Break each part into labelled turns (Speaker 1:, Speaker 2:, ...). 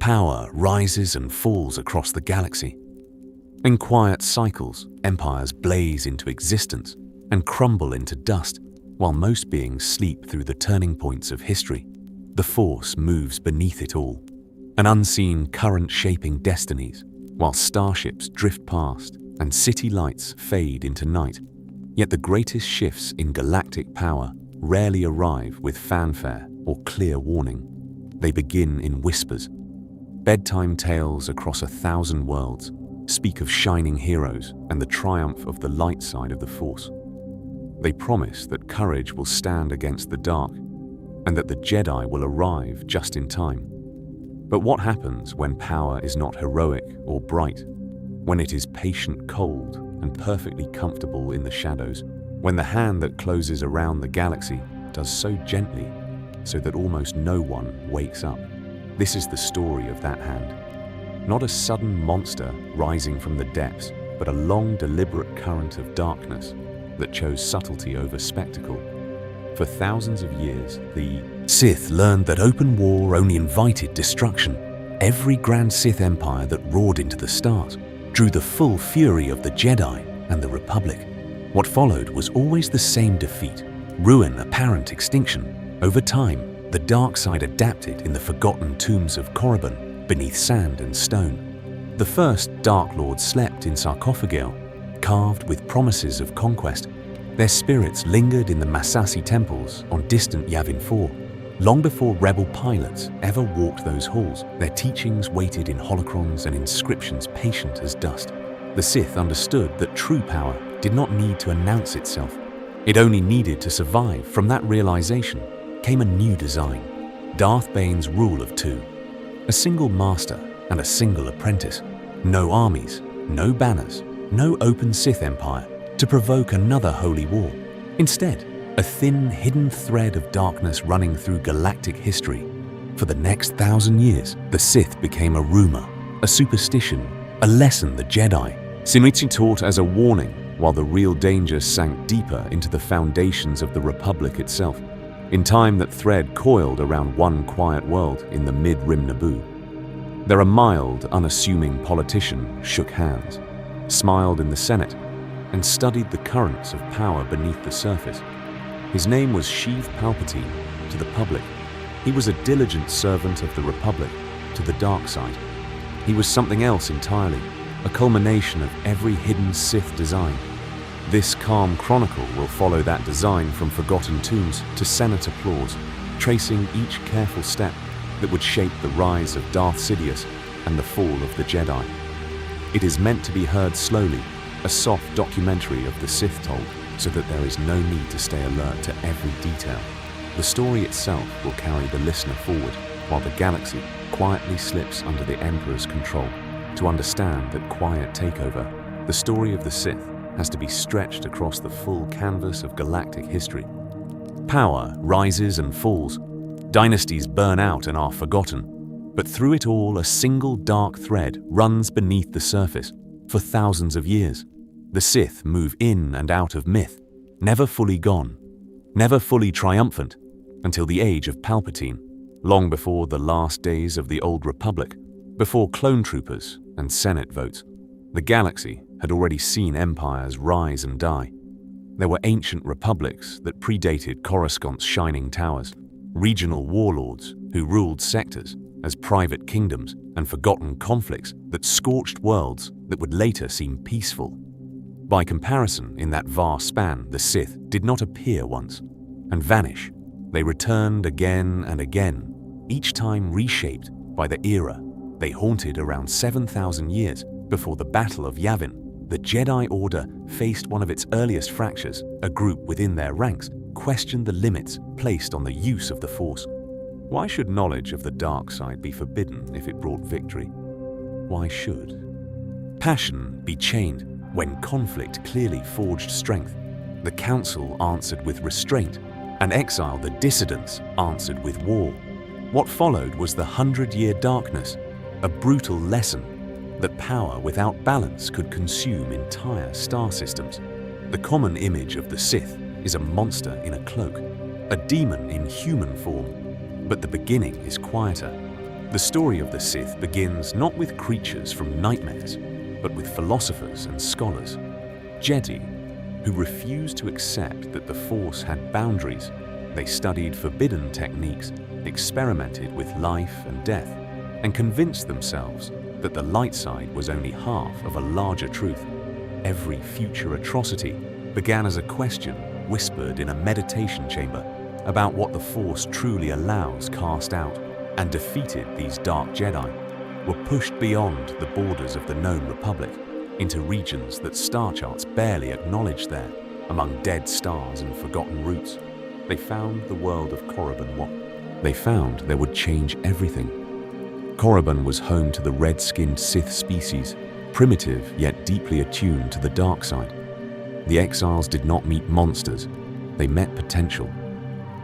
Speaker 1: Power rises and falls across the galaxy. In quiet cycles, empires blaze into existence and crumble into dust, while most beings sleep through the turning points of history. The Force moves beneath it all, an unseen current shaping destinies, while starships drift past and city lights fade into night. Yet the greatest shifts in galactic power rarely arrive with fanfare or clear warning. They begin in whispers. Bedtime tales across 1,000 worlds speak of shining heroes and the triumph of the light side of the Force. They promise that courage will stand against the dark and that the Jedi will arrive just in time. But what happens when power is not heroic or bright? When it is patient, cold, and perfectly comfortable in the shadows? When the hand that closes around the galaxy does so gently so that almost no one wakes up? This is the story of that hand. Not a sudden monster rising from the depths, but a long, deliberate current of darkness that chose subtlety over spectacle. For thousands of years, the Sith learned that open war only invited destruction. Every grand Sith empire that roared into the stars drew the full fury of the Jedi and the Republic. What followed was always the same defeat, ruin, apparent extinction. Over time, the dark side adapted in the forgotten tombs of Korriban, beneath sand and stone. The first Dark Lords slept in sarcophagi, carved with promises of conquest. Their spirits lingered in the Massassi temples on distant Yavin 4. Long before rebel pilots ever walked those halls, their teachings waited in holocrons and inscriptions patient as dust. The Sith understood that true power did not need to announce itself. It only needed to survive. From that realization came a new design, Darth Bane's rule of two. A single master and a single apprentice. No armies, no banners, no open Sith empire to provoke another holy war. Instead, a thin, hidden thread of darkness running through galactic history. For the next 1,000 years, the Sith became a rumor, a superstition, a lesson the Jedi Shinichi taught as a warning, while the real danger sank deeper into the foundations of the Republic itself. In time, that thread coiled around one quiet world in the mid-rim Naboo. There a mild, unassuming politician shook hands, smiled in the Senate, and studied the currents of power beneath the surface. His name was Sheev Palpatine. To the public, he was a diligent servant of the Republic. To the dark side, he was something else entirely, a culmination of every hidden Sith design. This calm chronicle will follow that design from forgotten tombs to Senate applause, tracing each careful step that would shape the rise of Darth Sidious and the fall of the Jedi. It is meant to be heard slowly, a soft documentary of the Sith told, so that there is no need to stay alert to every detail. The story itself will carry the listener forward, while the galaxy quietly slips under the Emperor's control. To understand that quiet takeover, the story of the Sith has to be stretched across the full canvas of galactic history. Power rises and falls. Dynasties burn out and are forgotten. But through it all, a single dark thread runs beneath the surface. For thousands of years, the Sith move in and out of myth, never fully gone, never fully triumphant, until the age of Palpatine, long before the last days of the Old Republic, before clone troopers and Senate votes. The galaxy had already seen empires rise and die. There were ancient republics that predated Coruscant's shining towers, regional warlords who ruled sectors as private kingdoms, and forgotten conflicts that scorched worlds that would later seem peaceful. By comparison, in that vast span, the Sith did not appear once and vanish. They returned again and again, each time reshaped by the era. They haunted around 7,000 years before the Battle of Yavin. The Jedi Order faced one of its earliest fractures. A group within their ranks questioned the limits placed on the use of the Force. Why should knowledge of the dark side be forbidden if it brought victory? Why should passion be chained when conflict clearly forged strength? The Council answered with restraint, and exile, the dissidents, answered with war. What followed was the 100-year darkness, a brutal lesson that power without balance could consume entire star systems. The common image of the Sith is a monster in a cloak, a demon in human form. But the beginning is quieter. The story of the Sith begins not with creatures from nightmares, but with philosophers and scholars, Jedi, who refused to accept that the Force had boundaries. They studied forbidden techniques, experimented with life and death, and convinced themselves that the light side was only half of a larger truth. Every future atrocity began as a question whispered in a meditation chamber about what the Force truly allows cast out, and defeated these dark Jedi were pushed beyond the borders of the known Republic into regions that star charts barely acknowledged there, among dead stars and forgotten roots. They found the world of Korriban what they found there would change everything. Korriban was home to the red-skinned Sith species, primitive yet deeply attuned to the dark side. The exiles did not meet monsters, they met potential.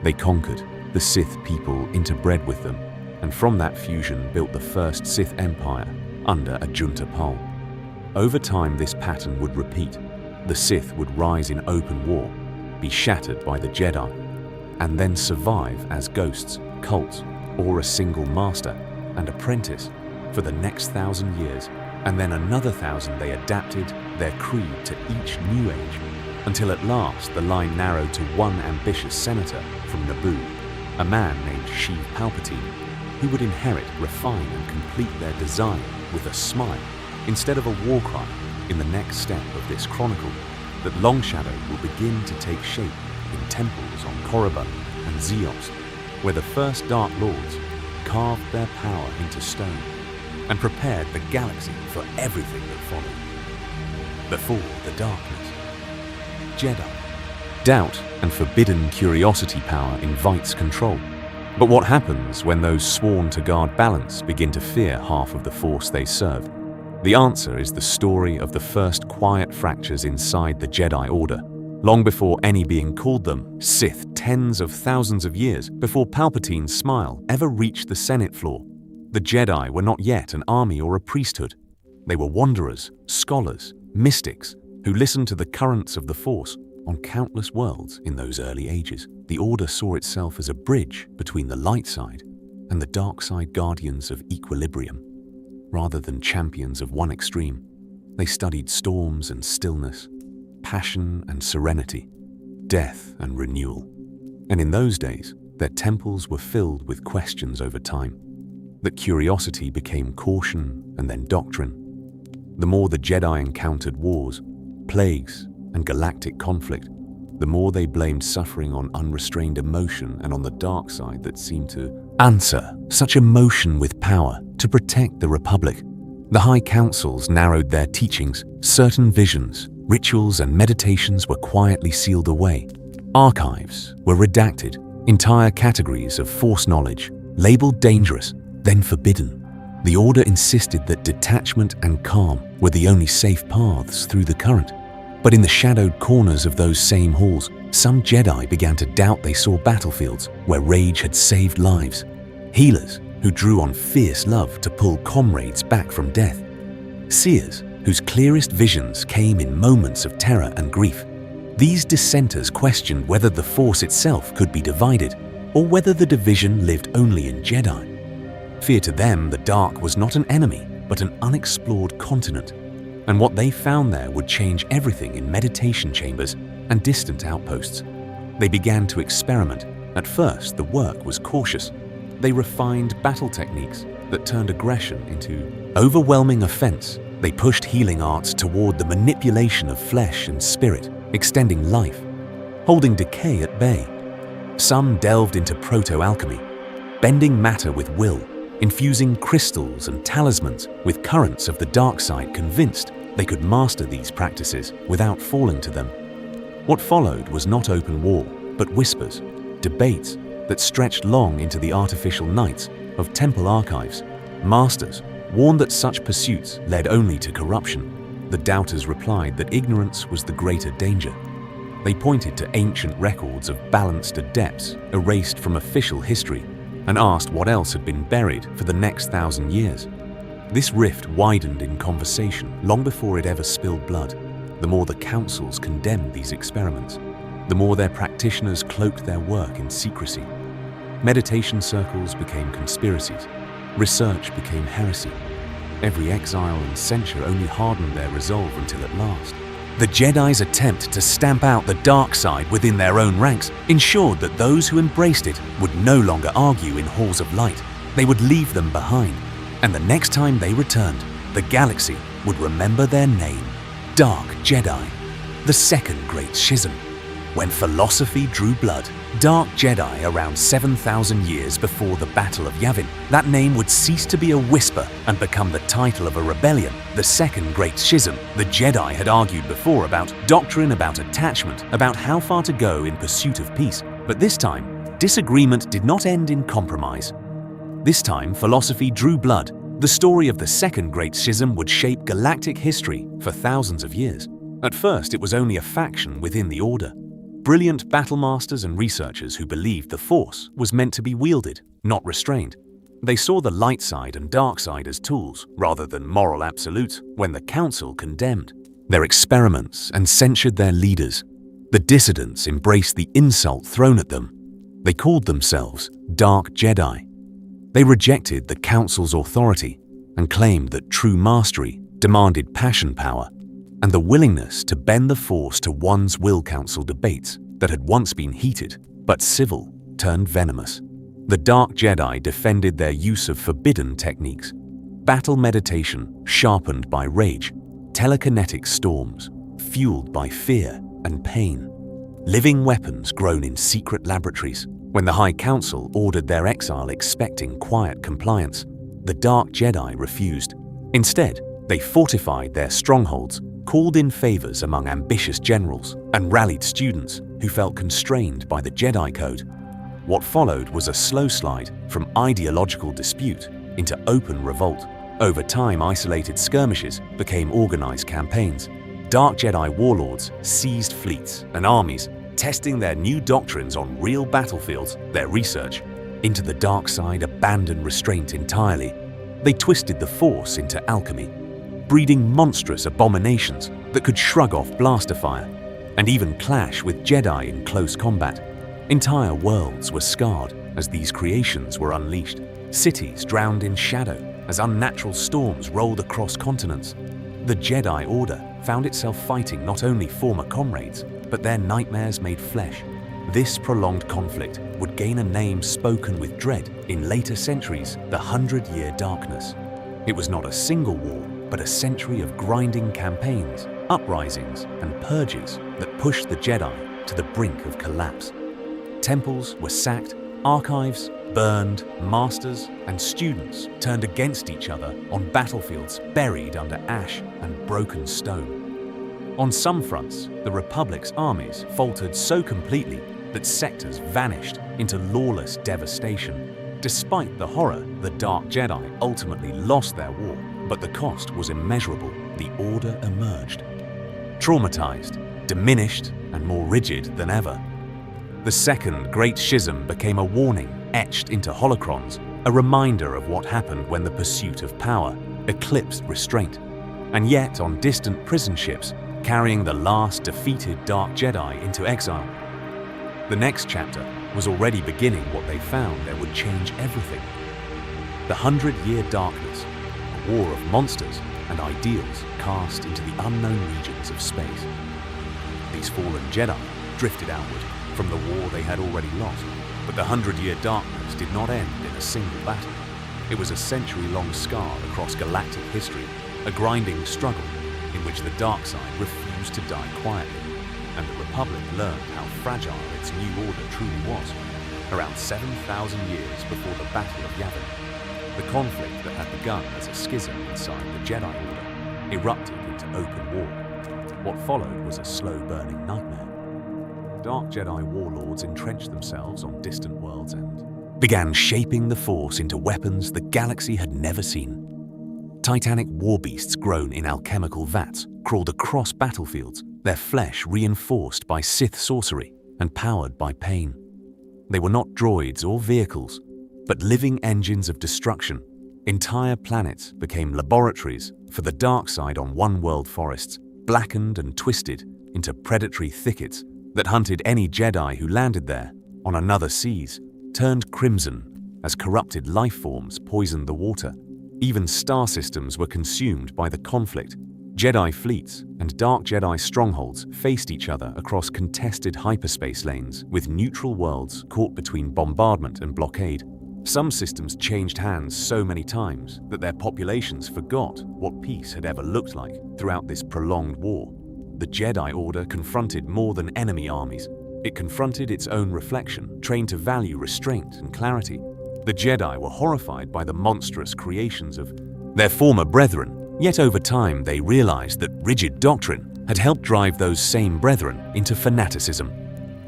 Speaker 1: They conquered, the Sith people interbred with them, and from that fusion built the first Sith Empire under a junta pole. Over time this pattern would repeat. The Sith would rise in open war, be shattered by the Jedi, and then survive as ghosts, cults, or a single master and apprentice for the next 1,000 years, and then another 1,000 they adapted their creed to each new age, until at last the line narrowed to one ambitious senator from Naboo, a man named Sheev Palpatine, who would inherit, refine, and complete their design with a smile instead of a war cry. In the next step of this chronicle, that Long Shadow will begin to take shape in temples on Korriban and Zeos, where the first Dark Lords carved their power into stone and prepared the galaxy for everything that followed. Before the darkness, Jedi. Doubt and forbidden curiosity power invites control. But what happens when those sworn to guard balance begin to fear half of the Force they serve? The answer is the story of the first quiet fractures inside the Jedi Order, long before any being called them Sith, tens of thousands of years before Palpatine's smile ever reached the Senate floor. The Jedi were not yet an army or a priesthood. They were wanderers, scholars, mystics who listened to the currents of the Force on countless worlds in those early ages. The Order saw itself as a bridge between the light side and the dark side, guardians of equilibrium. Rather than champions of one extreme, they studied storms and stillness, passion and serenity, death and renewal. And in those days, their temples were filled with questions over time. That curiosity became caution and then doctrine. The more the Jedi encountered wars, plagues, and galactic conflict, the more they blamed suffering on unrestrained emotion and on the dark side that seemed to answer such emotion with power to protect the Republic. The High Councils narrowed their teachings. Certain visions, rituals, and meditations were quietly sealed away. Archives were redacted. Entire categories of Force knowledge, labeled dangerous, then forbidden. The Order insisted that detachment and calm were the only safe paths through the current. But in the shadowed corners of those same halls, some Jedi began to doubt they saw battlefields where rage had saved lives. Healers who drew on fierce love to pull comrades back from death. Seers whose clearest visions came in moments of terror and grief. These dissenters questioned whether the Force itself could be divided, or whether the division lived only in Jedi. Fear to them, the dark was not an enemy, but an unexplored continent. And what they found there would change everything in meditation chambers and distant outposts. They began to experiment. At first, the work was cautious. They refined battle techniques that turned aggression into overwhelming offense. They pushed healing arts toward the manipulation of flesh and spirit, extending life, holding decay at bay. Some delved into proto-alchemy, bending matter with will, infusing crystals and talismans with currents of the dark side, convinced they could master these practices without falling to them. What followed was not open war, but whispers, debates that stretched long into the artificial nights of temple archives. Masters warned that such pursuits led only to corruption. The doubters replied that ignorance was the greater danger. They pointed to ancient records of balanced adepts erased from official history and asked what else had been buried for the next 1,000 years. This rift widened in conversation long before it ever spilled blood. The more the councils condemned these experiments, the more their practitioners cloaked their work in secrecy. Meditation circles became conspiracies. Research became heresy. Every exile and censure only hardened their resolve until at last. The Jedi's attempt to stamp out the dark side within their own ranks ensured that those who embraced it would no longer argue in halls of light. They would leave them behind, and the next time they returned, the galaxy would remember their name, Dark Jedi, the second great schism. When philosophy drew blood, Dark Jedi around 7,000 years before the Battle of Yavin, that name would cease to be a whisper and become the title of a rebellion, the second great schism. The Jedi had argued before about doctrine, about attachment, about how far to go in pursuit of peace. But this time, disagreement did not end in compromise. This time, philosophy drew blood. The story of the second great schism would shape galactic history for thousands of years. At first, it was only a faction within the Order. Brilliant battle masters and researchers who believed the Force was meant to be wielded, not restrained. They saw the light side and dark side as tools, rather than moral absolutes, when the Council condemned their experiments and censured their leaders. The dissidents embraced the insult thrown at them. They called themselves Dark Jedi. They rejected the Council's authority and claimed that true mastery demanded passion power and the willingness to bend the Force to one's will. Council debates that had once been heated but civil turned venomous. The Dark Jedi defended their use of forbidden techniques, battle meditation sharpened by rage, telekinetic storms fueled by fear and pain, living weapons grown in secret laboratories. When the High Council ordered their exile expecting quiet compliance, the Dark Jedi refused. Instead, they fortified their strongholds, called in favors among ambitious generals, and rallied students who felt constrained by the Jedi Code. What followed was a slow slide from ideological dispute into open revolt. Over time, isolated skirmishes became organized campaigns. Dark Jedi warlords seized fleets and armies, testing their new doctrines on real battlefields. Their research into the dark side abandoned restraint entirely. They twisted the Force into alchemy, breeding monstrous abominations that could shrug off blaster fire and even clash with Jedi in close combat. Entire worlds were scarred as these creations were unleashed. Cities drowned in shadow as unnatural storms rolled across continents. The Jedi Order found itself fighting not only former comrades, but their nightmares made flesh. This prolonged conflict would gain a name spoken with dread in later centuries, the 100-Year Darkness. It was not a single war, but a century of grinding campaigns, uprisings, and purges that pushed the Jedi to the brink of collapse. Temples were sacked, archives burned, masters and students turned against each other on battlefields buried under ash and broken stone. On some fronts, the Republic's armies faltered so completely that sectors vanished into lawless devastation. Despite the horror, the Dark Jedi ultimately lost their war, but the cost was immeasurable. The Order emerged, traumatized, diminished, and more rigid than ever. The Second Great Schism became a warning etched into holocrons, a reminder of what happened when the pursuit of power eclipsed restraint. And yet, on distant prison ships, carrying the last defeated Dark Jedi into exile, the next chapter was already beginning. What they found there would change everything. The 100-Year Darkness, a war of monsters and ideals cast into the unknown regions of space. These fallen Jedi drifted outward from the war they had already lost, but the 100-Year Darkness did not end in a single battle. It was a century-long scar across galactic history, a grinding struggle in which the dark side refused to die quietly, and the Republic learned how fragile its new order truly was. Around 7,000 years before the Battle of Yavin, the conflict that had begun as a schism inside the Jedi Order erupted into open war. What followed was a slow-burning nightmare. Dark Jedi warlords entrenched themselves on distant worlds and began shaping the Force into weapons the galaxy had never seen. Titanic war beasts grown in alchemical vats crawled across battlefields, their flesh reinforced by Sith sorcery and powered by pain. They were not droids or vehicles, but living engines of destruction. Entire planets became laboratories for the dark side. On one-world forests blackened and twisted into predatory thickets that hunted any Jedi who landed there. On another seas turned crimson as corrupted life forms poisoned the water. Even star systems were consumed by the conflict. Jedi fleets and Dark Jedi strongholds faced each other across contested hyperspace lanes, with neutral worlds caught between bombardment and blockade. Some systems changed hands so many times that their populations forgot what peace had ever looked like throughout this prolonged war. The Jedi Order confronted more than enemy armies. It confronted its own reflection, trained to value restraint and clarity. The Jedi were horrified by the monstrous creations of their former brethren, yet over time they realized that rigid doctrine had helped drive those same brethren into fanaticism.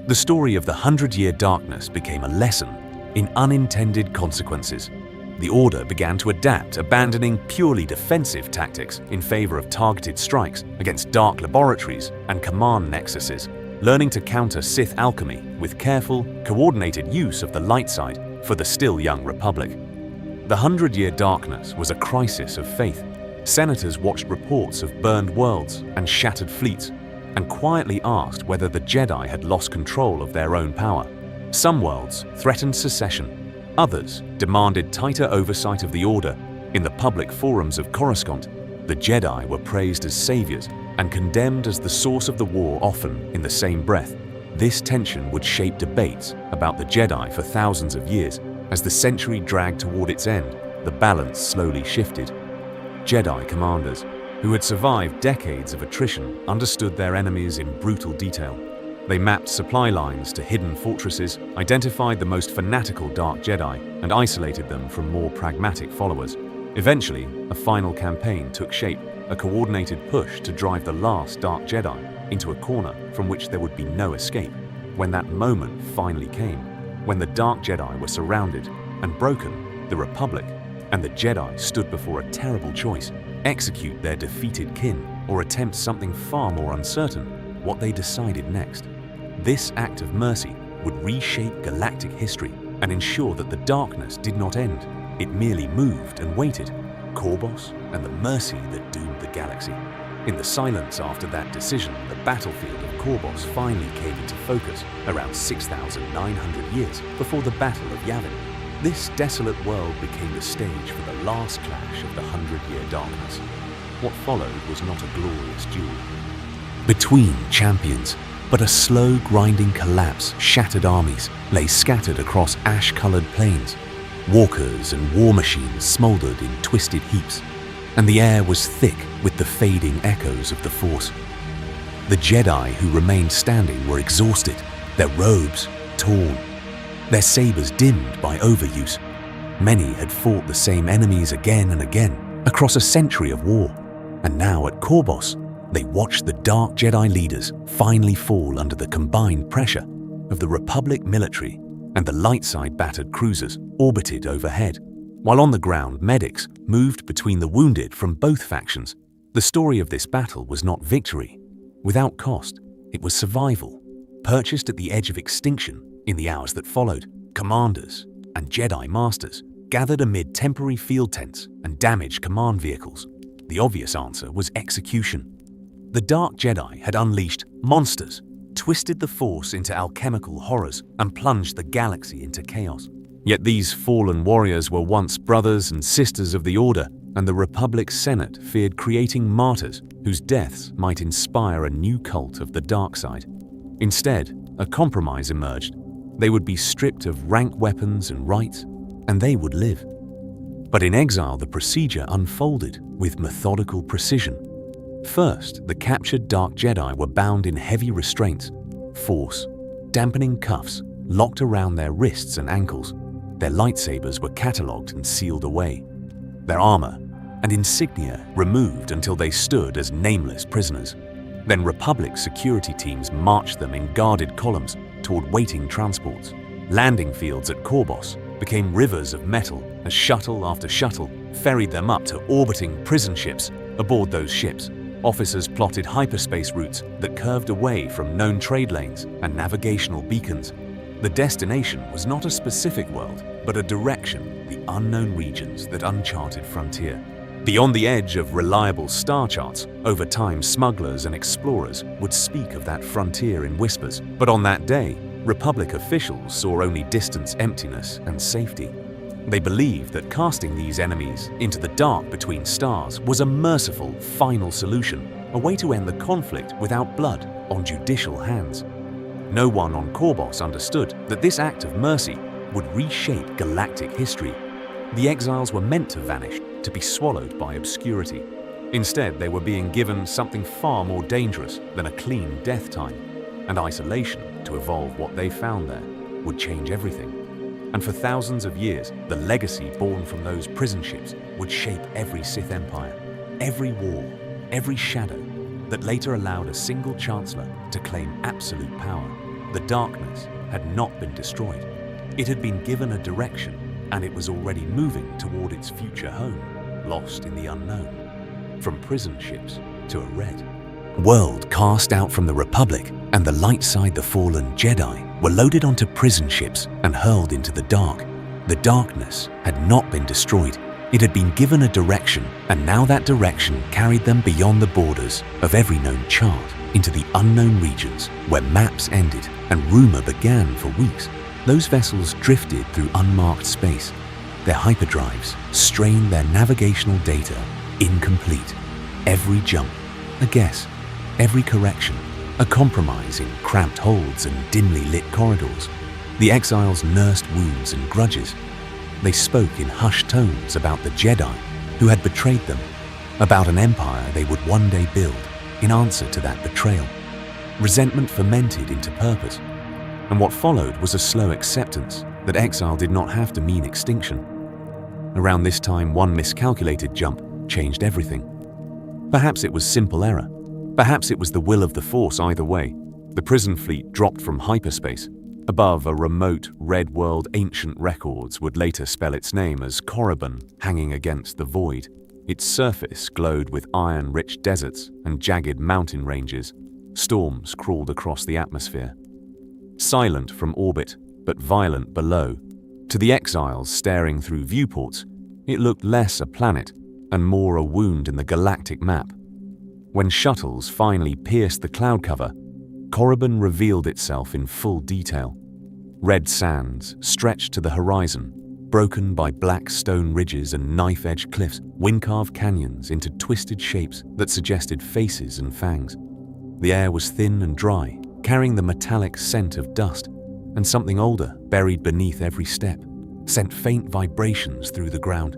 Speaker 1: The story of the 100-Year Darkness became a lesson in unintended consequences. The Order began to adapt, abandoning purely defensive tactics in favor of targeted strikes against dark laboratories and command nexuses, learning to counter Sith alchemy with careful, coordinated use of the light side for the still young Republic. The 100-Year Darkness was a crisis of faith. Senators watched reports of burned worlds and shattered fleets, and quietly asked whether the Jedi had lost control of their own power. Some worlds threatened secession. Others demanded tighter oversight of the Order. In the public forums of Coruscant, the Jedi were praised as saviors and condemned as the source of the war, often in the same breath. This tension would shape debates about the Jedi for thousands of years. As the century dragged toward its end, the balance slowly shifted. Jedi commanders, who had survived decades of attrition, understood their enemies in brutal detail. They mapped supply lines to hidden fortresses, identified the most fanatical Dark Jedi, and isolated them from more pragmatic followers. Eventually, a final campaign took shape, a coordinated push to drive the last Dark Jedi into a corner from which there would be no escape. When that moment finally came, when the Dark Jedi were surrounded and broken, the Republic and the Jedi stood before a terrible choice: execute their defeated kin or attempt something far more uncertain, what they decided next. This act of mercy would reshape galactic history and ensure that the darkness did not end. It merely moved and waited. Korbos and the mercy that doomed the galaxy. In the silence after that decision, the battlefield of Korbos finally came into focus around 6,900 years before the Battle of Yavin. This desolate world became the stage for the last clash of the 100-Year Darkness. What followed was not a glorious duel between champions, but a slow, grinding collapse. Shattered armies lay scattered across ash-colored plains. Walkers and war machines smoldered in twisted heaps, and the air was thick with the fading echoes of the Force. The Jedi who remained standing were exhausted, their robes torn, their sabers dimmed by overuse. Many had fought the same enemies again and again across a century of war, and now at Korbos, they watched the Dark Jedi leaders finally fall under the combined pressure of the Republic military and the light-side battered cruisers orbited overhead. While on the ground, medics moved between the wounded from both factions. The story of this battle was not victory. Without cost, it was survival, purchased at the edge of extinction. In the hours that followed, commanders and Jedi masters gathered amid temporary field tents and damaged command vehicles. The obvious answer was execution. The Dark Jedi had unleashed monsters, twisted the Force into alchemical horrors, and plunged the galaxy into chaos. Yet these fallen warriors were once brothers and sisters of the Order, and the Republic's Senate feared creating martyrs whose deaths might inspire a new cult of the dark side. Instead, a compromise emerged. They would be stripped of rank weapons and rights, and they would live. But in exile, the procedure unfolded with methodical precision. First, the captured Dark Jedi were bound in heavy restraints, Force dampening cuffs locked around their wrists and ankles. Their lightsabers were catalogued and sealed away, their armor and insignia removed until they stood as nameless prisoners. Then Republic security teams marched them in guarded columns toward waiting transports. Landing fields at Korbos became rivers of metal as shuttle after shuttle ferried them up to orbiting prison ships. Aboard those ships, officers plotted hyperspace routes that curved away from known trade lanes and navigational beacons. The destination was not a specific world, but a direction, the unknown regions, that uncharted frontier. Beyond the edge of reliable star charts, over time smugglers and explorers would speak of that frontier in whispers. But on that day, Republic officials saw only distance, emptiness, and safety. They believed that casting these enemies into the dark between stars was a merciful, final solution, a way to end the conflict without blood on judicial hands. No one on Korbos understood that this act of mercy would reshape galactic history. The exiles were meant to vanish, to be swallowed by obscurity. Instead, they were being given something far more dangerous than a clean death time, and isolation to evolve what they found there would change everything. And for thousands of years, the legacy born from those prison ships would shape every Sith empire, every war, every shadow that later allowed a single chancellor to claim absolute power. The darkness had not been destroyed. It had been given a direction, and it was already moving toward its future home, lost in the unknown. From prison ships to a red world cast out from the Republic, and the light side the fallen Jedi were loaded onto prison ships and hurled into the dark. The darkness had not been destroyed. It had been given a direction, and now that direction carried them beyond the borders of every known chart into the unknown regions where maps ended and rumor began for weeks. Those vessels drifted through unmarked space. Their hyperdrives strained their navigational data, incomplete. Every jump, a guess. Every correction, a compromise in cramped holds and dimly lit corridors. The exiles nursed wounds and grudges. They spoke in hushed tones about the Jedi who had betrayed them, about an empire they would one day build in answer to that betrayal. Resentment fermented into purpose, and what followed was a slow acceptance that exile did not have to mean extinction. Around this time, one miscalculated jump changed everything. Perhaps it was simple error. Perhaps it was the will of the Force. Either way, the prison fleet dropped from hyperspace. Above a remote, red world, ancient records would later spell its name as Korriban, hanging against the void. Its surface glowed with iron-rich deserts and jagged mountain ranges. Storms crawled across the atmosphere. Silent from orbit, but violent below. To the exiles staring through viewports, it looked less a planet and more a wound in the galactic map. When shuttles finally pierced the cloud cover, Korriban revealed itself in full detail. Red sands stretched to the horizon, broken by black stone ridges and knife-edged cliffs, wind-carved canyons into twisted shapes that suggested faces and fangs. The air was thin and dry, carrying the metallic scent of dust, and something older buried beneath every step, sent faint vibrations through the ground,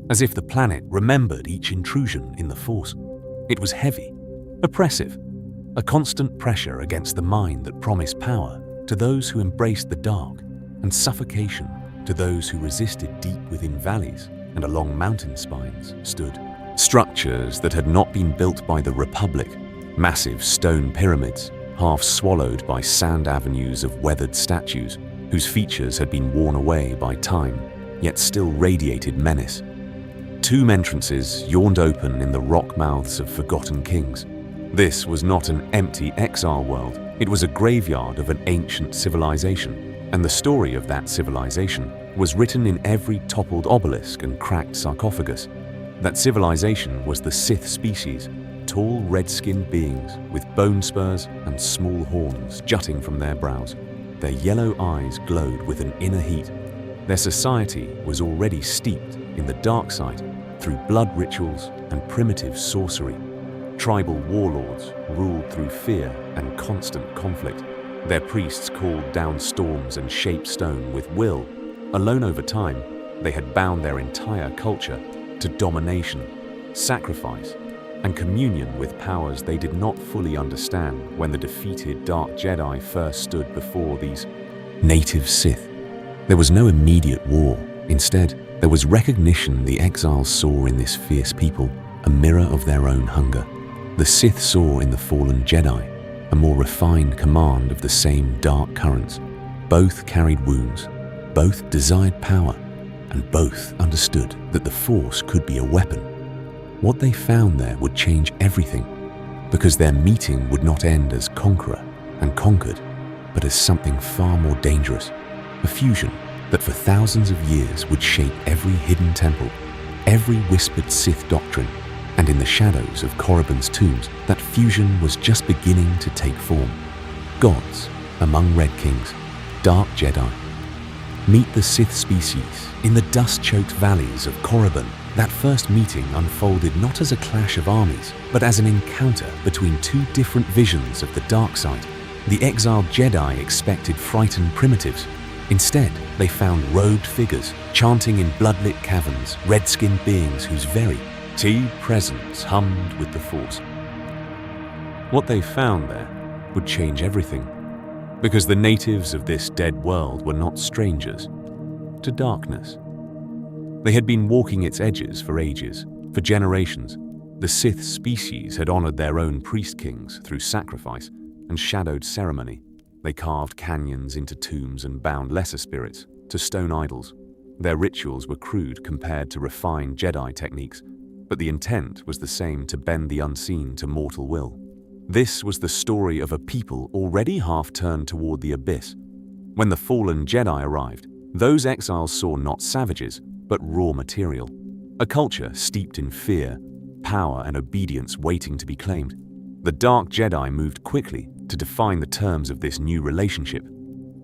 Speaker 1: as if the planet remembered each intrusion in the Force. It was heavy, oppressive, a constant pressure against the mind that promised power to those who embraced the dark, and suffocation to those who resisted. Deep within valleys and along mountain spines stood structures that had not been built by the Republic, massive stone pyramids, half swallowed by sand avenues of weathered statues, whose features had been worn away by time, yet still radiated menace. Tomb entrances yawned open in the rock mouths of forgotten kings. This was not an empty exile world. It was a graveyard of an ancient civilization, and the story of that civilization was written in every toppled obelisk and cracked sarcophagus. That civilization was the Sith species, tall red-skinned beings with bone spurs and small horns jutting from their brows. Their yellow eyes glowed with an inner heat. Their society was already steeped in the dark side through blood rituals and primitive sorcery. Tribal warlords ruled through fear and constant conflict. Their priests called down storms and shaped stone with will. Alone over time, they had bound their entire culture to domination, sacrifice, and communion with powers they did not fully understand when the defeated Dark Jedi first stood before these native Sith. There was no immediate war. Instead, there was recognition. The exiles saw in this fierce people a mirror of their own hunger. The Sith saw in the fallen Jedi a more refined command of the same dark currents. Both carried wounds, both desired power, and both understood that the Force could be a weapon. What they found there would change everything, because their meeting would not end as conqueror and conquered, but as something far more dangerous, a fusion that for thousands of years would shape every hidden temple, every whispered Sith doctrine, and in the shadows of Korriban's tombs, that fusion was just beginning to take form. Gods among Red Kings, Dark Jedi. Meet the Sith species In the dust-choked valleys of Korriban, that first meeting unfolded not as a clash of armies, but as an encounter between two different visions of the dark side. The exiled Jedi expected frightened primitives. Instead, they found robed figures, chanting in bloodlit caverns, red-skinned beings whose very presence hummed with the Force. What they found there would change everything, because the natives of this dead world were not strangers to darkness. They had been walking its edges for ages, for generations. The Sith species had honored their own priest kings through sacrifice and shadowed ceremony. They carved canyons into tombs and bound lesser spirits to stone idols. Their rituals were crude compared to refined Jedi techniques, but the intent was the same: to bend the unseen to mortal will. This was the story of a people already half turned toward the abyss. When the fallen Jedi arrived, those exiles saw not savages, but raw material. A culture steeped in fear, power, and obedience waiting to be claimed. The Dark Jedi moved quickly to define the terms of this new relationship.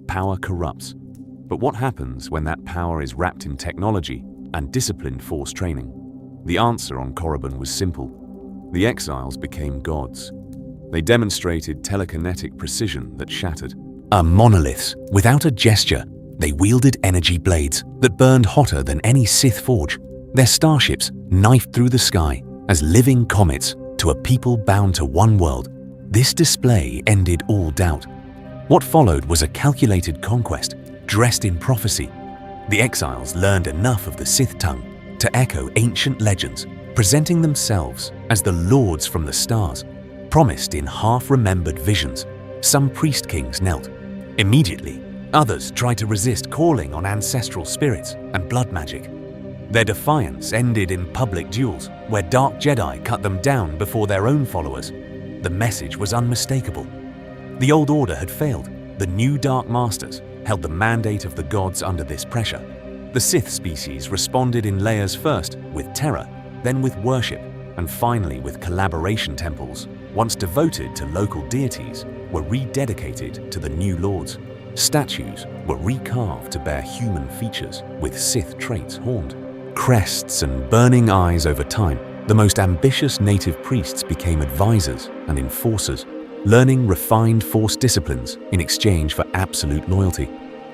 Speaker 1: Power corrupts. But what happens when that power is wrapped in technology and disciplined Force training? The answer on Korriban was simple. The exiles became gods. They demonstrated telekinetic precision that shattered. Monoliths, without a gesture, they wielded energy blades that burned hotter than any Sith forge. Their starships knifed through the sky as living comets to a people bound to one world. This display ended all doubt. What followed was a calculated conquest, dressed in prophecy. The exiles learned enough of the Sith tongue to echo ancient legends, presenting themselves as the lords from the stars, promised in half-remembered visions. Some priest kings knelt. Immediately, others tried to resist, calling on ancestral spirits and blood magic. Their defiance ended in public duels, where Dark Jedi cut them down before their own followers. The message was unmistakable. The old order had failed. The new Dark Masters held the mandate of the gods under this pressure. The Sith species responded in layers, first with terror, then with worship, and finally with collaboration temples, once devoted to local deities, were rededicated to the new lords. Statues were recarved to bear human features, with Sith traits horned. Crests and burning eyes. Over time, the most ambitious native priests became advisors and enforcers, learning refined Force disciplines in exchange for absolute loyalty.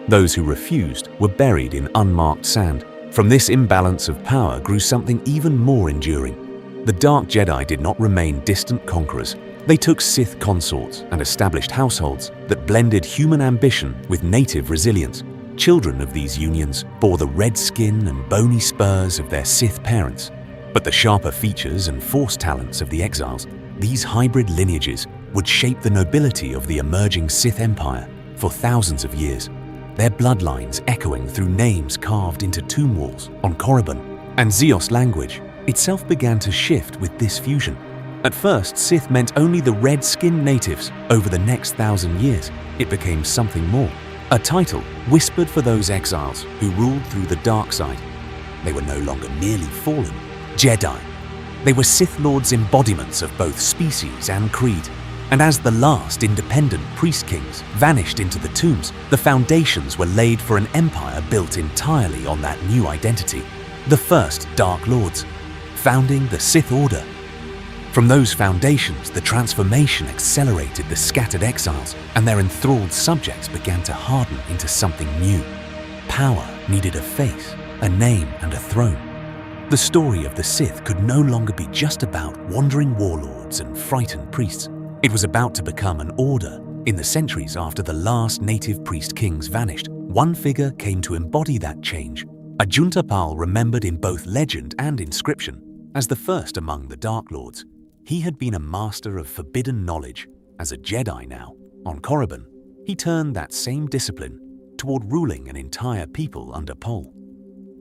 Speaker 1: Those who refused were buried in unmarked sand. From this imbalance of power grew something even more enduring. The Dark Jedi did not remain distant conquerors. They took Sith consorts and established households that blended human ambition with native resilience. Children of these unions bore the red skin and bony spurs of their Sith parents. But the sharper features and Force talents of the exiles, these hybrid lineages, would shape the nobility of the emerging Sith Empire for thousands of years. Their bloodlines echoing through names carved into tomb walls on Korriban. And Zeos language itself began to shift with this fusion. At first, Sith meant only the red-skinned natives. Over the next 1,000 years, it became something more. A title whispered for those exiles who ruled through the dark side. They were no longer merely fallen Jedi. They were Sith Lords, embodiments of both species and creed. And as the last independent priest kings vanished into the tombs, the foundations were laid for an empire built entirely on that new identity. The first Dark Lords, founding the Sith Order. From those foundations, the transformation accelerated. The scattered exiles and their enthralled subjects began to harden into something new. Power needed a face, a name, and a throne. The story of the Sith could no longer be just about wandering warlords and frightened priests. It was about to become an order. In the centuries after the last native priest kings vanished, one figure came to embody that change. A Juntapal remembered in both legend and inscription as the first among the Dark Lords. He had been a master of forbidden knowledge. As a Jedi now, on Korriban, he turned that same discipline toward ruling an entire people under Pol.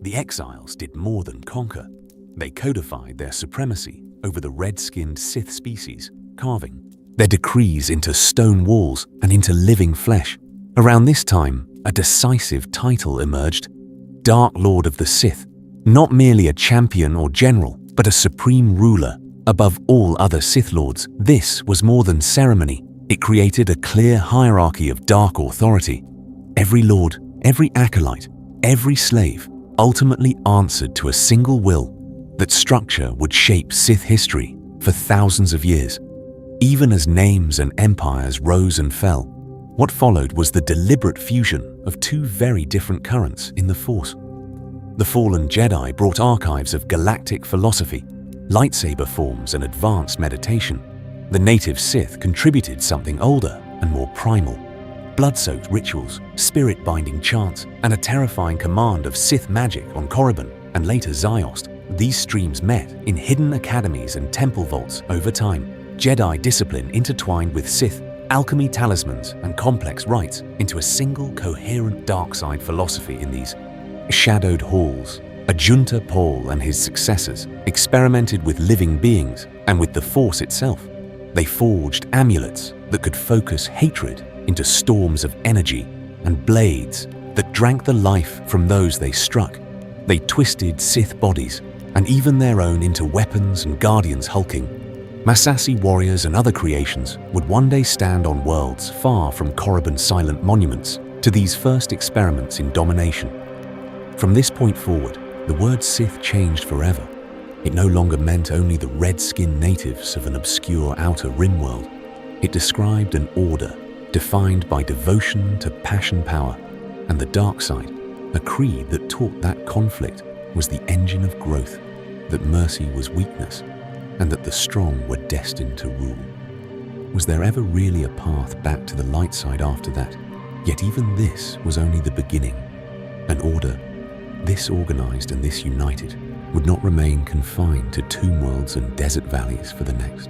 Speaker 1: The exiles did more than conquer. They codified their supremacy over the red-skinned Sith species, carving their decrees into stone walls and into living flesh. Around this time, a decisive title emerged: Dark Lord of the Sith. Not merely a champion or general, but a supreme ruler above all other Sith Lords. This was more than ceremony. It created a clear hierarchy of dark authority. Every lord, every acolyte, every slave ultimately answered to a single will: that structure would shape Sith history for thousands of years. Even as names and empires rose and fell, what followed was the deliberate fusion of two very different currents in the Force. The fallen Jedi brought archives of galactic philosophy, lightsaber forms, and advanced meditation. The native Sith contributed something older and more primal: blood-soaked rituals, spirit-binding chants, and a terrifying command of Sith magic on Korriban and later Ziost. These streams met in hidden academies and temple vaults over time. Jedi discipline intertwined with Sith alchemy, talismans, and complex rites into a single coherent dark side philosophy. In these shadowed halls, Ajunta Paul and his successors experimented with living beings and with the Force itself. They forged amulets that could focus hatred into storms of energy and blades that drank the life from those they struck. They twisted Sith bodies and even their own into weapons and guardians hulking. Massassi warriors and other creations would one day stand on worlds far from Korriban's silent monuments to these first experiments in domination. From this point forward, the word Sith changed forever. It no longer meant only the red-skinned natives of an obscure outer rim world. It described an order defined by devotion to passion power and the dark side, a creed that taught that conflict was the engine of growth, that mercy was weakness, and that the strong were destined to rule. Was there ever really a path back to the light side after that? Yet even this was only the beginning. An order, this organized and this united, would not remain confined to tomb worlds and desert valleys for the next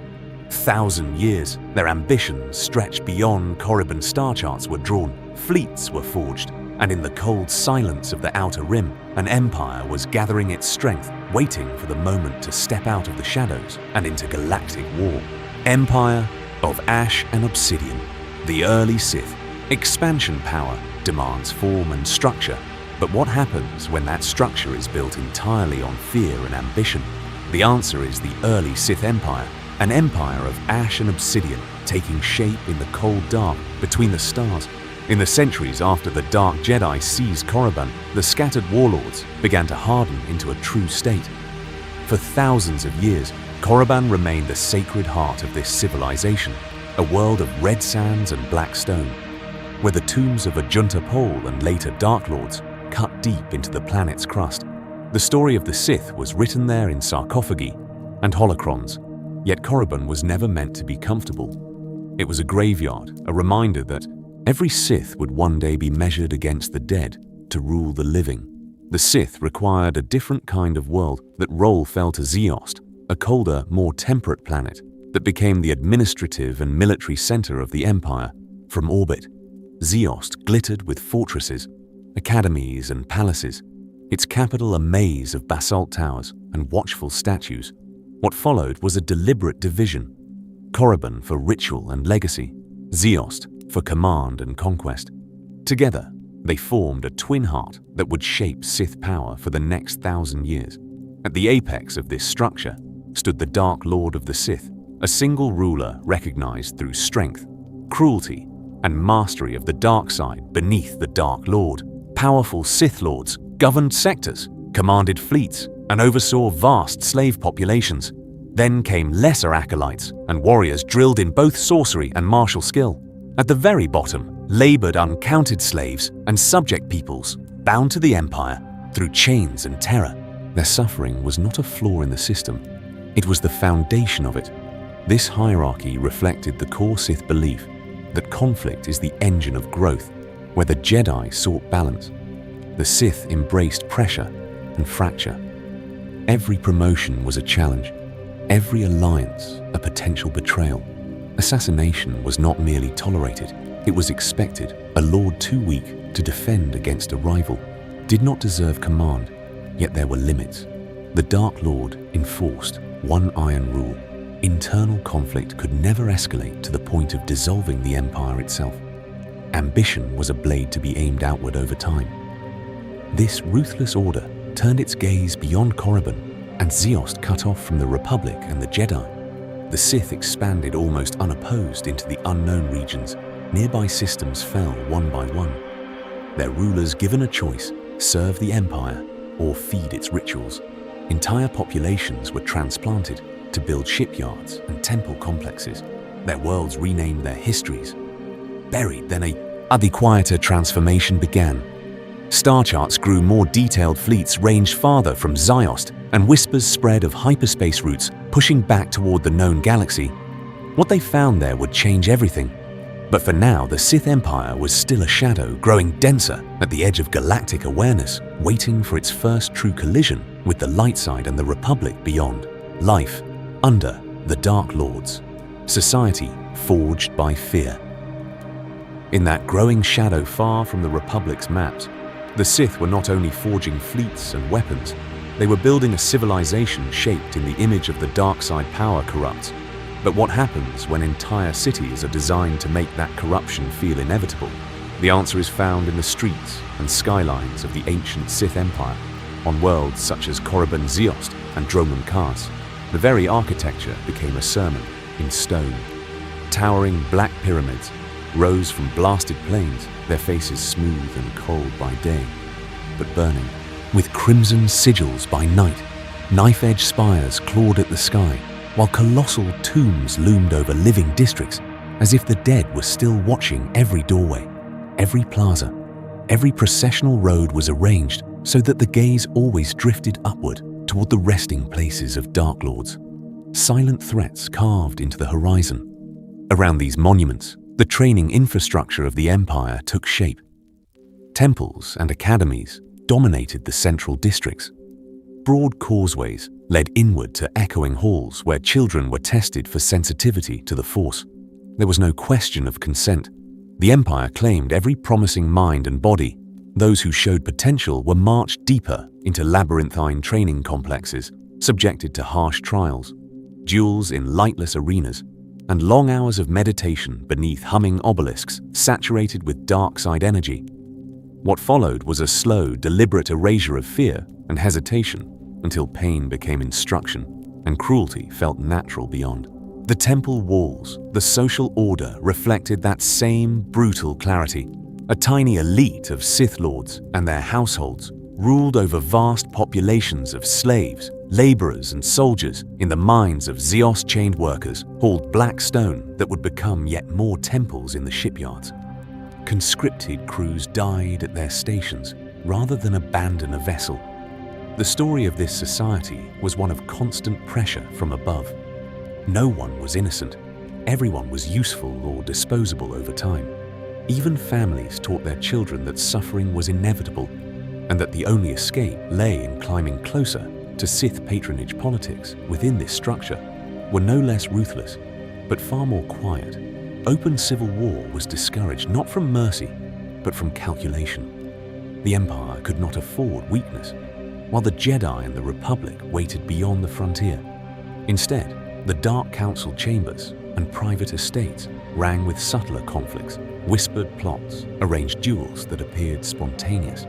Speaker 1: 1,000 years. Their ambitions stretched beyond Korriban star charts were drawn, fleets were forged, and in the cold silence of the Outer Rim, an empire was gathering its strength, waiting for the moment to step out of the shadows and into galactic war. Empire of Ash and Obsidian, the early Sith. Expansion power demands form and structure, but what happens when that structure is built entirely on fear and ambition? The answer is the early Sith Empire, an empire of ash and obsidian taking shape in the cold dark between the stars. In the centuries after the Dark Jedi seized Korriban, the scattered warlords began to harden into a true state. For thousands of years, Korriban remained the sacred heart of this civilization, a world of red sands and black stone, where the tombs of Ajunta Pol and later Dark Lords cut deep into the planet's crust. The story of the Sith was written there in sarcophagi and holocrons, yet Korriban was never meant to be comfortable. It was a graveyard, a reminder that every Sith would one day be measured against the dead to rule the living. The Sith required a different kind of world. That role fell to Ziost, a colder, more temperate planet that became the administrative and military center of the Empire. From orbit, Ziost glittered with fortresses, academies, and palaces, its capital a maze of basalt towers and watchful statues. What followed was a deliberate division: Korriban for ritual and legacy, Ziost for command and conquest. Together, they formed a twin heart that would shape Sith power for the next 1,000 years. At the apex of this structure stood the Dark Lord of the Sith, a single ruler recognized through strength, cruelty, and mastery of the dark side. Beneath the Dark Lord, powerful Sith Lords governed sectors, commanded fleets, and oversaw vast slave populations. Then came lesser acolytes and warriors drilled in both sorcery and martial skill. At the very bottom labored uncounted slaves and subject peoples, bound to the Empire through chains and terror. Their suffering was not a flaw in the system, it was the foundation of it. This hierarchy reflected the core Sith belief that conflict is the engine of growth, where the Jedi sought balance. The Sith embraced pressure and fracture. Every promotion was a challenge, every alliance a potential betrayal. Assassination was not merely tolerated, it was expected. A lord too weak to defend against a rival did not deserve command, yet there were limits. The Dark Lord enforced one iron rule: internal conflict could never escalate to the point of dissolving the Empire itself. Ambition was a blade to be aimed outward over time. This ruthless order turned its gaze beyond Korriban, and Ziost cut off from the Republic and the Jedi. The Sith expanded almost unopposed into the unknown regions. Nearby systems fell one by one. Their rulers, given a choice, serve the Empire or feed its rituals. Entire populations were transplanted to build shipyards and temple complexes, their worlds renamed, their histories buried. Then a quieter transformation began. Star charts grew more detailed, fleets ranged farther from Ziost, and whispers spread of hyperspace routes pushing back toward the known galaxy. What they found there would change everything. But for now, the Sith Empire was still a shadow, growing denser at the edge of galactic awareness, waiting for its first true collision with the light side and the Republic beyond. Life under the Dark Lords. Society forged by fear. In that growing shadow far from the Republic's maps, the Sith were not only forging fleets and weapons, they were building a civilization shaped in the image of the dark side power corrupts. But what happens when entire cities are designed to make that corruption feel inevitable? The answer is found in the streets and skylines of the ancient Sith Empire, on worlds such as Korriban Ziost and Dromund Kaas. The very architecture became a sermon in stone. Towering black pyramids rose from blasted plains, their faces smooth and cold by day, but burning, with crimson sigils by night. Knife-edge spires clawed at the sky, while colossal tombs loomed over living districts, as if the dead were still watching every doorway, every plaza. Every processional road was arranged so that the gaze always drifted upward toward the resting places of Dark Lords. Silent threats carved into the horizon. Around these monuments, the training infrastructure of the Empire took shape. Temples and academies dominated the central districts. Broad causeways led inward to echoing halls where children were tested for sensitivity to the Force. There was no question of consent. The Empire claimed every promising mind and body. Those who showed potential were marched deeper into labyrinthine training complexes, subjected to harsh trials, duels in lightless arenas, and long hours of meditation beneath humming obelisks saturated with dark side energy. What followed was a slow, deliberate erasure of fear and hesitation until pain became instruction and cruelty felt natural beyond. The temple walls, the social order reflected that same brutal clarity. A tiny elite of Sith Lords and their households ruled over vast populations of slaves, laborers and soldiers in the mines of Zeos-chained workers, hauled black stone that would become yet more temples in the shipyards. Conscripted crews died at their stations rather than abandon a vessel. The story of this society was one of constant pressure from above. No one was innocent. Everyone was useful or disposable over time. Even families taught their children that suffering was inevitable and that the only escape lay in climbing closer to Sith patronage. Politics within this structure were no less ruthless, but far more quiet. Open civil war was discouraged not from mercy, but from calculation. The Empire could not afford weakness, while the Jedi and the Republic waited beyond the frontier. Instead, the Dark Council chambers and private estates rang with subtler conflicts, whispered plots, arranged duels that appeared spontaneous.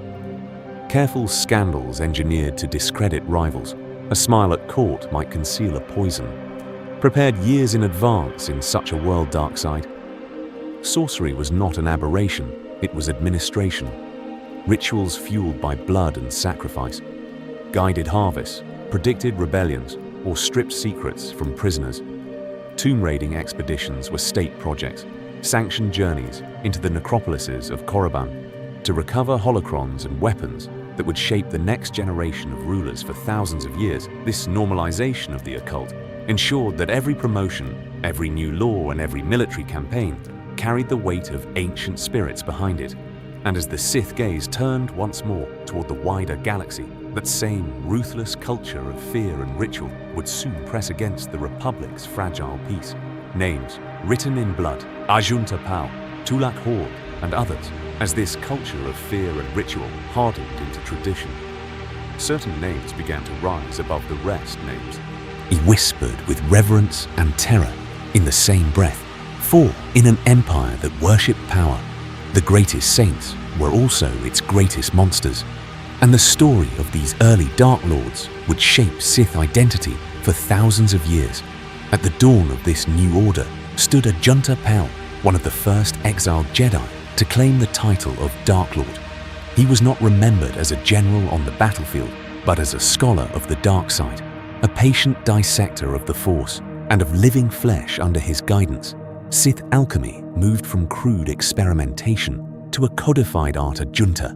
Speaker 1: Careful scandals engineered to discredit rivals. A smile at court might conceal a poison. Prepared years in advance in such a world dark side. Sorcery was not an aberration, it was administration. Rituals fueled by blood and sacrifice. Guided harvests, predicted rebellions, or stripped secrets from prisoners. Tomb raiding expeditions were state projects, sanctioned journeys into the necropolises of Korriban to recover holocrons and weapons that would shape the next generation of rulers for thousands of years. This normalization of the occult ensured that every promotion, every new law, and every military campaign carried the weight of ancient spirits behind it. And as the Sith gaze turned once more toward the wider galaxy, that same ruthless culture of fear and ritual would soon press against the Republic's fragile peace. Names written in blood, Ajunta Pao, Tulak Hord, and others, as this culture of fear and ritual hardened into tradition. Certain names began to rise above the rest names. He whispered with reverence and terror in the same breath. For in an empire that worshipped power, the greatest saints were also its greatest monsters. And the story of these early Dark Lords would shape Sith identity for thousands of years. At the dawn of this new order stood Ajunta Pao, one of the first exiled Jedi to claim the title of Dark Lord. He was not remembered as a general on the battlefield, but as a scholar of the dark side, a patient dissector of the Force, and of living flesh under his guidance. Sith alchemy moved from crude experimentation to a codified art adjunta.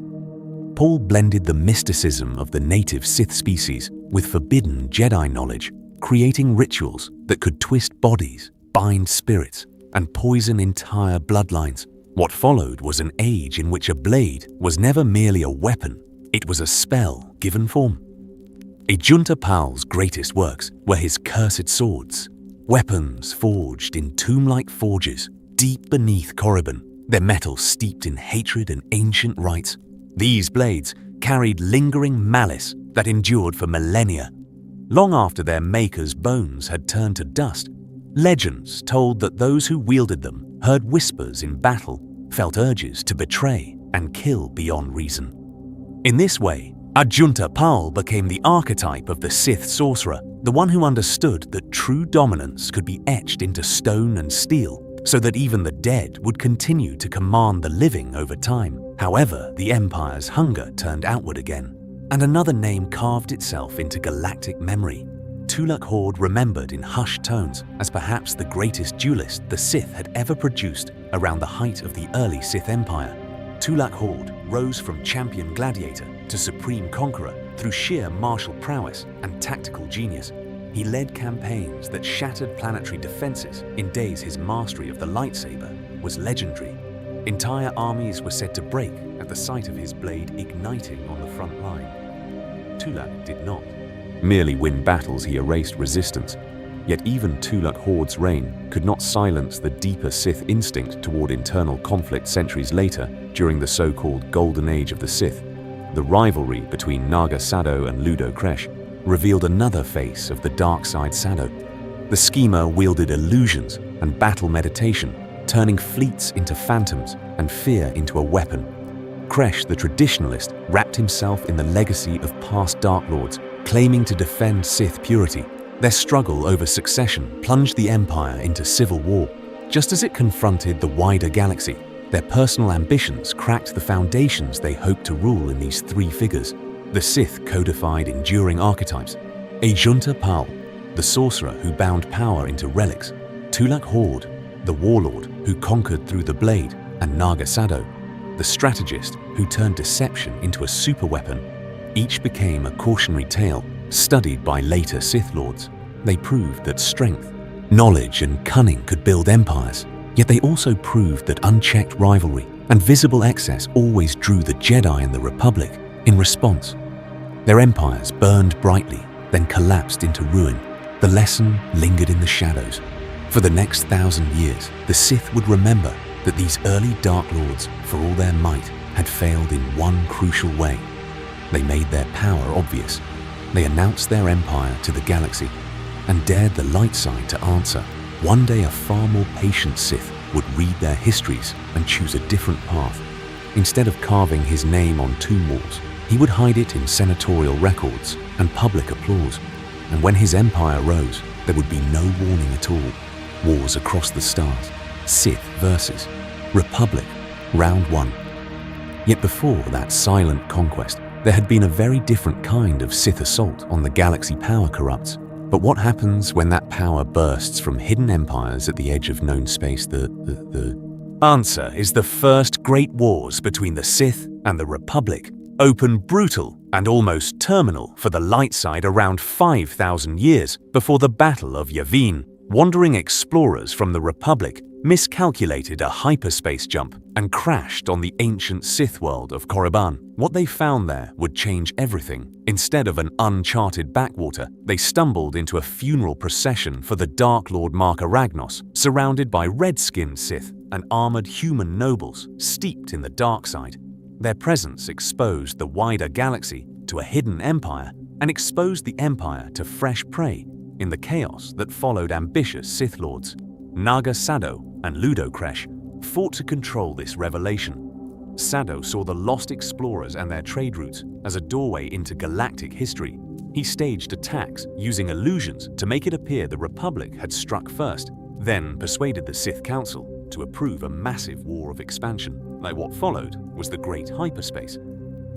Speaker 1: Paul blended the mysticism of the native Sith species with forbidden Jedi knowledge, creating rituals that could twist bodies, bind spirits, and poison entire bloodlines. What followed was an age in which a blade was never merely a weapon, it was a spell given form. Ajunta Pal's greatest works were his cursed swords, weapons forged in tomb-like forges deep beneath Korriban, their metal steeped in hatred and ancient rites. These blades carried lingering malice that endured for millennia. Long after their maker's bones had turned to dust, legends told that those who wielded them heard whispers in battle, felt urges to betray and kill beyond reason. In this way, Ajunta Pal became the archetype of the Sith sorcerer, the one who understood that true dominance could be etched into stone and steel, so that even the dead would continue to command the living over time. However, the Empire's hunger turned outward again, and another name carved itself into galactic memory. Tulak Hord remembered in hushed tones as perhaps the greatest duelist the Sith had ever produced around the height of the early Sith Empire. Tulak Hord rose from champion gladiator to supreme conqueror through sheer martial prowess and tactical genius. He led campaigns that shattered planetary defenses in days his mastery of the lightsaber was legendary. Entire armies were said to break at the sight of his blade igniting on the front line. Tulak did not merely win battles, he erased resistance. Yet even Tulak Hord's reign could not silence the deeper Sith instinct toward internal conflict centuries later during the so-called Golden Age of the Sith. The rivalry between Naga Sadow and Ludo Kresh revealed another face of the dark side Sadow. The schemer wielded illusions and battle meditation, turning fleets into phantoms and fear into a weapon. Kresh, the traditionalist, wrapped himself in the legacy of past Dark Lords, claiming to defend Sith purity. Their struggle over succession plunged the Empire into civil war. Just as it confronted the wider galaxy, their personal ambitions cracked the foundations they hoped to rule in these three figures. The Sith codified enduring archetypes: Ajunta Pal, the sorcerer who bound power into relics; Tulak Hord, the warlord who conquered through the blade; and Naga Sadow, the strategist who turned deception into a superweapon. Each became a cautionary tale, studied by later Sith Lords. They proved that strength, knowledge, and cunning could build empires, yet they also proved that unchecked rivalry and visible excess always drew the Jedi and the Republic in response. Their empires burned brightly, then collapsed into ruin. The lesson lingered in the shadows. For the next 1,000 years, the Sith would remember that these early Dark Lords, for all their might, had failed in one crucial way. They made their power obvious. They announced their empire to the galaxy and dared the light side to answer. One day a far more patient Sith would read their histories and choose a different path. Instead of carving his name on tomb walls, he would hide it in senatorial records and public applause. And when his empire rose, there would be no warning at all. Wars across the stars, Sith versus Republic, round one. Yet before that silent conquest, there had been a very different kind of Sith assault on the galaxy power corrupts. But what happens when that power bursts from hidden empires at the edge of known space? The answer is the first great wars between the Sith and the Republic, open, brutal, and almost terminal for the light side around 5,000 years before the Battle of Yavin. Wandering explorers from the Republic miscalculated a hyperspace jump and crashed on the ancient Sith world of Korriban. What they found there would change everything. Instead of an uncharted backwater, they stumbled into a funeral procession for the Dark Lord Mark Aragnos, surrounded by red-skinned Sith and armored human nobles steeped in the dark side. Their presence exposed the wider galaxy to a hidden empire and exposed the empire to fresh prey in the chaos that followed ambitious Sith Lords. Naga Sadow and Ludo Kresh fought to control this revelation. Sadow saw the lost explorers and their trade routes as a doorway into galactic history. He staged attacks using illusions to make it appear the Republic had struck first, then persuaded the Sith Council to approve a massive war of expansion. Like what followed was the Great Hyperspace.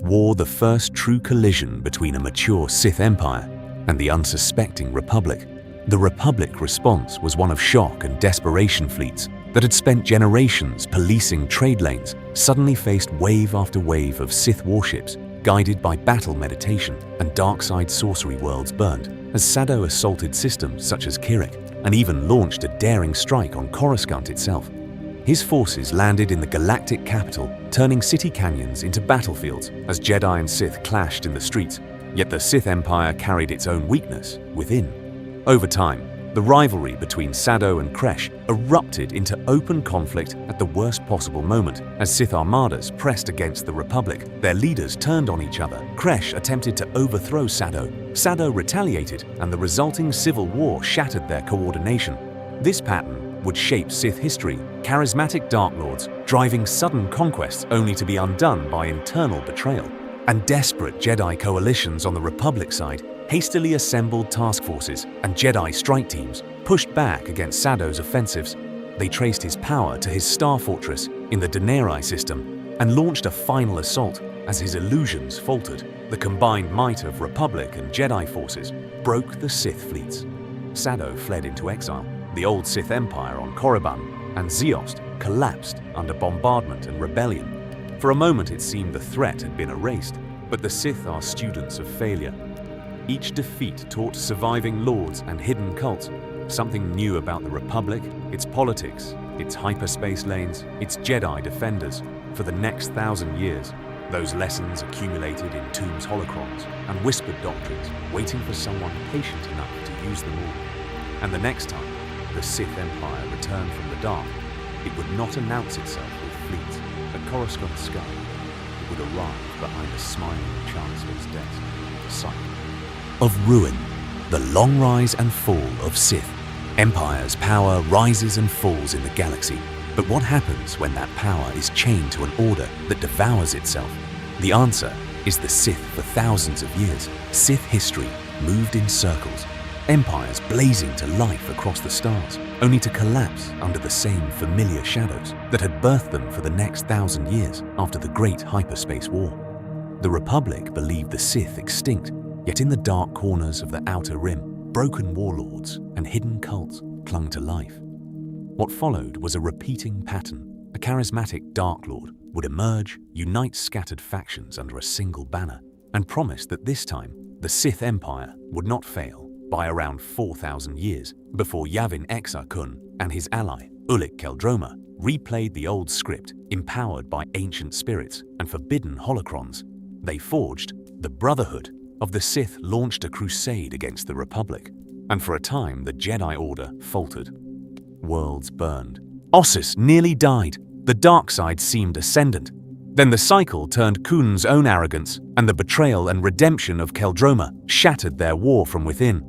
Speaker 1: wore the first true collision between a mature Sith Empire and the unsuspecting Republic. The Republic response was one of shock and desperation. Fleets that had spent generations policing trade lanes suddenly faced wave after wave of Sith warships guided by battle meditation and dark side sorcery. Worlds burned as Sado assaulted systems such as Kirik and even launched a daring strike on Coruscant itself. His forces landed in the galactic capital, turning city canyons into battlefields as Jedi and Sith clashed in the streets. Yet the Sith Empire carried its own weakness within. Over time, the rivalry between Sado and Kresh erupted into open conflict at the worst possible moment. As Sith armadas pressed against the Republic, their leaders turned on each other. Kresh attempted to overthrow Sado. Sado retaliated, and the resulting civil war shattered their coordination. This pattern would shape Sith history, charismatic Dark Lords driving sudden conquests only to be undone by internal betrayal, and desperate Jedi coalitions on the Republic side hastily assembled task forces and Jedi strike teams pushed back against Sado's offensives. They traced his power to his star fortress in the Daenerys system and launched a final assault as his illusions faltered. The combined might of Republic and Jedi forces broke the Sith fleets. Sado fled into exile. The old Sith Empire on Korriban and Zeost collapsed under bombardment and rebellion. For a moment it seemed the threat had been erased, but the Sith are students of failure. Each defeat taught surviving lords and hidden cults something new about the Republic, its politics, its hyperspace lanes, its Jedi defenders. For the next 1,000 years, those lessons accumulated in tombs, holocrons, and whispered doctrines, waiting for someone patient enough to use them all. And the next time the Sith Empire returned from the dark, it would not announce itself with fleets at Coruscant sky. It would arrive behind a smiling Chancellor's desk, the site of ruin, the long rise and fall of Sith. Empire's power rises and falls in the galaxy. But what happens when that power is chained to an order that devours itself? The answer is the Sith. For thousands of years, Sith history moved in circles, empires blazing to life across the stars, only to collapse under the same familiar shadows that had birthed them for the next 1,000 years after the Great Hyperspace War. The Republic believed the Sith extinct, yet in the dark corners of the Outer Rim, broken warlords and hidden cults clung to life. What followed was a repeating pattern. A charismatic Dark Lord would emerge, unite scattered factions under a single banner, and promise that this time the Sith Empire would not fail. By around 4,000 years before Yavin Exar Kun and his ally Ulic Qel-Droma replayed the old script, empowered by ancient spirits and forbidden holocrons, they forged the Brotherhood of the Sith, launched a crusade against the Republic, and for a time the Jedi Order faltered. Worlds burned. Ossus nearly died. The dark side seemed ascendant. Then the cycle turned. Kun's own arrogance and the betrayal and redemption of Qel-Droma shattered their war from within.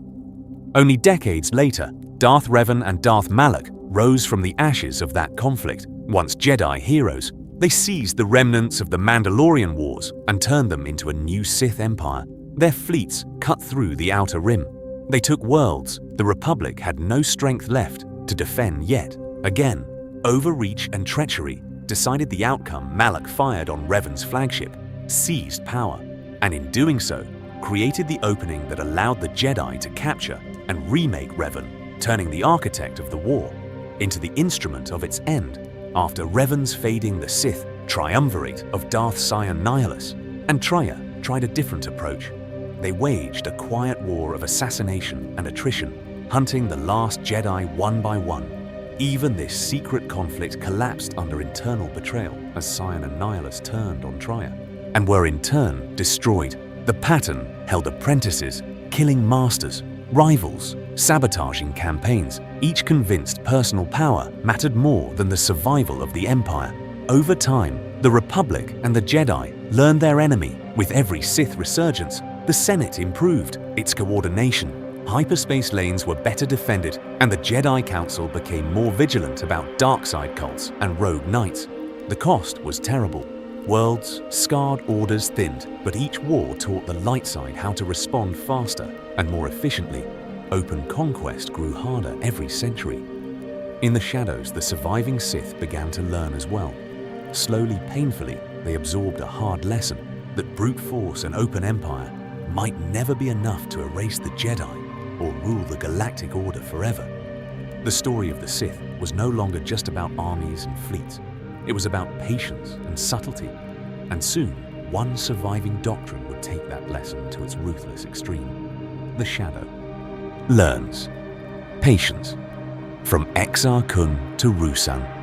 Speaker 1: Only decades later, Darth Revan and Darth Malak rose from the ashes of that conflict. Once Jedi heroes, they seized the remnants of the Mandalorian Wars and turned them into a new Sith Empire. Their fleets cut through the Outer Rim. They took worlds the Republic had no strength left to defend yet. Again, overreach and treachery decided the outcome. Malak fired on Revan's flagship, seized power, and in doing so, created the opening that allowed the Jedi to capture and remake Revan, turning the architect of the war into the instrument of its end. After Revan's fading, the Sith triumvirate of Darth Sion Nihilus and Traya tried a different approach. They waged a quiet war of assassination and attrition, hunting the last Jedi one by one. Even this secret conflict collapsed under internal betrayal as Sion and Nihilus turned on Traya and were in turn destroyed. The pattern held apprentices, killing masters, rivals, sabotaging campaigns, each convinced personal power mattered more than the survival of the Empire. Over time, the Republic and the Jedi learned their enemy. With every Sith resurgence, the Senate improved its coordination. Hyperspace lanes were better defended, and the Jedi Council became more vigilant about dark-side cults and rogue knights. The cost was terrible. Worlds, scarred orders thinned, but each war taught the light side how to respond faster and more efficiently. Open conquest grew harder every century. In the shadows, the surviving Sith began to learn as well. Slowly, painfully, they absorbed a hard lesson. that brute force and open empire might never be enough to erase the Jedi or rule the Galactic Order forever. The story of the Sith was no longer just about armies and fleets. It was about patience and subtlety, and soon one surviving doctrine would take that lesson to its ruthless extreme. The Shadow learns patience from Exar Kun to Ruusan.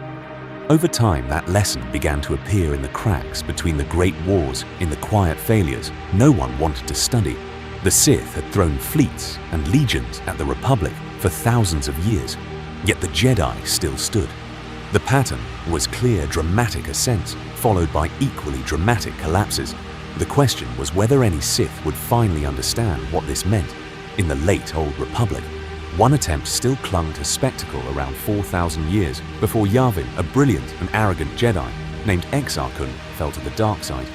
Speaker 1: Over time, that lesson began to appear in the cracks between the great wars, in the quiet failures no one wanted to study. The Sith had thrown fleets and legions at the Republic for thousands of years, yet the Jedi still stood. The pattern was clear, dramatic ascents, followed by equally dramatic collapses. The question was whether any Sith would finally understand what this meant. In the late Old Republic, one attempt still clung to spectacle around 4,000 years before Yavin, a brilliant and arrogant Jedi named Exar Kun, fell to the dark side.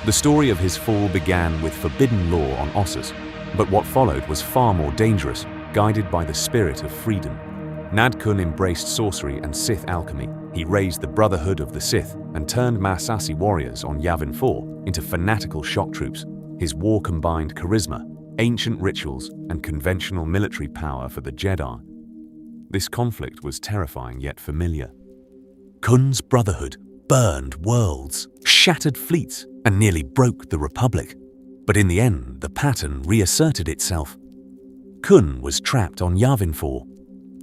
Speaker 1: The story of his fall began with forbidden law on Ossus, but what followed was far more dangerous, guided by the spirit of freedom. Nad Kun embraced sorcery and Sith alchemy. He raised the Brotherhood of the Sith and turned Massassi warriors on Yavin 4 into fanatical shock troops. His war combined charisma, ancient rituals, and conventional military power for the Jedi. This conflict was terrifying yet familiar. Kun's Brotherhood burned worlds, shattered fleets, and nearly broke the Republic. But in the end, the pattern reasserted itself. Kun was trapped on Yavin 4.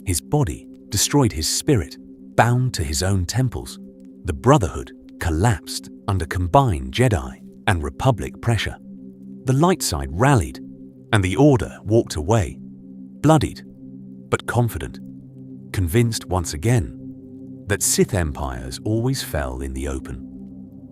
Speaker 1: His body destroyed his spirit, bound to his own temples. The Brotherhood collapsed under combined Jedi and Republic pressure. The light side rallied, and the Order walked away, bloodied but confident, convinced once again that Sith empires always fell in the open.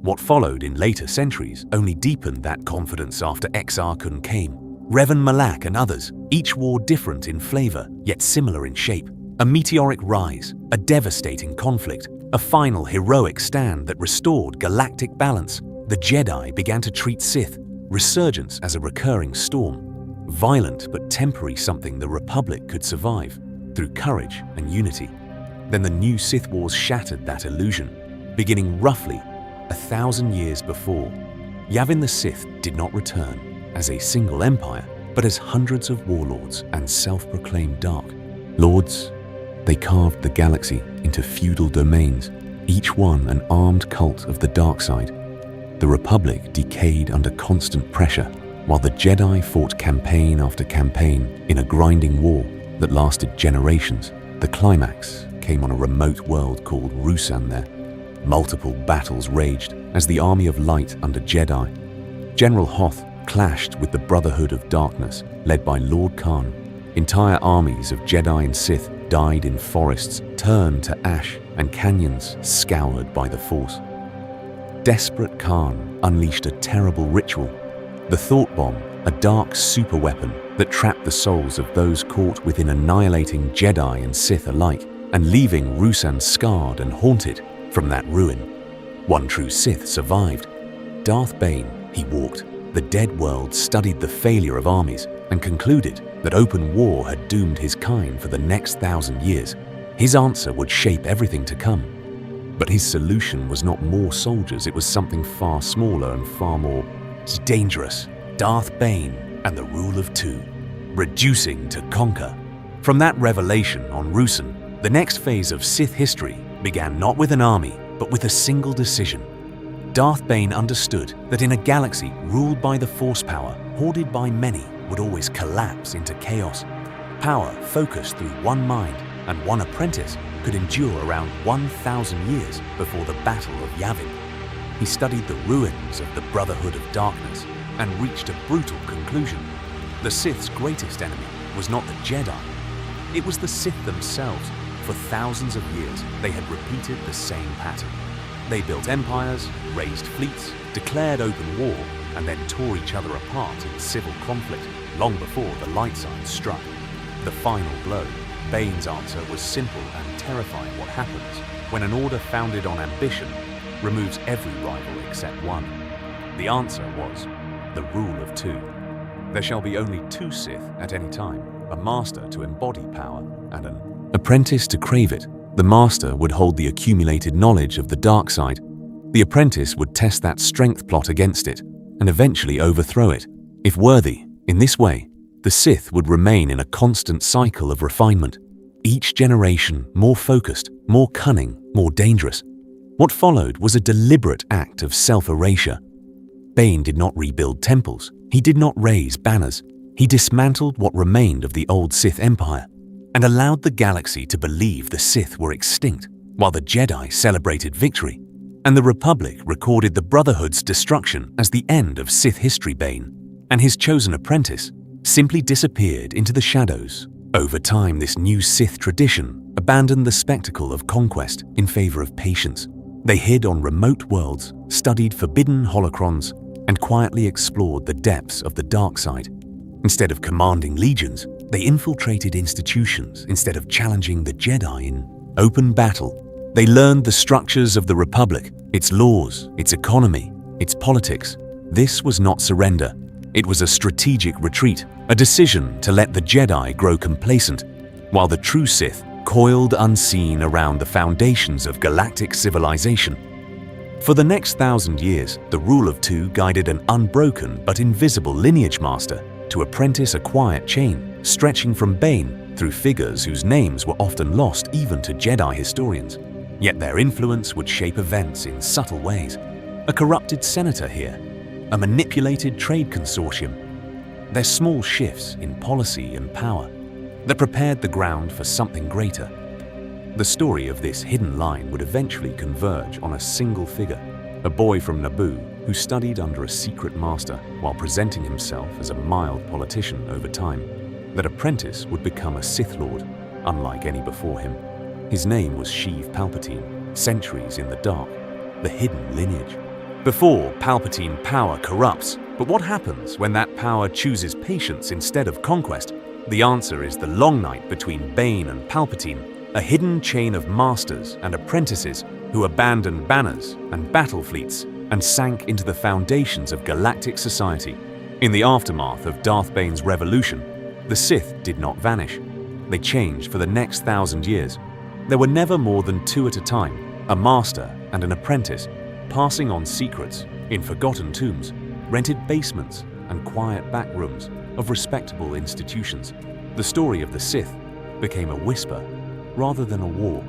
Speaker 1: What followed in later centuries only deepened that confidence after Exar Kun came. Revan Malak and others, each war different in flavor, yet similar in shape. A meteoric rise, a devastating conflict, a final heroic stand that restored galactic balance. The Jedi began to treat Sith resurgence as a recurring storm, violent but temporary, something the Republic could survive through courage and unity. Then the new Sith Wars shattered that illusion, beginning roughly 1,000 years before. Yavin the Sith did not return as a single empire, but as hundreds of warlords and self-proclaimed Dark Lords. They carved the galaxy into feudal domains, each one an armed cult of the dark side. The Republic decayed under constant pressure, while the Jedi fought campaign after campaign in a grinding war that lasted generations. The climax came on a remote world called Ruusan there. Multiple battles raged as the Army of Light under Jedi. General Hoth clashed with the Brotherhood of Darkness, led by Lord Khan. Entire armies of Jedi and Sith died in forests turned to ash and canyons scoured by the Force. Desperate Khan unleashed a terrible ritual, the Thought Bomb, a dark superweapon that trapped the souls of those caught within, annihilating Jedi and Sith alike and leaving Ruusan scarred and haunted from that ruin. One true Sith survived. Darth Bane, he walked the dead world, studied the failure of armies, and concluded that open war had doomed his kind for the next 1,000 years. His answer would shape everything to come. But his solution was not more soldiers, it was something far smaller and far more dangerous. Darth Bane and the Rule of Two, reducing to conquer. From that revelation on Ruusan, the next phase of Sith history began not with an army, but with a single decision. Darth Bane understood that in a galaxy ruled by the Force power, hoarded by many, would always collapse into chaos. Power focused through one mind, and one apprentice could endure around 1,000 years before the Battle of Yavin. He studied the ruins of the Brotherhood of Darkness and reached a brutal conclusion. The Sith's greatest enemy was not the Jedi, it was the Sith themselves. For thousands of years, they had repeated the same pattern. They built empires, raised fleets, declared open war, and then tore each other apart in civil conflict long before the light side struck. The final blow. Bane's answer was simple and terrifying. What happens when an order founded on ambition removes every rival except one? The answer was the Rule of Two. There shall be only two Sith at any time, a master to embody power and an apprentice to crave it. The master would hold the accumulated knowledge of the dark side, The apprentice would test that strength plot against it and eventually overthrow it. If worthy, in this way, the Sith would remain in a constant cycle of refinement, each generation more focused, more cunning, more dangerous. What followed was a deliberate act of self-erasure. Bane did not rebuild temples. He did not raise banners. He dismantled what remained of the old Sith Empire and allowed the galaxy to believe the Sith were extinct, while the Jedi celebrated victory, and the Republic recorded the Brotherhood's destruction as the end of Sith history. Bane and his chosen apprentice simply disappeared into the shadows. Over time, this new Sith tradition abandoned the spectacle of conquest in favor of patience. They hid on remote worlds, studied forbidden holocrons, and quietly explored the depths of the dark side. Instead of commanding legions, they infiltrated institutions instead of challenging the Jedi in open battle. They learned the structures of the Republic, its laws, its economy, its politics. This was not surrender. It was a strategic retreat, a decision to let the Jedi grow complacent, while the true Sith coiled unseen around the foundations of galactic civilization. For the next 1,000 years, the Rule of Two guided an unbroken but invisible lineage master to apprentice a quiet chain stretching from Bane through figures whose names were often lost even to Jedi historians. Yet their influence would shape events in subtle ways. A corrupted senator here, a manipulated trade consortium. Their small shifts in policy and power that prepared the ground for something greater. The story of this hidden line would eventually converge on a single figure, a boy from Naboo who studied under a secret master while presenting himself as a mild politician. Over time, that apprentice would become a Sith Lord, unlike any before him. His name was Sheev Palpatine, centuries in the dark, the hidden lineage. Before, Palpatine power corrupts, but what happens when that power chooses patience instead of conquest? The answer is the long night between Bane and Palpatine, a hidden chain of masters and apprentices who abandoned banners and battle fleets and sank into the foundations of galactic society. In the aftermath of Darth Bane's revolution, the Sith did not vanish. They changed for the next 1,000 years. There were never more than two at a time, a master and an apprentice, passing on secrets in forgotten tombs, rented basements, and quiet back rooms of respectable institutions. The story of the Sith became a whisper rather than a war.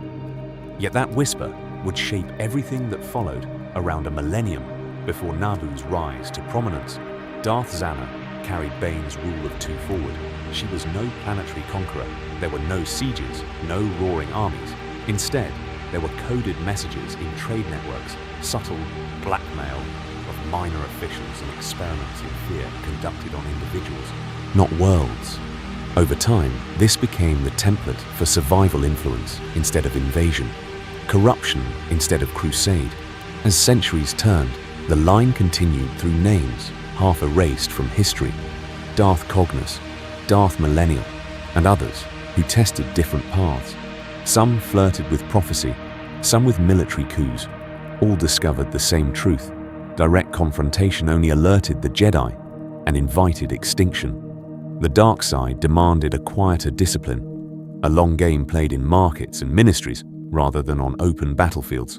Speaker 1: Yet that whisper would shape everything that followed around a millennium before Naboo's rise to prominence. Darth Zana carried Bane's Rule of Two forward. She was no planetary conqueror. There were no sieges, no roaring armies. Instead, there were coded messages in trade networks, subtle blackmail of minor officials, and experiments in fear conducted on individuals, not worlds. Over time, this became the template for survival influence instead of invasion, corruption instead of crusade. As centuries turned, the line continued through names half erased from history: Darth Cognus, Darth Millennial, and others who tested different paths. Some flirted with prophecy, some with military coups. All discovered the same truth. Direct confrontation only alerted the Jedi and invited extinction. The dark side demanded a quieter discipline, a long game played in markets and ministries rather than on open battlefields.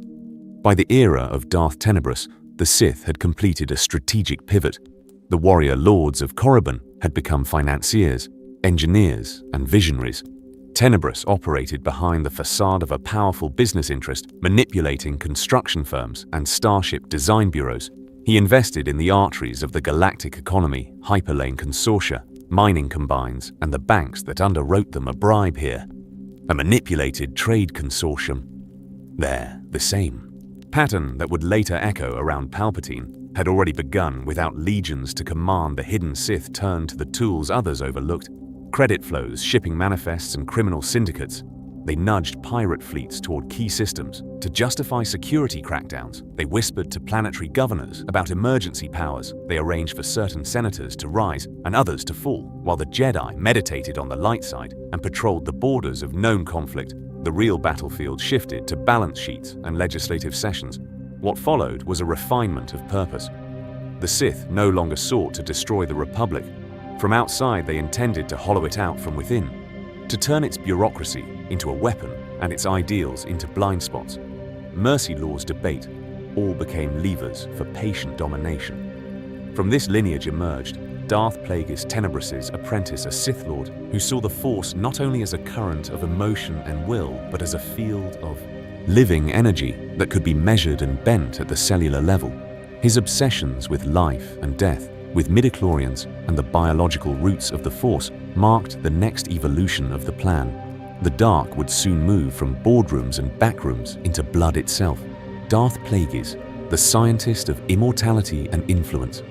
Speaker 1: By the era of Darth Tenebrous, the Sith had completed a strategic pivot. The warrior lords of Korriban had become financiers, engineers, and visionaries. Tenebrous operated behind the facade of a powerful business interest, manipulating construction firms and starship design bureaus. He invested in the arteries of the galactic economy, hyperlane consortia, mining combines, and the banks that underwrote them. A bribe here, a manipulated trade consortium. There, the same pattern that would later echo around Palpatine had already begun. Without legions to command, the hidden Sith turned to the tools others overlooked: credit flows, shipping manifests, and criminal syndicates. They nudged pirate fleets toward key systems. To justify security crackdowns, they whispered to planetary governors about emergency powers. They arranged for certain senators to rise and others to fall, while the Jedi meditated on the light side and patrolled the borders of known conflict. The real battlefield shifted to balance sheets and legislative sessions. What followed was a refinement of purpose. The Sith no longer sought to destroy the Republic. From outside, they intended to hollow it out from within, to turn its bureaucracy into a weapon and its ideals into blind spots. Mercy laws debate, all became levers for patient domination. From this lineage emerged Darth Plagueis Tenebrous' apprentice, a Sith Lord who saw the Force not only as a current of emotion and will, but as a field of living energy that could be measured and bent at the cellular level. His obsessions with life and death, with midichlorians and the biological roots of the Force, marked the next evolution of the plan. The dark would soon move from boardrooms and backrooms into blood itself. Darth Plagueis, the scientist of immortality and influence.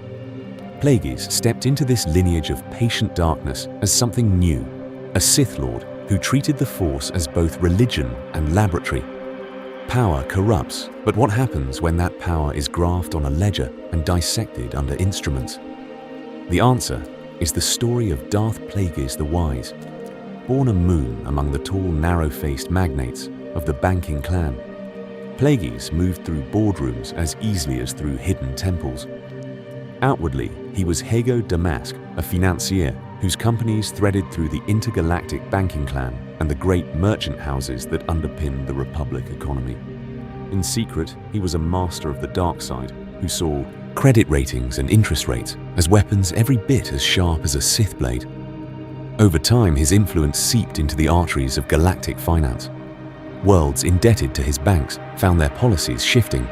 Speaker 1: Plagueis stepped into this lineage of patient darkness as something new, a Sith Lord who treated the Force as both religion and laboratory. Power corrupts, but what happens when that power is graphed on a ledger and dissected under instruments? The answer is the story of Darth Plagueis the Wise. Born a moon among the tall, narrow-faced magnates of the banking clan, Plagueis moved through boardrooms as easily as through hidden temples. Outwardly, he was Hago Damask, a financier whose companies threaded through the intergalactic banking clan and the great merchant houses that underpinned the Republic economy. In secret, he was a master of the dark side who saw credit ratings and interest rates as weapons every bit as sharp as a Sith blade. Over time, his influence seeped into the arteries of galactic finance. Worlds indebted to his banks found their policies shifting.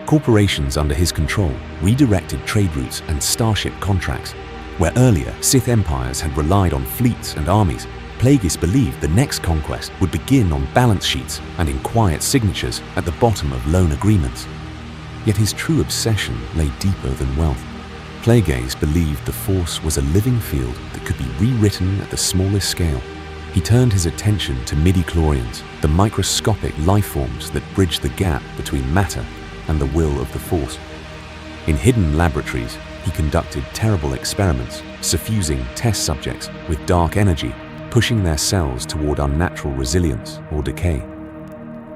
Speaker 1: Corporations under his control redirected trade routes and starship contracts. Where earlier Sith empires had relied on fleets and armies, Plagueis believed the next conquest would begin on balance sheets and in quiet signatures at the bottom of loan agreements. Yet his true obsession lay deeper than wealth. Plagueis believed the Force was a living field that could be rewritten at the smallest scale. He turned his attention to midichlorians, the microscopic lifeforms that bridge the gap between matter and the will of the Force. In hidden laboratories, he conducted terrible experiments, suffusing test subjects with dark energy, pushing their cells toward unnatural resilience or decay.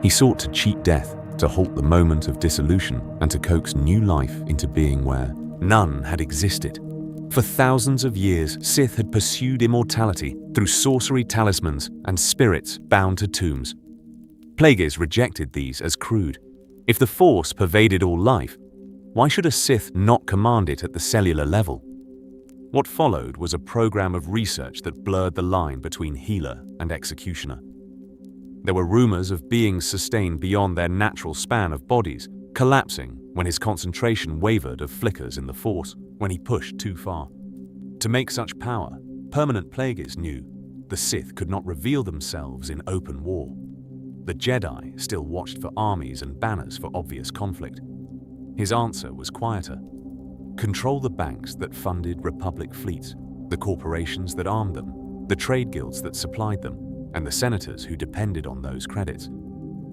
Speaker 1: He sought to cheat death, to halt the moment of dissolution, and to coax new life into being where none had existed. For thousands of years, Sith had pursued immortality through sorcery talismans and spirits bound to tombs. Plagueis rejected these as crude. If the Force pervaded all life, why should a Sith not command it at the cellular level? What followed was a program of research that blurred the line between healer and executioner. There were rumors of beings sustained beyond their natural span of bodies, collapsing when his concentration wavered, of flickers in the Force when he pushed too far. To make such power, permanent Plagueis knew the Sith could not reveal themselves in open war. The Jedi still watched for armies and banners for obvious conflict. His answer was quieter. Control the banks that funded Republic fleets, the corporations that armed them, the trade guilds that supplied them, and the senators who depended on those credits.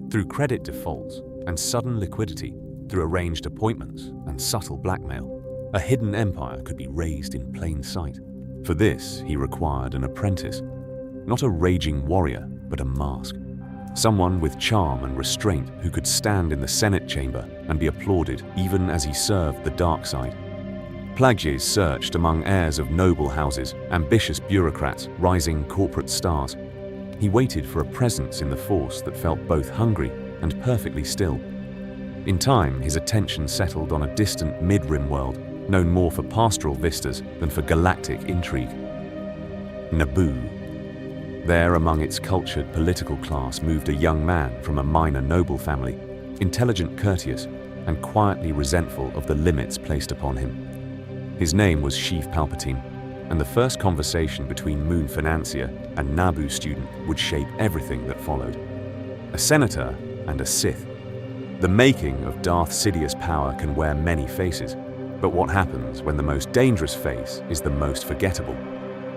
Speaker 1: Through credit defaults and sudden liquidity, through arranged appointments and subtle blackmail, a hidden empire could be raised in plain sight. For this, he required an apprentice, not a raging warrior, but a mask. Someone with charm and restraint who could stand in the Senate chamber and be applauded even as he served the dark side. Plagueis searched among heirs of noble houses, ambitious bureaucrats, rising corporate stars. He waited for a presence in the Force that felt both hungry and perfectly still. In time, his attention settled on a distant mid-rim world, known more for pastoral vistas than for galactic intrigue. Naboo. There, among its cultured political class, moved a young man from a minor noble family, intelligent, courteous, and quietly resentful of the limits placed upon him. His name was Sheev Palpatine, and the first conversation between Moon financier and Naboo student would shape everything that followed. A senator and a Sith. The making of Darth Sidious power can wear many faces, but what happens when the most dangerous face is the most forgettable?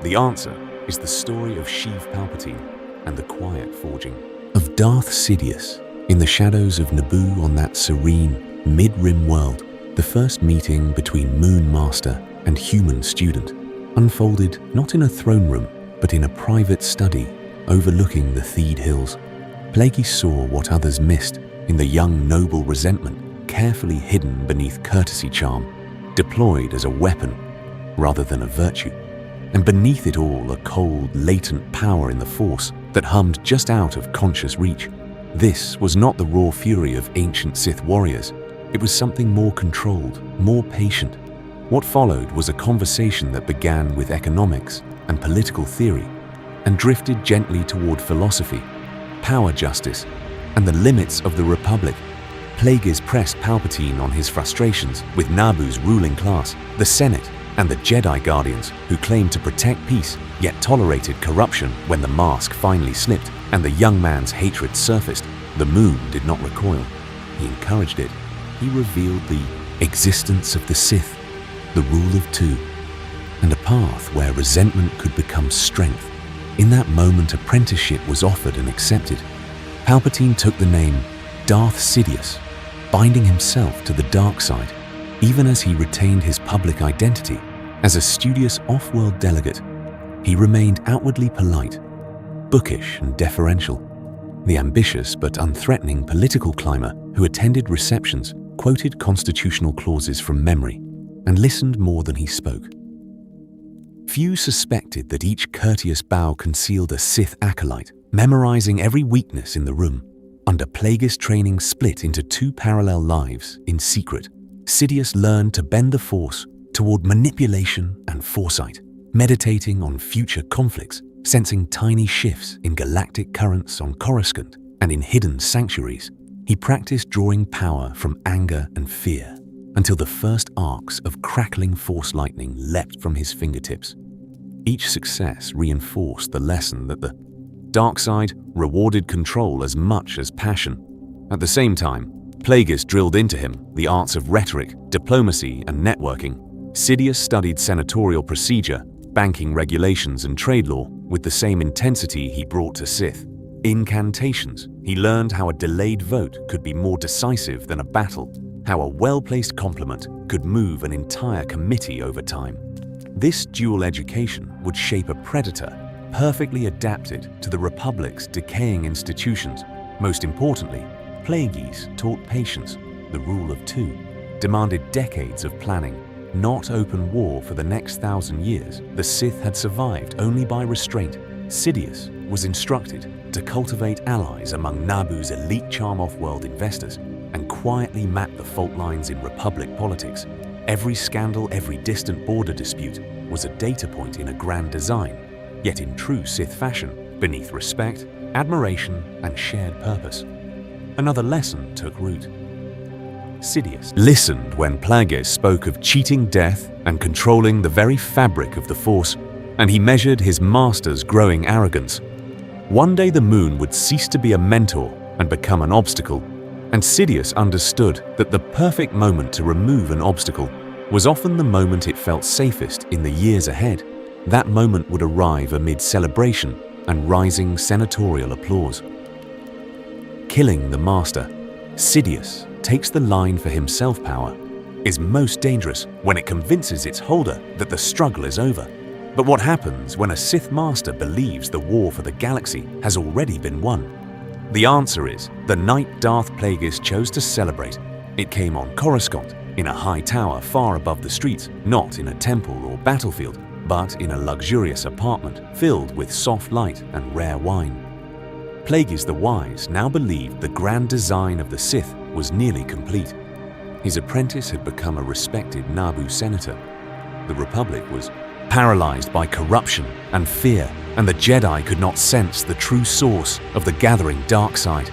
Speaker 1: The answer is the story of Sheev Palpatine and the quiet forging of Darth Sidious. In the shadows of Naboo, on that serene, mid-rim world, the first meeting between Moon Master and human student unfolded not in a throne room, but in a private study overlooking the Theed Hills. Plagueis saw what others missed in the young noble resentment, carefully hidden beneath courtesy charm, deployed as a weapon rather than a virtue. And beneath it all, a cold, latent power in the Force that hummed just out of conscious reach. This was not the raw fury of ancient Sith warriors. It was something more controlled, more patient. What followed was a conversation that began with economics and political theory and drifted gently toward philosophy, power justice, and the limits of the Republic. Plagueis pressed Palpatine on his frustrations with Naboo's ruling class, the Senate, and the Jedi Guardians, who claimed to protect peace, yet tolerated corruption. When the mask finally slipped and the young man's hatred surfaced, the moon did not recoil. He encouraged it. He revealed the existence of the Sith, the rule of two, and a path where resentment could become strength. In that moment, apprenticeship was offered and accepted. Palpatine took the name Darth Sidious, binding himself to the dark side, even as he retained his public identity. As a studious off-world delegate, he remained outwardly polite, bookish and deferential. The ambitious but unthreatening political climber who attended receptions, quoted constitutional clauses from memory, and listened more than he spoke. Few suspected that each courteous bow concealed a Sith acolyte, memorizing every weakness in the room. Under Plagueis, training split into two parallel lives in secret. Sidious learned to bend the Force toward manipulation and foresight, meditating on future conflicts, sensing tiny shifts in galactic currents on Coruscant and in hidden sanctuaries. He practiced drawing power from anger and fear until the first arcs of crackling Force lightning leapt from his fingertips. Each success reinforced the lesson that the dark side rewarded control as much as passion. At the same time, Plagueis drilled into him the arts of rhetoric, diplomacy, and networking. Sidious studied senatorial procedure, banking regulations, and trade law with the same intensity he brought to Sith. Incantations. He learned how a delayed vote could be more decisive than a battle, how a well-placed compliment could move an entire committee over time. This dual education would shape a predator perfectly adapted to the Republic's decaying institutions. Most importantly, Plagueis taught patience. The rule of two demanded decades of planning, not open war for the next 1,000 years. The Sith had survived only by restraint. Sidious was instructed to cultivate allies among Naboo's elite charm off-world investors and quietly map the fault lines in Republic politics. Every scandal, every distant border dispute was a data point in a grand design, yet in true Sith fashion, beneath respect, admiration, and shared purpose. Another lesson took root. Sidious listened when Plagueis spoke of cheating death and controlling the very fabric of the Force, and he measured his master's growing arrogance. One day the moon would cease to be a mentor and become an obstacle, and Sidious understood that the perfect moment to remove an obstacle was often the moment it felt safest in the years ahead. That moment would arrive amid celebration and rising senatorial applause. Killing the master, Sidious takes the line for himself. Power is most dangerous when it convinces its holder that the struggle is over. But what happens when a Sith master believes the war for the galaxy has already been won? The answer is the night Darth Plagueis chose to celebrate. It came on Coruscant, in a high tower far above the streets, not in a temple or battlefield, but in a luxurious apartment filled with soft light and rare wine. Plagueis the Wise now believed the grand design of the Sith was nearly complete. His apprentice had become a respected Naboo senator. The Republic was paralyzed by corruption and fear, and the Jedi could not sense the true source of the gathering dark side.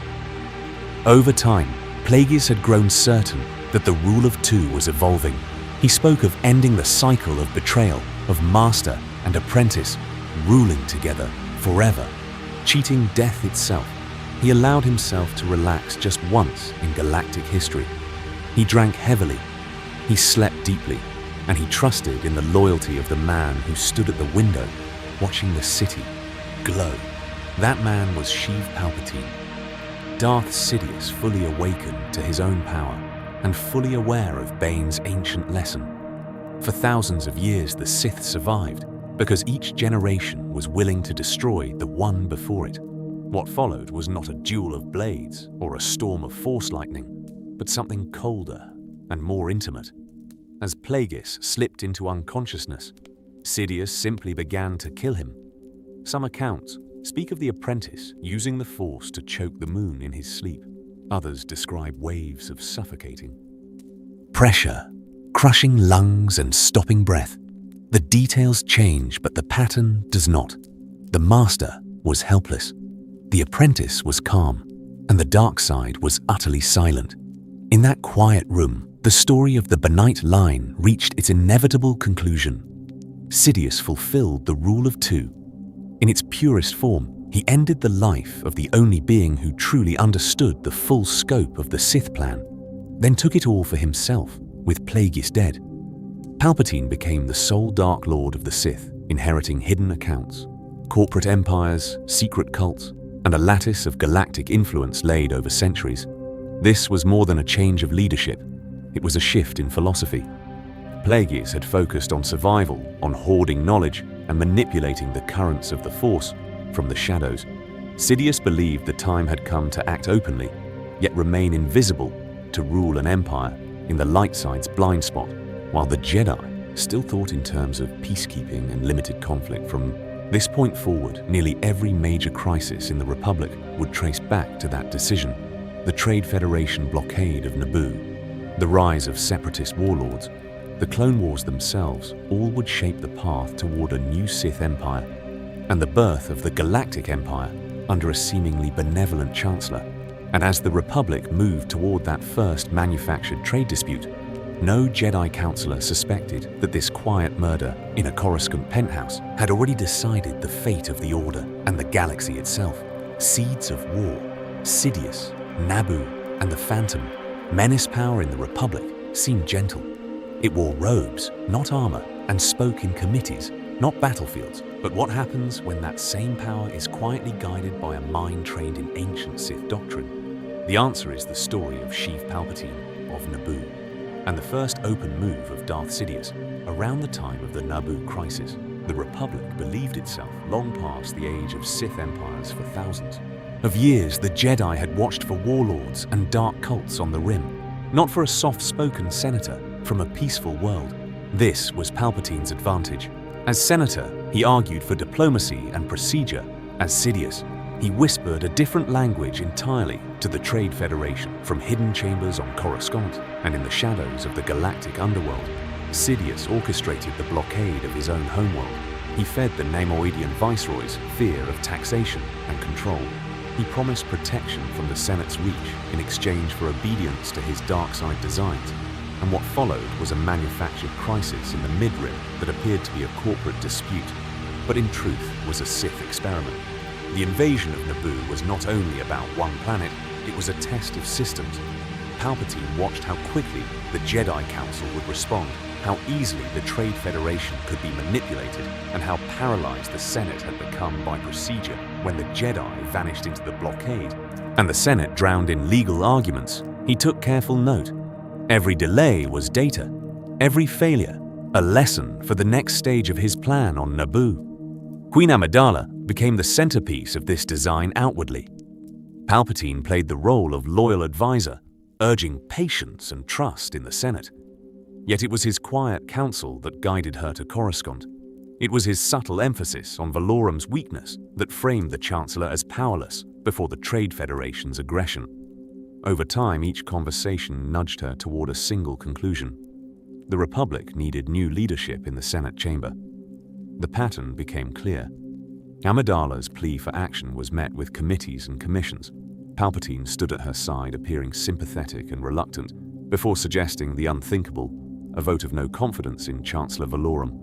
Speaker 1: Over time, Plagueis had grown certain that the rule of two was evolving. He spoke of ending the cycle of betrayal, of master and apprentice ruling together forever, cheating death itself. He allowed himself to relax just once in galactic history. He drank heavily, he slept deeply, and he trusted in the loyalty of the man who stood at the window watching the city glow. That man was Sheev Palpatine. Darth Sidious, fully awakened to his own power and fully aware of Bane's ancient lesson. For thousands of years, the Sith survived because each generation was willing to destroy the one before it. What followed was not a duel of blades or a storm of Force lightning, but something colder and more intimate. As Plagueis slipped into unconsciousness, Sidious simply began to kill him. Some accounts speak of the apprentice using the Force to choke the moon in his sleep. Others describe waves of suffocating, Pressure, crushing lungs and stopping breath. The details change, but the pattern does not. The master was helpless. The apprentice was calm, and the dark side was utterly silent. In that quiet room, the story of the Benite line reached its inevitable conclusion. Sidious fulfilled the rule of two. In its purest form, he ended the life of the only being who truly understood the full scope of the Sith plan, then took it all for himself, with Plagueis dead. Palpatine became the sole Dark Lord of the Sith, inheriting hidden accounts, corporate empires, secret cults, and a lattice of galactic influence laid over centuries. This was more than a change of leadership. It was a shift in philosophy. Plagueis had focused on survival, on hoarding knowledge, and manipulating the currents of the Force from the shadows. Sidious believed the time had come to act openly, yet remain invisible, to rule an empire in the light side's blind spot, while the Jedi still thought in terms of peacekeeping and limited conflict. From this point forward, nearly every major crisis in the Republic would trace back to that decision. The Trade Federation blockade of Naboo, the rise of separatist warlords, the Clone Wars themselves, all would shape the path toward a new Sith Empire, and the birth of the Galactic Empire under a seemingly benevolent chancellor. And as the Republic moved toward that first manufactured trade dispute, no Jedi counselor suspected that this quiet murder in a Coruscant penthouse had already decided the fate of the Order and the galaxy itself. Seeds of war, Sidious, Naboo, and the Phantom, menace power in the Republic, seemed gentle. It wore robes, not armor, and spoke in committees, not battlefields. But what happens when that same power is quietly guided by a mind trained in ancient Sith doctrine? The answer is the story of Sheev Palpatine of Naboo, and the first open move of Darth Sidious around the time of the Naboo crisis. The Republic believed itself long past the age of Sith empires. For thousands of years, the Jedi had watched for warlords and dark cults on the Rim, not for a soft-spoken senator from a peaceful world. This was Palpatine's advantage. As senator, he argued for diplomacy and procedure. As Sidious, he whispered a different language entirely to the Trade Federation from hidden chambers on Coruscant and in the shadows of the galactic underworld. Sidious orchestrated the blockade of his own homeworld. He fed the Nemoidian viceroys fear of taxation and control. He promised protection from the Senate's reach in exchange for obedience to his dark side designs. And what followed was a manufactured crisis in the mid-rim that appeared to be a corporate dispute, but in truth was a Sith experiment. The invasion of Naboo was not only about one planet, it was a test of systems. Palpatine watched how quickly the Jedi Council would respond, how easily the Trade Federation could be manipulated, and how paralyzed the Senate had become by procedure when the Jedi vanished into the blockade, and the Senate drowned in legal arguments. He took careful note. Every delay was data, every failure a lesson for the next stage of his plan on Naboo. Queen Amidala became the centerpiece of this design outwardly. Palpatine played the role of loyal advisor, urging patience and trust in the Senate. Yet it was his quiet counsel that guided her to Coruscant. It was his subtle emphasis on Valorum's weakness that framed the Chancellor as powerless before the Trade Federation's aggression. Over time, each conversation nudged her toward a single conclusion. The Republic needed new leadership in the Senate chamber. The pattern became clear. Amidala's plea for action was met with committees and commissions. Palpatine stood at her side, appearing sympathetic and reluctant, before suggesting the unthinkable, a vote of no confidence in Chancellor Valorum.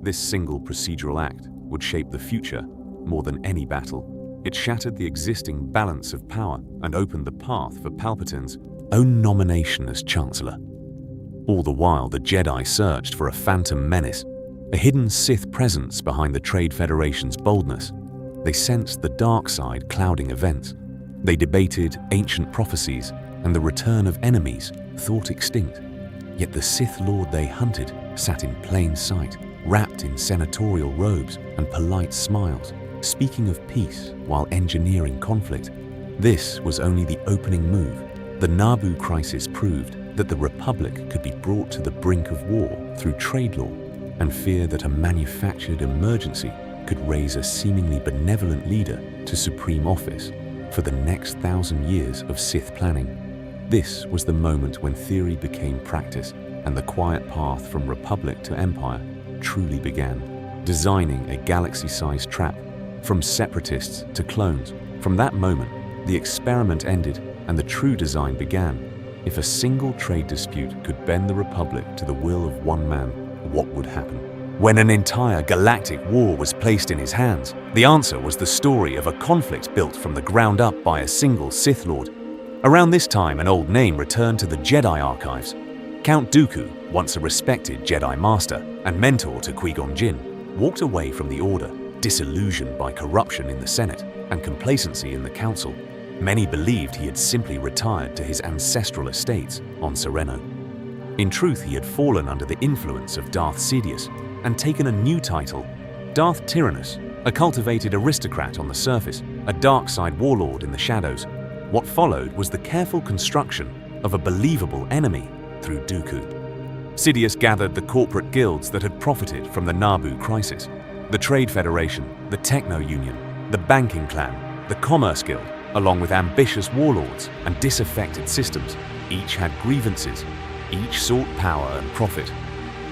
Speaker 1: This single procedural act would shape the future more than any battle. It shattered the existing balance of power and opened the path for Palpatine's own nomination as Chancellor. All the while, the Jedi searched for a phantom menace, a hidden Sith presence behind the Trade Federation's boldness. They sensed the dark side clouding events. They debated ancient prophecies and the return of enemies thought extinct. Yet the Sith Lord they hunted sat in plain sight, wrapped in senatorial robes and polite smiles, speaking of peace while engineering conflict. This was only the opening move. The Naboo crisis proved that the Republic could be brought to the brink of war through trade law, and fear that a manufactured emergency could raise a seemingly benevolent leader to supreme office for the next 1,000 years of Sith planning. This was the moment when theory became practice and the quiet path from Republic to Empire truly began, designing a galaxy-sized trap, from separatists to clones. From that moment, the experiment ended and the true design began. If a single trade dispute could bend the Republic to the will of one man, what would happen? When an entire galactic war was placed in his hands, the answer was the story of a conflict built from the ground up by a single Sith Lord. Around this time, an old name returned to the Jedi archives. Count Dooku, once a respected Jedi Master and mentor to Qui-Gon Jinn, walked away from the Order, disillusioned by corruption in the Senate and complacency in the Council. Many believed he had simply retired to his ancestral estates on Sereno. In truth, he had fallen under the influence of Darth Sidious and taken a new title, Darth Tyrannus, a cultivated aristocrat on the surface, a dark side warlord in the shadows. What followed was the careful construction of a believable enemy through Dooku. Sidious gathered the corporate guilds that had profited from the Naboo crisis, the Trade Federation, the Techno Union, the Banking Clan, the Commerce Guild, along with ambitious warlords and disaffected systems. Each had grievances, each sought power and profit.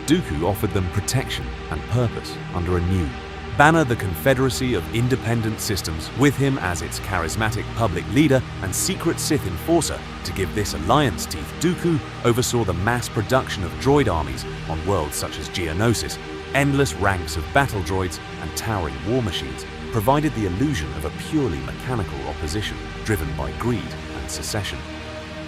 Speaker 1: Dooku offered them protection and purpose under a new banner, the Confederacy of Independent Systems, with him as its charismatic public leader and secret Sith enforcer. To give this alliance teeth, Dooku oversaw the mass production of droid armies on worlds such as Geonosis. Endless ranks of battle droids and towering war machines provided the illusion of a purely mechanical opposition driven by greed and secession.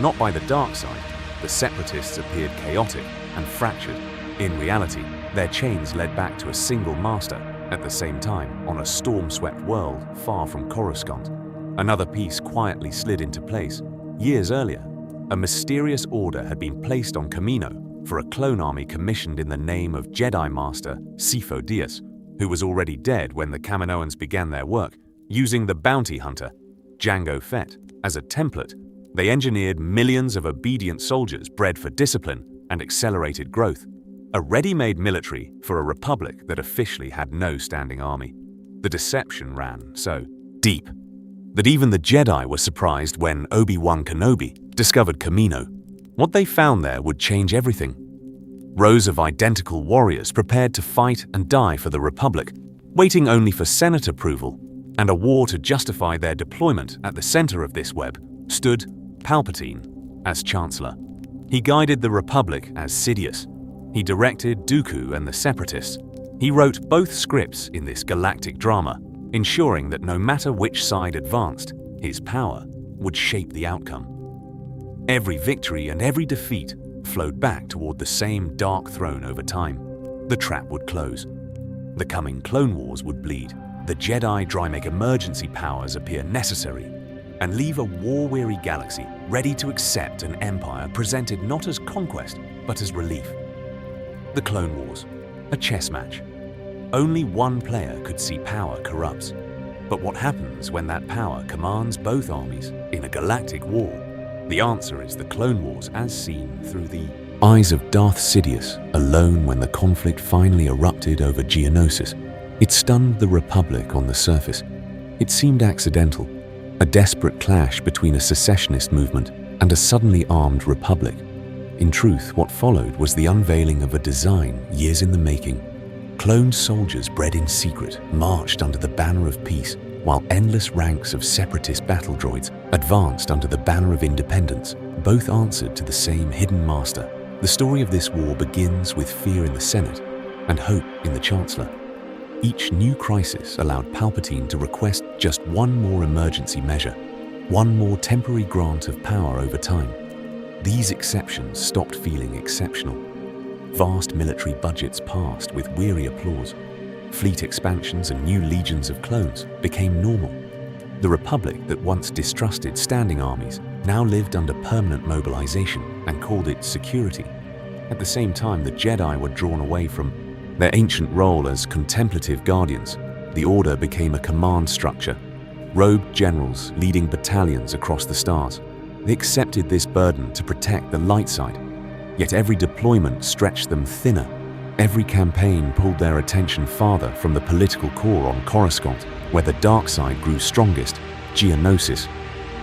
Speaker 1: Not by the dark side, the separatists appeared chaotic and fractured. In reality, their chains led back to a single master. At the same time, on a storm-swept world far from Coruscant, another piece quietly slid into place. Years earlier, a mysterious order had been placed on Kamino for a clone army commissioned in the name of Jedi Master Sifo Dyas, who was already dead when the Kaminoans began their work. Using the bounty hunter, Jango Fett, as a template, they engineered millions of obedient soldiers bred for discipline and accelerated growth. A ready-made military for a republic that officially had no standing army. The deception ran so deep that even the Jedi were surprised when Obi-Wan Kenobi discovered Kamino. What they found there would change everything. Rows of identical warriors prepared to fight and die for the Republic, waiting only for Senate approval and a war to justify their deployment. At the center of this web stood Palpatine as Chancellor. He guided the Republic as Sidious. He directed Dooku and the Separatists. He wrote both scripts in this galactic drama, ensuring that no matter which side advanced, his power would shape the outcome. Every victory and every defeat flowed back toward the same dark throne over time. The trap would close. The coming Clone Wars would bleed. The Jedi dry make emergency powers appear necessary and leave a war-weary galaxy ready to accept an empire presented not as conquest, but as relief. The Clone Wars, a chess match. Only one player could see power corrupts. But what happens when that power commands both armies in a galactic war? The answer is the Clone Wars as seen through the eyes of Darth Sidious, alone when the conflict finally erupted over Geonosis. It stunned the Republic on the surface. It seemed accidental, a desperate clash between a secessionist movement and a suddenly armed Republic. In truth, what followed was the unveiling of a design years in the making. Cloned soldiers bred in secret marched under the banner of peace, while endless ranks of separatist battle droids advanced under the banner of independence. Both answered to the same hidden master. The story of this war begins with fear in the Senate and hope in the Chancellor. Each new crisis allowed Palpatine to request just one more emergency measure, one more temporary grant of power over time. These exceptions stopped feeling exceptional. Vast military budgets passed with weary applause. Fleet expansions and new legions of clones became normal. The Republic that once distrusted standing armies now lived under permanent mobilization and called it security. At the same time, the Jedi were drawn away from their ancient role as contemplative guardians. The Order became a command structure, robed generals leading battalions across the stars. They accepted this burden to protect the light side, yet every deployment stretched them thinner. Every campaign pulled their attention farther from the political core on Coruscant, where the dark side grew strongest, Geonosis.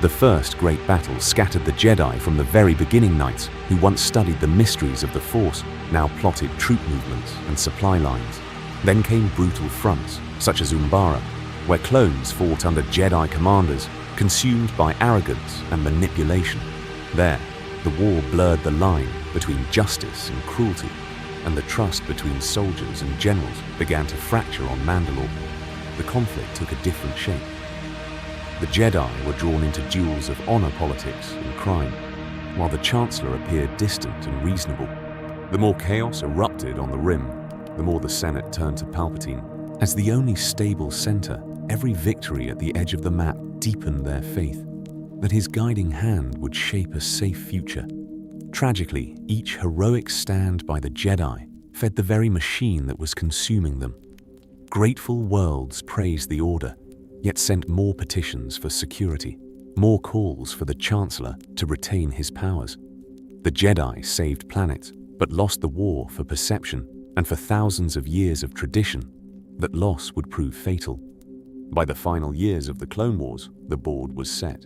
Speaker 1: The first great battle scattered the Jedi from the very beginning knights who once studied the mysteries of the Force, now plotted troop movements and supply lines. Then came brutal fronts, such as Umbara, where clones fought under Jedi commanders, consumed by arrogance and manipulation. There, the war blurred the line between justice and cruelty, and the trust between soldiers and generals began to fracture on Mandalore. The conflict took a different shape. The Jedi were drawn into duels of honor politics and crime, while the Chancellor appeared distant and reasonable. The more chaos erupted on the Rim, the more the Senate turned to Palpatine. As the only stable center, every victory at the edge of the map deepened their faith that his guiding hand would shape a safe future. Tragically, each heroic stand by the Jedi fed the very machine that was consuming them. Grateful worlds praised the Order, yet sent more petitions for security, more calls for the Chancellor to retain his powers. The Jedi saved planets, but lost the war for perception and for thousands of years of tradition. That loss would prove fatal. By the final years of the Clone Wars, the board was set.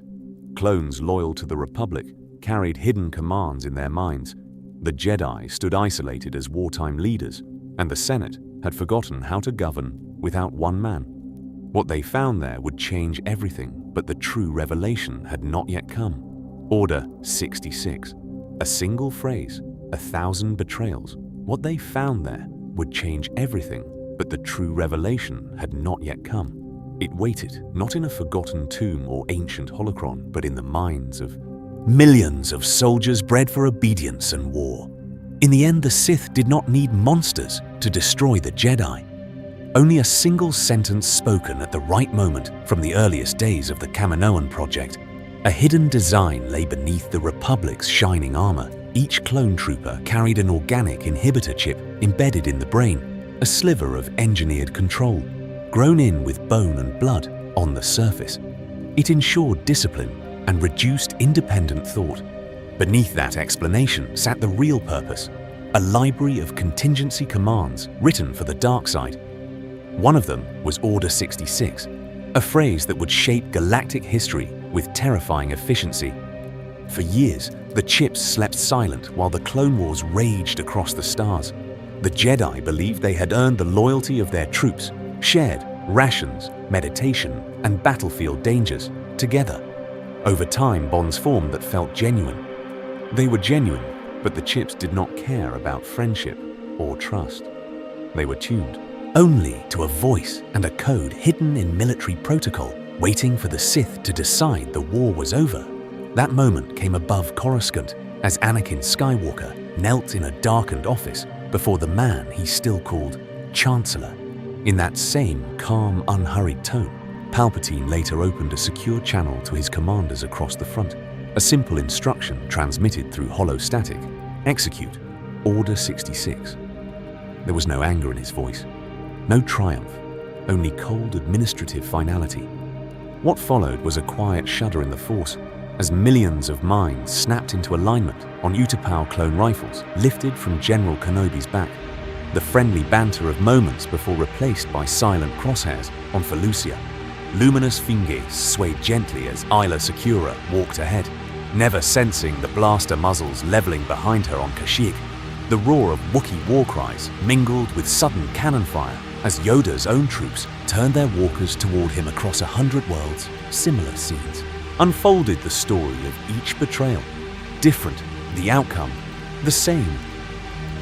Speaker 1: Clones loyal to the Republic carried hidden commands in their minds. The Jedi stood isolated as wartime leaders, and the Senate had forgotten how to govern without one man. What they found there would change everything, but the true revelation had not yet come. Order 66. A single phrase, 1,000 betrayals. What they found there would change everything, but the true revelation had not yet come. It waited, not in a forgotten tomb or ancient holocron, but in the minds of millions of soldiers bred for obedience and war. In the end, the Sith did not need monsters to destroy the Jedi. Only a single sentence spoken at the right moment from the earliest days of the Kaminoan project. A hidden design lay beneath the Republic's shining armor. Each clone trooper carried an organic inhibitor chip embedded in the brain, a sliver of engineered control, grown in with bone and blood on the surface. It ensured discipline and reduced independent thought. Beneath that explanation sat the real purpose, a library of contingency commands written for the dark side. One of them was Order 66, a phrase that would shape galactic history with terrifying efficiency. For years, the chips slept silent while the Clone Wars raged across the stars. The Jedi believed they had earned the loyalty of their troops, shared rations, meditation, and battlefield dangers together. Over time, bonds formed that felt genuine. They were genuine, but the chips did not care about friendship or trust. They were tuned only to a voice and a code hidden in military protocol, waiting for the Sith to decide the war was over. That moment came above Coruscant as Anakin Skywalker knelt in a darkened office before the man he still called Chancellor. In that same calm, unhurried tone, Palpatine later opened a secure channel to his commanders across the front. A simple instruction transmitted through holostatic: execute Order 66. There was no anger in his voice, no triumph, only cold administrative finality. What followed was a quiet shudder in the Force as millions of minds snapped into alignment on Utapau clone rifles lifted from General Kenobi's back. The friendly banter of moments before replaced by silent crosshairs on Felucia. Luminous Fingays swayed gently as Isla Secura walked ahead, never sensing the blaster muzzles leveling behind her on Kashyyyk. The roar of Wookiee war cries mingled with sudden cannon fire as Yoda's own troops turned their walkers toward him across 100 worlds. Similar scenes unfolded the story of each betrayal. Different, the outcome the same.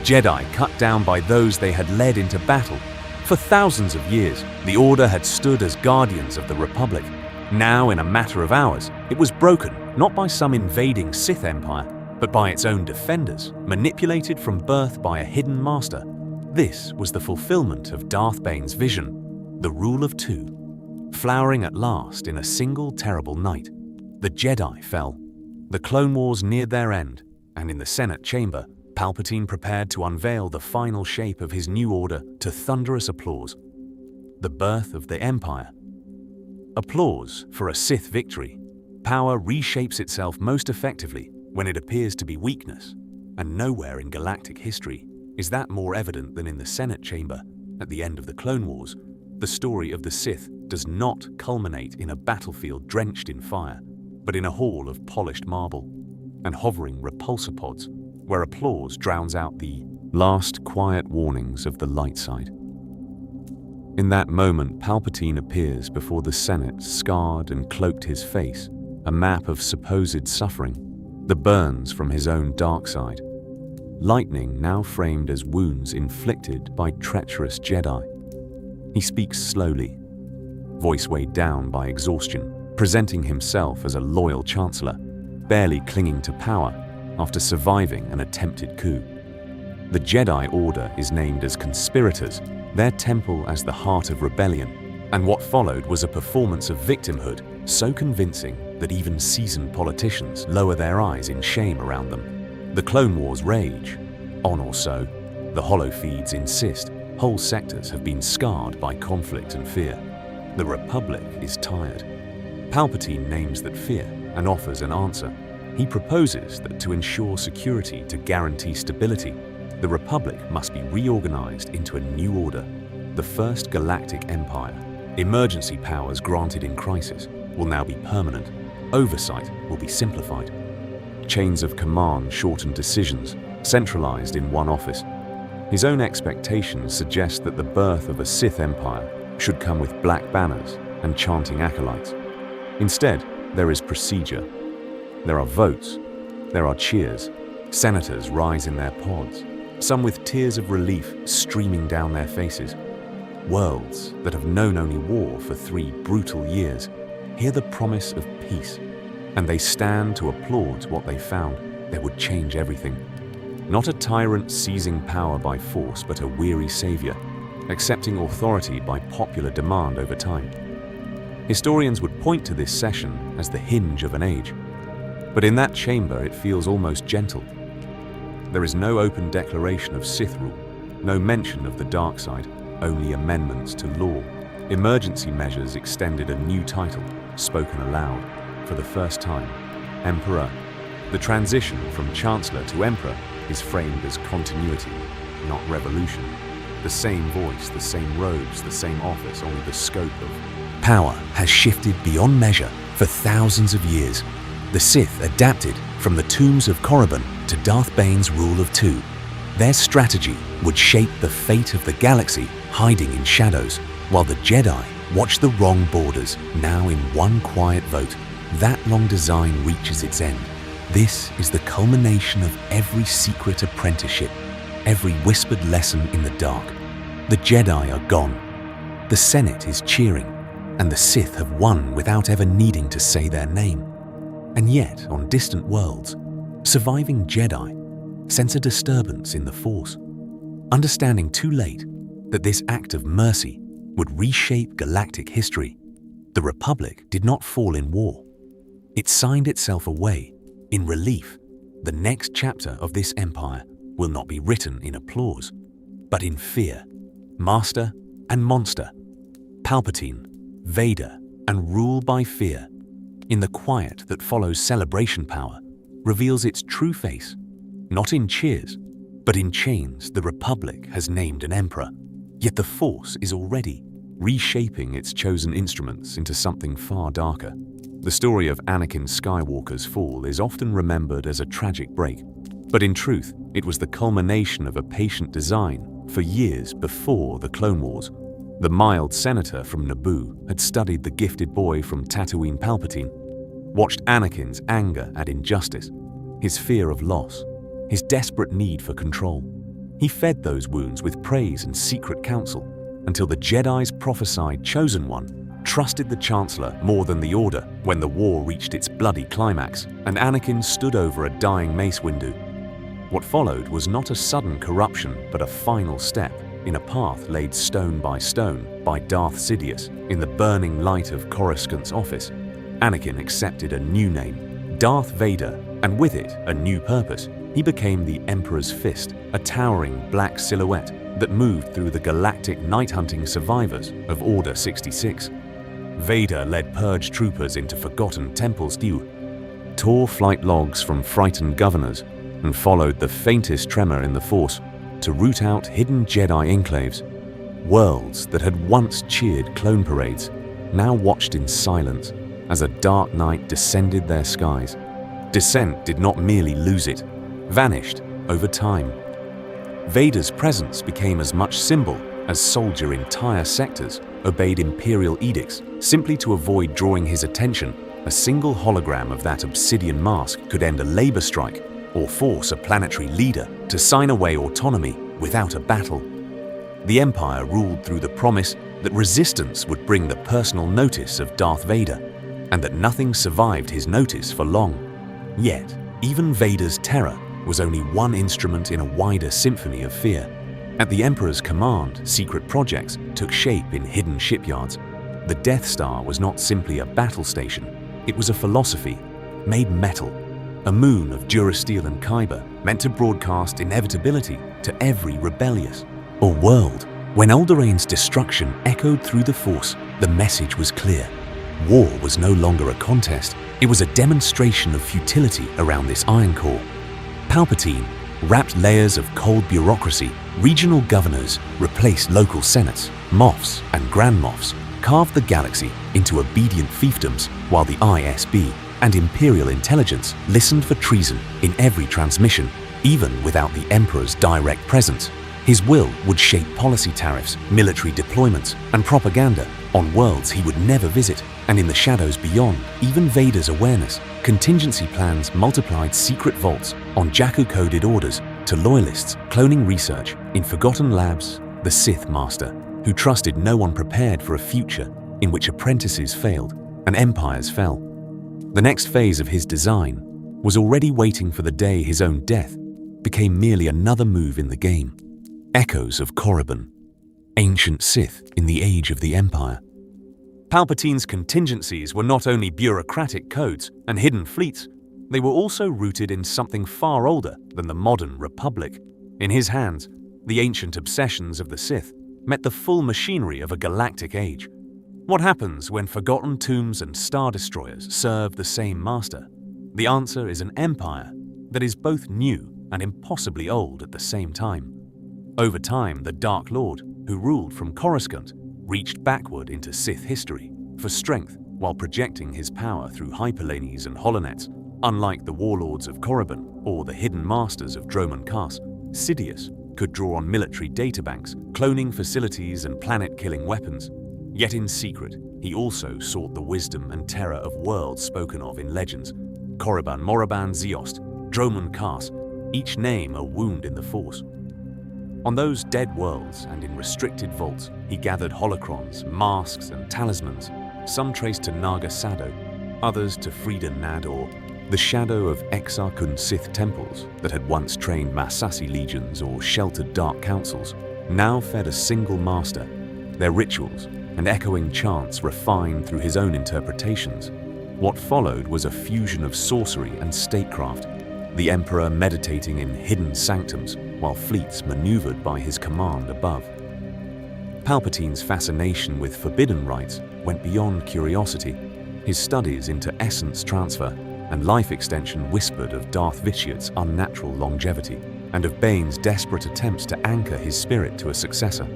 Speaker 1: Jedi cut down by those they had led into battle. For thousands of years, the Order had stood as guardians of the Republic. Now, in a matter of hours, it was broken, not by some invading Sith Empire, but by its own defenders, manipulated from birth by a hidden master. This was the fulfillment of Darth Bane's vision, the rule of two, flowering at last in a single terrible night. The Jedi fell. The Clone Wars neared their end, and in the Senate chamber, Palpatine prepared to unveil the final shape of his new order to thunderous applause. The birth of the Empire. Applause for a Sith victory. Power reshapes itself most effectively when it appears to be weakness, and nowhere in galactic history is that more evident than in the Senate chamber at the end of the Clone Wars. The story of the Sith does not culminate in a battlefield drenched in fire. but in a hall of polished marble, and hovering repulsor pods where applause drowns out the last quiet warnings of the light side. In that moment, Palpatine appears before the Senate, scarred and cloaked his face, a map of supposed suffering, the burns from his own dark side. Lightning now framed as wounds inflicted by treacherous Jedi. He speaks slowly, voice weighed down by exhaustion, presenting himself as a loyal chancellor, barely clinging to power after surviving an attempted coup. The Jedi Order is named as conspirators, their temple as the heart of rebellion, and what followed was a performance of victimhood so convincing that even seasoned politicians lower their eyes in shame around them. The Clone Wars rage on, or so the hollow feeds insist. Whole sectors have been scarred by conflict and fear. The Republic is tired. Palpatine names that fear and offers an answer. He proposes that to ensure security, to guarantee stability, the Republic must be reorganized into a new order, the First Galactic Empire. Emergency powers granted in crisis will now be permanent. Oversight will be simplified. Chains of command shorten decisions, centralized in one office. His own expectations suggest that the birth of a Sith Empire should come with black banners and chanting acolytes. Instead, there is procedure. There are votes. There are cheers. Senators rise in their pods, some with tears of relief streaming down their faces. Worlds that have known only war for 3 brutal years hear the promise of peace, and they stand to applaud what they found that would change everything. Not a tyrant seizing power by force, but a weary savior, accepting authority by popular demand over time. Historians would point to this session as the hinge of an age, but in that chamber it feels almost gentle. There is no open declaration of Sith rule, no mention of the dark side, only amendments to law. Emergency measures extended a new title, spoken aloud, for the first time, Emperor. The transition from Chancellor to Emperor is framed as continuity, not revolution. The same voice, the same robes, the same office, only the scope of power has shifted beyond measure for thousands of years. The Sith adapted from the tombs of Korriban to Darth Bane's rule of 2. Their strategy would shape the fate of the galaxy, hiding in shadows, while the Jedi watched the wrong borders, now in one quiet vote. That long design reaches its end. This is the culmination of every secret apprenticeship, every whispered lesson in the dark. The Jedi are gone. The Senate is cheering, and the Sith have won without ever needing to say their name. And yet, on distant worlds, surviving Jedi sense a disturbance in the Force, understanding too late that this act of mercy would reshape galactic history. The Republic did not fall in war. It signed itself away in relief. The next chapter of this empire will not be written in applause, but in fear. Master and monster, Palpatine, Vader, and rule by fear, in the quiet that follows celebration power, reveals its true face. Not in cheers, but in chains. The Republic has named an emperor, yet the Force is already reshaping its chosen instruments into something far darker. The story of Anakin Skywalker's fall is often remembered as a tragic break, but in truth, it was the culmination of a patient design for years before the Clone Wars. The mild senator from Naboo had studied the gifted boy from Tatooine Palpatine, watched Anakin's anger at injustice, his fear of loss, his desperate need for control. He fed those wounds with praise and secret counsel until the Jedi's prophesied chosen one trusted the Chancellor more than the Order when the war reached its bloody climax and Anakin stood over a dying Mace Windu. What followed was not a sudden corruption but a final step in a path laid stone by Darth Sidious in the burning light of Coruscant's office. Anakin accepted a new name, Darth Vader, and with it a new purpose. He became the Emperor's Fist, a towering black silhouette that moved through the galactic night-hunting survivors of Order 66. Vader led purged troopers into forgotten temples, tore flight logs from frightened governors, and followed the faintest tremor in the Force to root out hidden Jedi enclaves. Worlds that had once cheered clone parades now watched in silence, as a dark night descended their skies. Dissent did not merely lose it, vanished over time. Vader's presence became as much symbol as soldier entire sectors obeyed imperial edicts simply to avoid drawing his attention. A single hologram of that obsidian mask could end a labor strike or force a planetary leader to sign away autonomy without a battle. The Empire ruled through the promise that resistance would bring the personal notice of Darth Vader, and that nothing survived his notice for long. Yet, even Vader's terror was only one instrument in a wider symphony of fear. At the Emperor's command, secret projects took shape in hidden shipyards. The Death Star was not simply a battle station, it was a philosophy, made metal, a moon of durasteel and kyber, meant to broadcast inevitability to every rebellious or world. When Alderaan's destruction echoed through the Force, the message was clear. War was no longer a contest, it was a demonstration of futility around this Iron Core. Palpatine wrapped layers of cold bureaucracy. Regional governors replaced local senates, moffs and grand moffs carved the galaxy into obedient fiefdoms, while the ISB and Imperial intelligence listened for treason in every transmission, even without the Emperor's direct presence. His will would shape policy tariffs, military deployments, and propaganda on worlds he would never visit, and in the shadows beyond even Vader's awareness. Contingency plans multiplied secret vaults on Jakku-coded orders to loyalists cloning research in forgotten labs. The Sith Master, who trusted no one, prepared for a future in which apprentices failed and empires fell. The next phase of his design was already waiting for the day his own death became merely another move in the game. Echoes of Korriban, ancient Sith in the age of the Empire. Palpatine's contingencies were not only bureaucratic codes and hidden fleets, they were also rooted in something far older than the modern Republic. In his hands, the ancient obsessions of the Sith met the full machinery of a galactic age. What happens when forgotten tombs and star destroyers serve the same master? The answer is an empire that is both new and impossibly old at the same time. Over time, the Dark Lord, who ruled from Coruscant, reached backward into Sith history for strength while projecting his power through hyperlanes and holonets. Unlike the warlords of Korriban or the hidden masters of Dromund Kaas, Sidious could draw on military databanks, cloning facilities and planet-killing weapons. Yet in secret, he also sought the wisdom and terror of worlds spoken of in legends. Korriban, Moraban, Ziost, Dromund Kaas, each name a wound in the Force. On those dead worlds and in restricted vaults, he gathered holocrons, masks and talismans, some traced to Naga Sado, others to Frida Nador, the shadow of Exar Kun Sith temples that had once trained Massassi legions or sheltered dark councils, now fed a single master, their rituals and echoing chants refined through his own interpretations. What followed was a fusion of sorcery and statecraft, the Emperor meditating in hidden sanctums while fleets maneuvered by his command above. Palpatine's fascination with forbidden rites went beyond curiosity. His studies into essence transfer and life extension whispered of Darth Vitiat's unnatural longevity and of Bane's desperate attempts to anchor his spirit to a successor.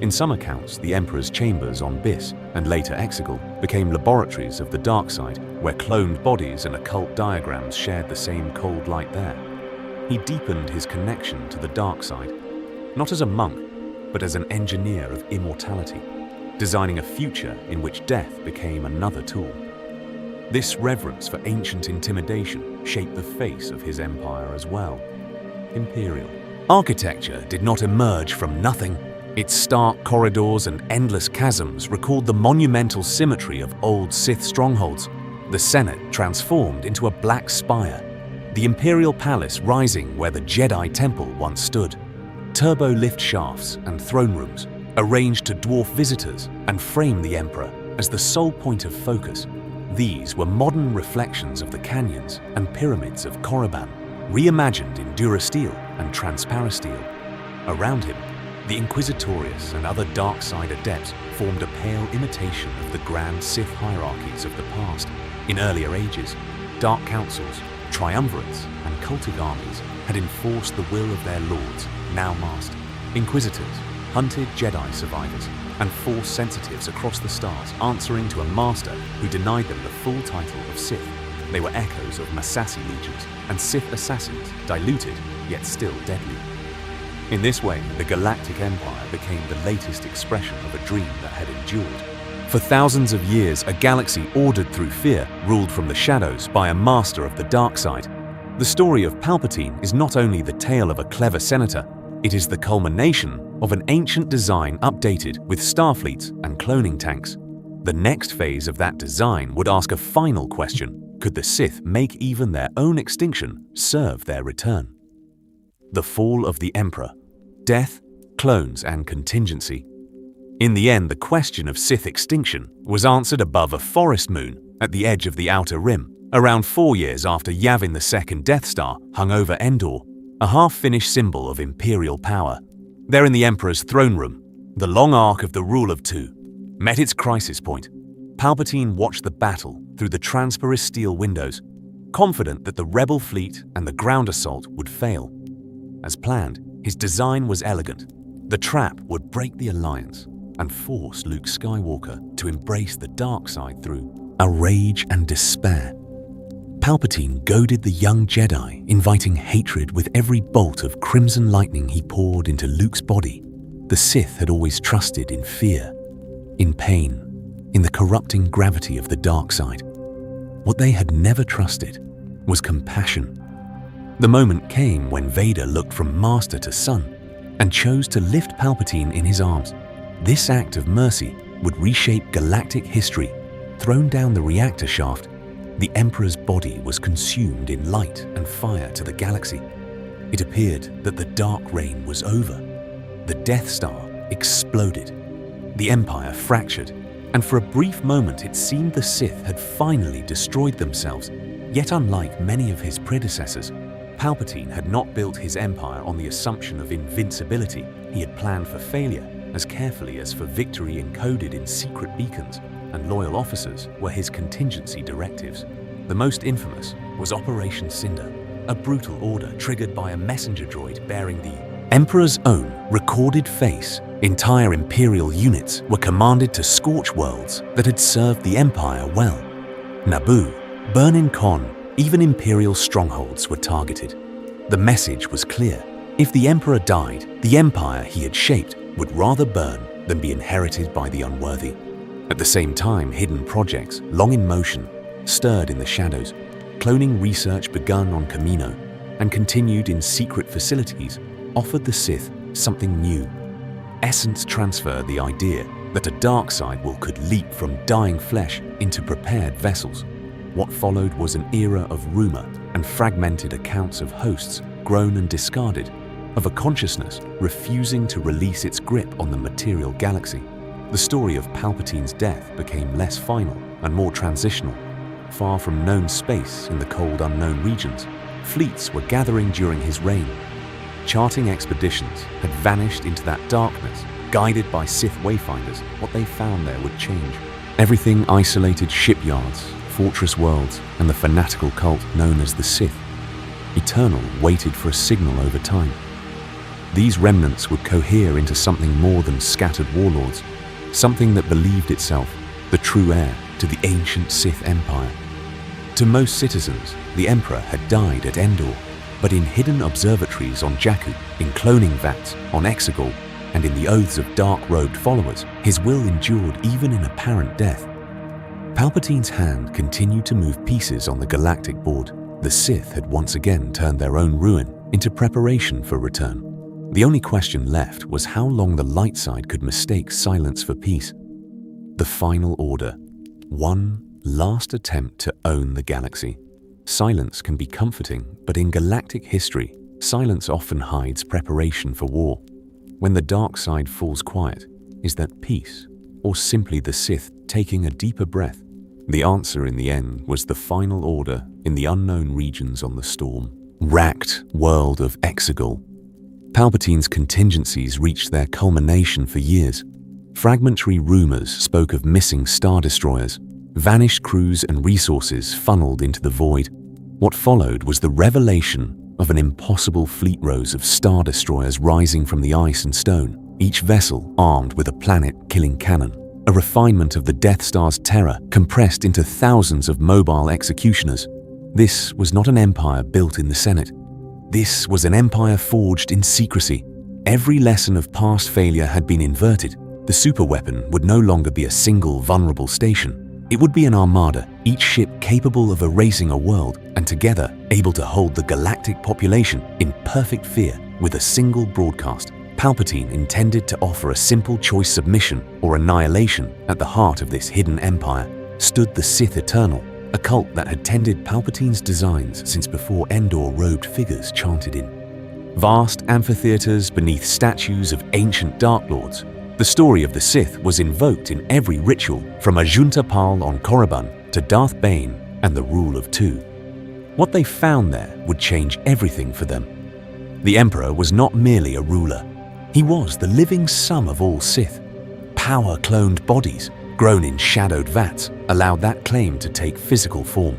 Speaker 1: In some accounts, the Emperor's chambers on Biss and later Exegol became laboratories of the dark side, where cloned bodies and occult diagrams shared the same cold light there. He deepened his connection to the dark side, not as a monk, but as an engineer of immortality, designing a future in which death became another tool. This reverence for ancient intimidation shaped the face of his empire as well. Imperial architecture did not emerge from nothing. Its stark corridors and endless chasms recalled the monumental symmetry of old Sith strongholds. The Senate transformed into a black spire, the Imperial Palace rising where the Jedi Temple once stood. Turbo lift shafts and throne rooms, arranged to dwarf visitors and frame the Emperor as the sole point of focus. These were modern reflections of the canyons and pyramids of Korriban, reimagined in durasteel and transparasteel. Around him, the Inquisitorius and other dark side adepts formed a pale imitation of the grand Sith hierarchies of the past. In earlier ages, dark councils, triumvirates, and cultic armies had enforced the will of their lords, now masked. Inquisitors hunted Jedi survivors, and Force sensitives across the stars answering to a master who denied them the full title of Sith. They were echoes of Massassi legions and Sith assassins, diluted yet still deadly. In this way, the Galactic Empire became the latest expression of a dream that had endured. For thousands of years, a galaxy ordered through fear, ruled from the shadows by a master of the dark side. The story of Palpatine is not only the tale of a clever senator, it is the culmination of an ancient design updated with starfleets and cloning tanks. The next phase of that design would ask a final question: could the Sith make even their own extinction serve their return? The fall of the Emperor, death, clones, and contingency. In the end, the question of Sith extinction was answered above a forest moon at the edge of the Outer Rim, around 4 years after Yavin II Death Star hung over Endor, a half-finished symbol of Imperial power. There in the Emperor's throne room, the long arc of the Rule of Two met its crisis point. Palpatine watched the battle through the transparent steel windows, confident that the rebel fleet and the ground assault would fail. As planned, his design was elegant. The trap would break the alliance and force Luke Skywalker to embrace the dark side through a rage and despair. Palpatine goaded the young Jedi, inviting hatred with every bolt of crimson lightning he poured into Luke's body. The Sith had always trusted in fear, in pain, in the corrupting gravity of the dark side. What they had never trusted was compassion. The moment came when Vader looked from master to son and chose to lift Palpatine in his arms. This act of mercy would reshape galactic history. Thrown down the reactor shaft, the Emperor's body was consumed in light and fire to the galaxy. It appeared that the dark reign was over. The Death Star exploded. The Empire fractured, and for a brief moment it seemed the Sith had finally destroyed themselves. Yet unlike many of his predecessors, Palpatine had not built his empire on the assumption of invincibility. He had planned for failure as carefully as for victory encoded in secret beacons, and loyal officers were his contingency directives. The most infamous was Operation Cinder, a brutal order triggered by a messenger droid bearing the Emperor's own recorded face. Entire Imperial units were commanded to scorch worlds that had served the Empire well. Naboo, Burnin Kon, even Imperial strongholds were targeted. The message was clear. If the Emperor died, the Empire he had shaped would rather burn than be inherited by the unworthy. At the same time, hidden projects, long in motion, stirred in the shadows. Cloning research begun on Kamino and continued in secret facilities offered the Sith something new. Essence transfer, the idea that a dark side will could leap from dying flesh into prepared vessels. What followed was an era of rumor and fragmented accounts of hosts grown and discarded, of a consciousness refusing to release its grip on the material galaxy. The story of Palpatine's death became less final and more transitional. Far from known space in the cold unknown regions, fleets were gathering during his reign. Charting expeditions had vanished into that darkness, guided by Sith wayfinders. What they found there would change. Everything isolated shipyards, fortress worlds, and the fanatical cult known as the Sith. Eternal waited for a signal over time. These remnants would cohere into something more than scattered warlords, something that believed itself the true heir to the ancient Sith Empire. To most citizens, the Emperor had died at Endor, but in hidden observatories on Jakku, in cloning vats on Exegol, and in the oaths of dark-robed followers, his will endured even in apparent death. Palpatine's hand continued to move pieces on the galactic board. The Sith had once again turned their own ruin into preparation for return. The only question left was how long the light side could mistake silence for peace. The final order. One last attempt to own the galaxy. Silence can be comforting, but in galactic history, silence often hides preparation for war. When the dark side falls quiet, is that peace, or simply the Sith taking a deeper breath? The answer in the end was the final order in the unknown regions on the storm. Racked world of Exegol. Palpatine's contingencies reached their culmination for years. Fragmentary rumors spoke of missing star destroyers. Vanished crews and resources funneled into the void. What followed was the revelation of an impossible fleet rows of star destroyers rising from the ice and stone. each vessel armed with a planet-killing cannon, a refinement of the Death Star's terror compressed into thousands of mobile executioners. This was not an empire built in the Senate. This was an empire forged in secrecy. Every lesson of past failure had been inverted. The superweapon would no longer be a single vulnerable station. It would be an armada, each ship capable of erasing a world, and together able to hold the galactic population in perfect fear with a single broadcast. Palpatine intended to offer a simple choice: submission or annihilation. At the heart of this hidden empire stood the Sith Eternal, a cult that had tended Palpatine's designs since before Endor-robed figures chanted in vast amphitheaters beneath statues of ancient Dark Lords. The story of the Sith was invoked in every ritual, from Ajunta Pal on Korriban to Darth Bane and the Rule of Two. What they found there would change everything for them. The Emperor was not merely a ruler. He was the living sum of all Sith. Power-cloned bodies, grown in shadowed vats, allowed that claim to take physical form.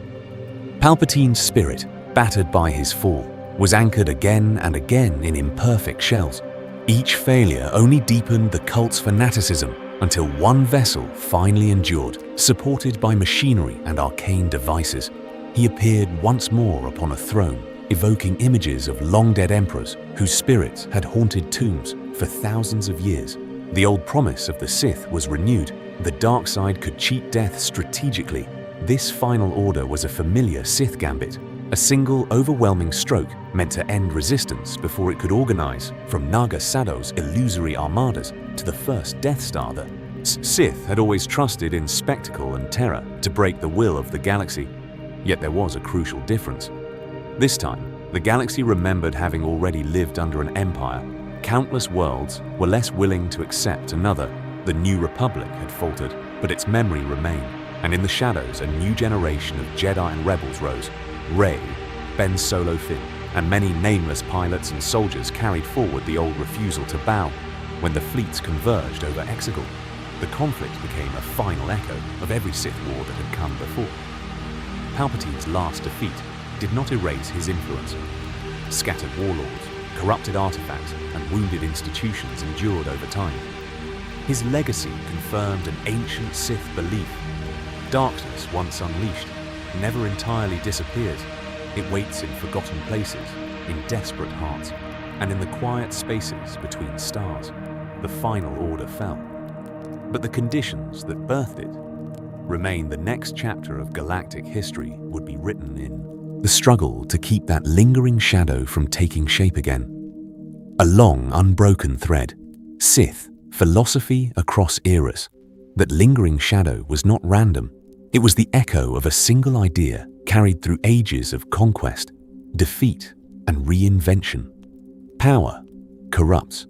Speaker 1: Palpatine's spirit, battered by his fall, was anchored again and again in imperfect shells. Each failure only deepened the cult's fanaticism until one vessel finally endured, supported by machinery and arcane devices. He appeared once more upon a throne, evoking images of long-dead emperors whose spirits had haunted tombs for thousands of years. The old promise of the Sith was renewed. The dark side could cheat death strategically. This final order was a familiar Sith gambit, a single overwhelming stroke meant to end resistance before it could organize, from Naga Sado's illusory armadas to the first Death Star. The Sith had always trusted in spectacle and terror to break the will of the galaxy. Yet there was a crucial difference. This time, the galaxy remembered having already lived under an empire. Countless worlds were less willing to accept another. The New Republic had faltered, but its memory remained, and in the shadows a new generation of Jedi and rebels rose. Rey, Ben Solo Finn, and many nameless pilots and soldiers carried forward the old refusal to bow. When the fleets converged over Exegol, the conflict became a final echo of every Sith war that had come before. Palpatine's last defeat did not erase his influence. Scattered warlords, corrupted artifacts, and wounded institutions endured over time. His legacy confirmed an ancient Sith belief. Darkness, once unleashed, never entirely disappears. It waits in forgotten places, in desperate hearts, and in the quiet spaces between stars. The final order fell. But the conditions that birthed it remain. The next chapter of galactic history would be written in the struggle to keep that lingering shadow from taking shape again. A long, unbroken thread. Sith, philosophy across eras. That lingering shadow was not random. It was the echo of a single idea carried through ages of conquest, defeat, and reinvention. Power corrupts.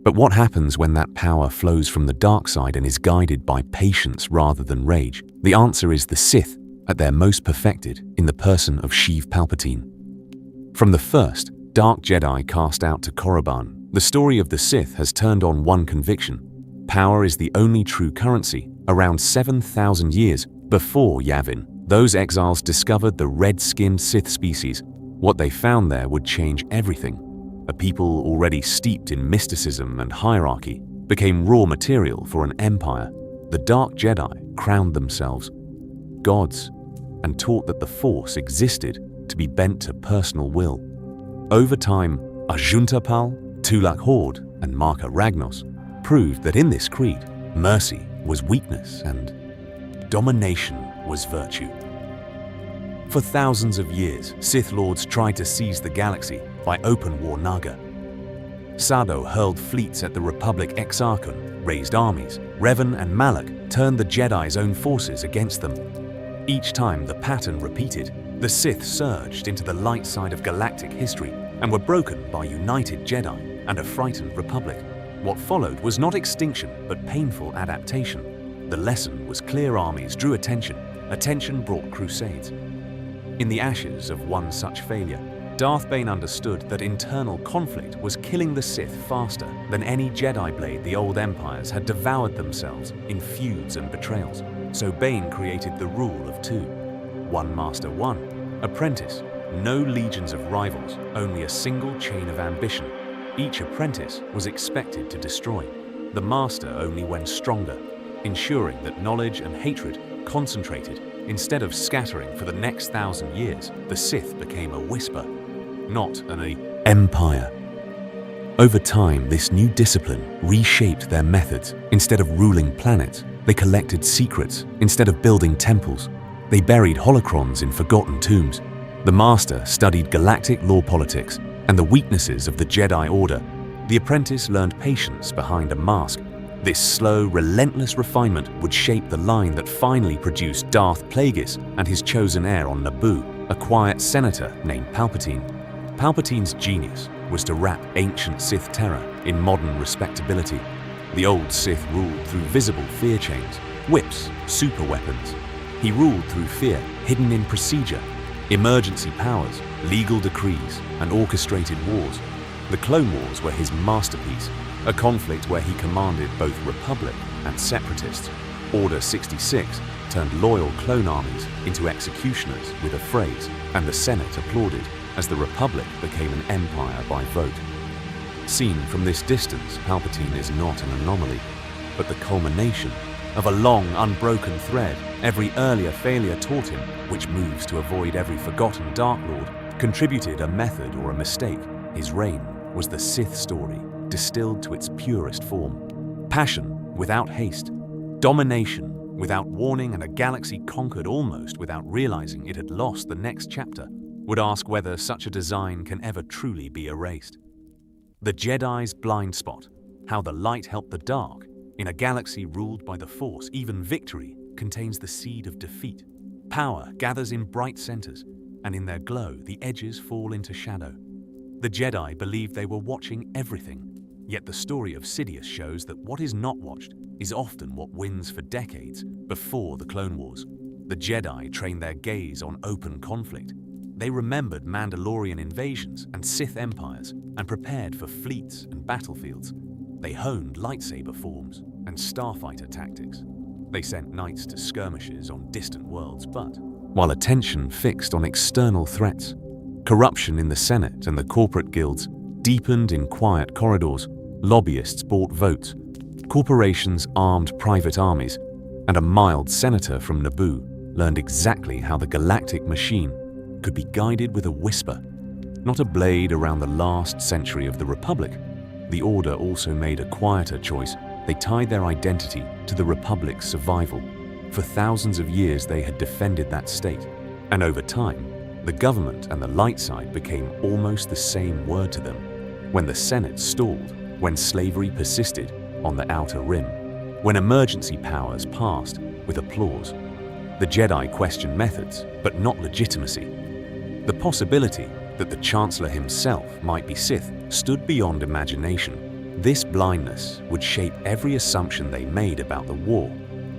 Speaker 1: But what happens when that power flows from the dark side and is guided by patience rather than rage? The answer is the Sith, at their most perfected, in the person of Sheev Palpatine. From the first Dark Jedi cast out to Korriban, the story of the Sith has turned on one conviction: power is the only true currency. Around 7,000 years before Yavin, those exiles discovered the red-skinned Sith species. What they found there would change everything. A people already steeped in mysticism and hierarchy became raw material for an empire. The Dark Jedi crowned themselves gods and taught that the Force existed to be bent to personal will. Over time, Ajunta Pal, Tulak Horde, and Marka Ragnos proved that in this creed, mercy was weakness and domination was virtue. For thousands of years, Sith Lords tried to seize the galaxy by open war Naga. Sado hurled fleets at the Republic Exarchon, raised armies. Revan and Malak turned the Jedi's own forces against them. Each time the pattern repeated, the Sith surged into the light side of galactic history and were broken by united Jedi and a frightened Republic. What followed was not extinction, but painful adaptation. The lesson was clear: armies drew attention. Attention brought crusades. In the ashes of one such failure, Darth Bane understood that internal conflict was killing the Sith faster than any Jedi blade. The old empires had devoured themselves in feuds and betrayals. So Bane created the rule of two. One master, one apprentice. No legions of rivals, only a single chain of ambition. Each apprentice was expected to destroy, the master only when stronger, ensuring that knowledge and hatred concentrated instead of scattering for the next 1,000 years. The Sith became a whisper, not an empire. Over time, this new discipline reshaped their methods. Instead of ruling planets, they collected secrets. Instead of building temples, they buried holocrons in forgotten tombs. The master studied galactic law politics and the weaknesses of the Jedi Order. The apprentice learned patience behind a mask. This slow, relentless refinement would shape the line that finally produced Darth Plagueis and his chosen heir on Naboo, a quiet senator named Palpatine. Palpatine's genius was to wrap ancient Sith terror in modern respectability. The old Sith ruled through visible fear chains, whips, super weapons. He ruled through fear hidden in procedure, emergency powers, legal decrees, and orchestrated wars. The Clone Wars were his masterpiece, a conflict where he commanded both Republic and Separatists. Order 66 turned loyal clone armies into executioners with a phrase, and the Senate applauded as the Republic became an empire by vote. Seen from this distance, Palpatine is not an anomaly, but the culmination of a long, unbroken thread. Every earlier failure taught him which moves to avoid every forgotten Dark Lord, contributed a method or a mistake. His reign was the Sith story, distilled to its purest form. Passion without haste, domination without warning, and a galaxy conquered almost without realizing it had lost. The next chapter would ask whether such a design can ever truly be erased. The Jedi's blind spot, how the light helped the dark. In a galaxy ruled by the Force, even victory contains the seed of defeat. Power gathers in bright centers, and in their glow, the edges fall into shadow. The Jedi believed they were watching everything, yet the story of Sidious shows that what is not watched is often what wins for decades. Before the Clone Wars, the Jedi trained their gaze on open conflict. They remembered Mandalorian invasions and Sith empires and prepared for fleets and battlefields. They honed lightsaber forms and starfighter tactics. They sent knights to skirmishes on distant worlds, but while attention fixed on external threats, corruption in the Senate and the corporate guilds deepened in quiet corridors. Lobbyists bought votes, corporations armed private armies, and a mild senator from Naboo learned exactly how the galactic machine could be guided with a whisper, not a blade. Around the last century of the Republic, the Order also made a quieter choice. They tied their identity to the Republic's survival. For thousands of years they had defended that state, and over time, the government and the light side became almost the same word to them. When the Senate stalled, when slavery persisted on the outer rim, when emergency powers passed with applause, the Jedi questioned methods, but not legitimacy. The possibility that the Chancellor himself might be Sith stood beyond imagination. This blindness would shape every assumption they made about the war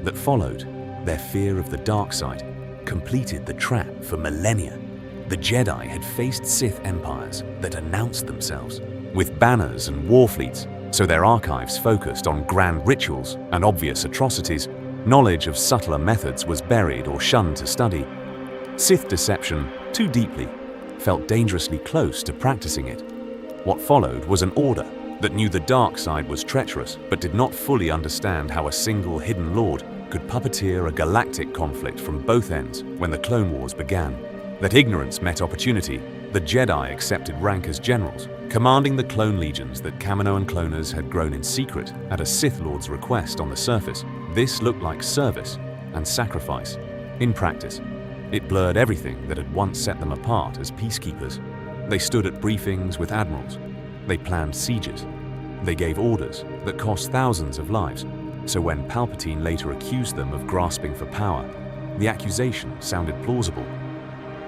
Speaker 1: that followed. Their fear of the dark side completed the trap for millennia. The Jedi had faced Sith empires that announced themselves with banners and war fleets, so their archives focused on grand rituals and obvious atrocities. Knowledge of subtler methods was buried or shunned to study. Sith deception, too deeply, felt dangerously close to practicing it. What followed was an order that knew the dark side was treacherous, but did not fully understand how a single hidden lord could puppeteer a galactic conflict from both ends. When the Clone Wars began, that ignorance met opportunity. The Jedi accepted rank as generals, commanding the clone legions that Kamino and cloners had grown in secret at a Sith Lord's request. On the surface, this looked like service and sacrifice. In practice, it blurred everything that had once set them apart as peacekeepers. They stood at briefings with admirals. They planned sieges. They gave orders that cost thousands of lives. So when Palpatine later accused them of grasping for power, the accusation sounded plausible.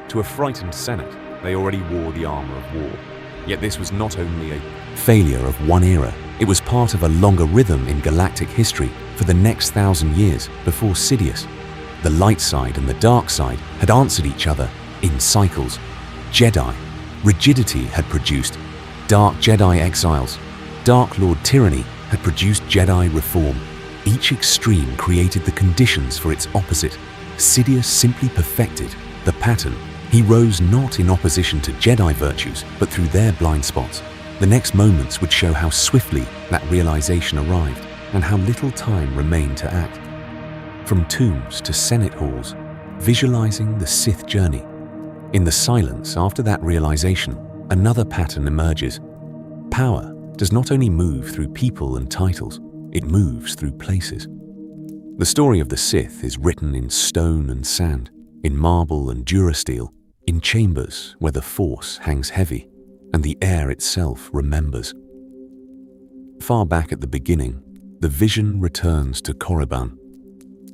Speaker 1: To a frightened Senate, they already wore the armor of war. Yet this was not only a failure of one era, it was part of a longer rhythm in galactic history for the next 1,000 years. Before Sidious, the light side and the dark side had answered each other in cycles. Jedi rigidity had produced dark Jedi exiles. Dark Lord tyranny had produced Jedi reform. Each extreme created the conditions for its opposite. Sidious simply perfected the pattern. He rose not in opposition to Jedi virtues, but through their blind spots. The next moments would show how swiftly that realization arrived and how little time remained to act. From tombs to Senate halls, visualizing the Sith journey. In the silence after that realization, another pattern emerges. Power does not only move through people and titles, it moves through places. The story of the Sith is written in stone and sand, in marble and durasteel, in chambers where the Force hangs heavy and the air itself remembers. Far back at the beginning, the vision returns to Korriban.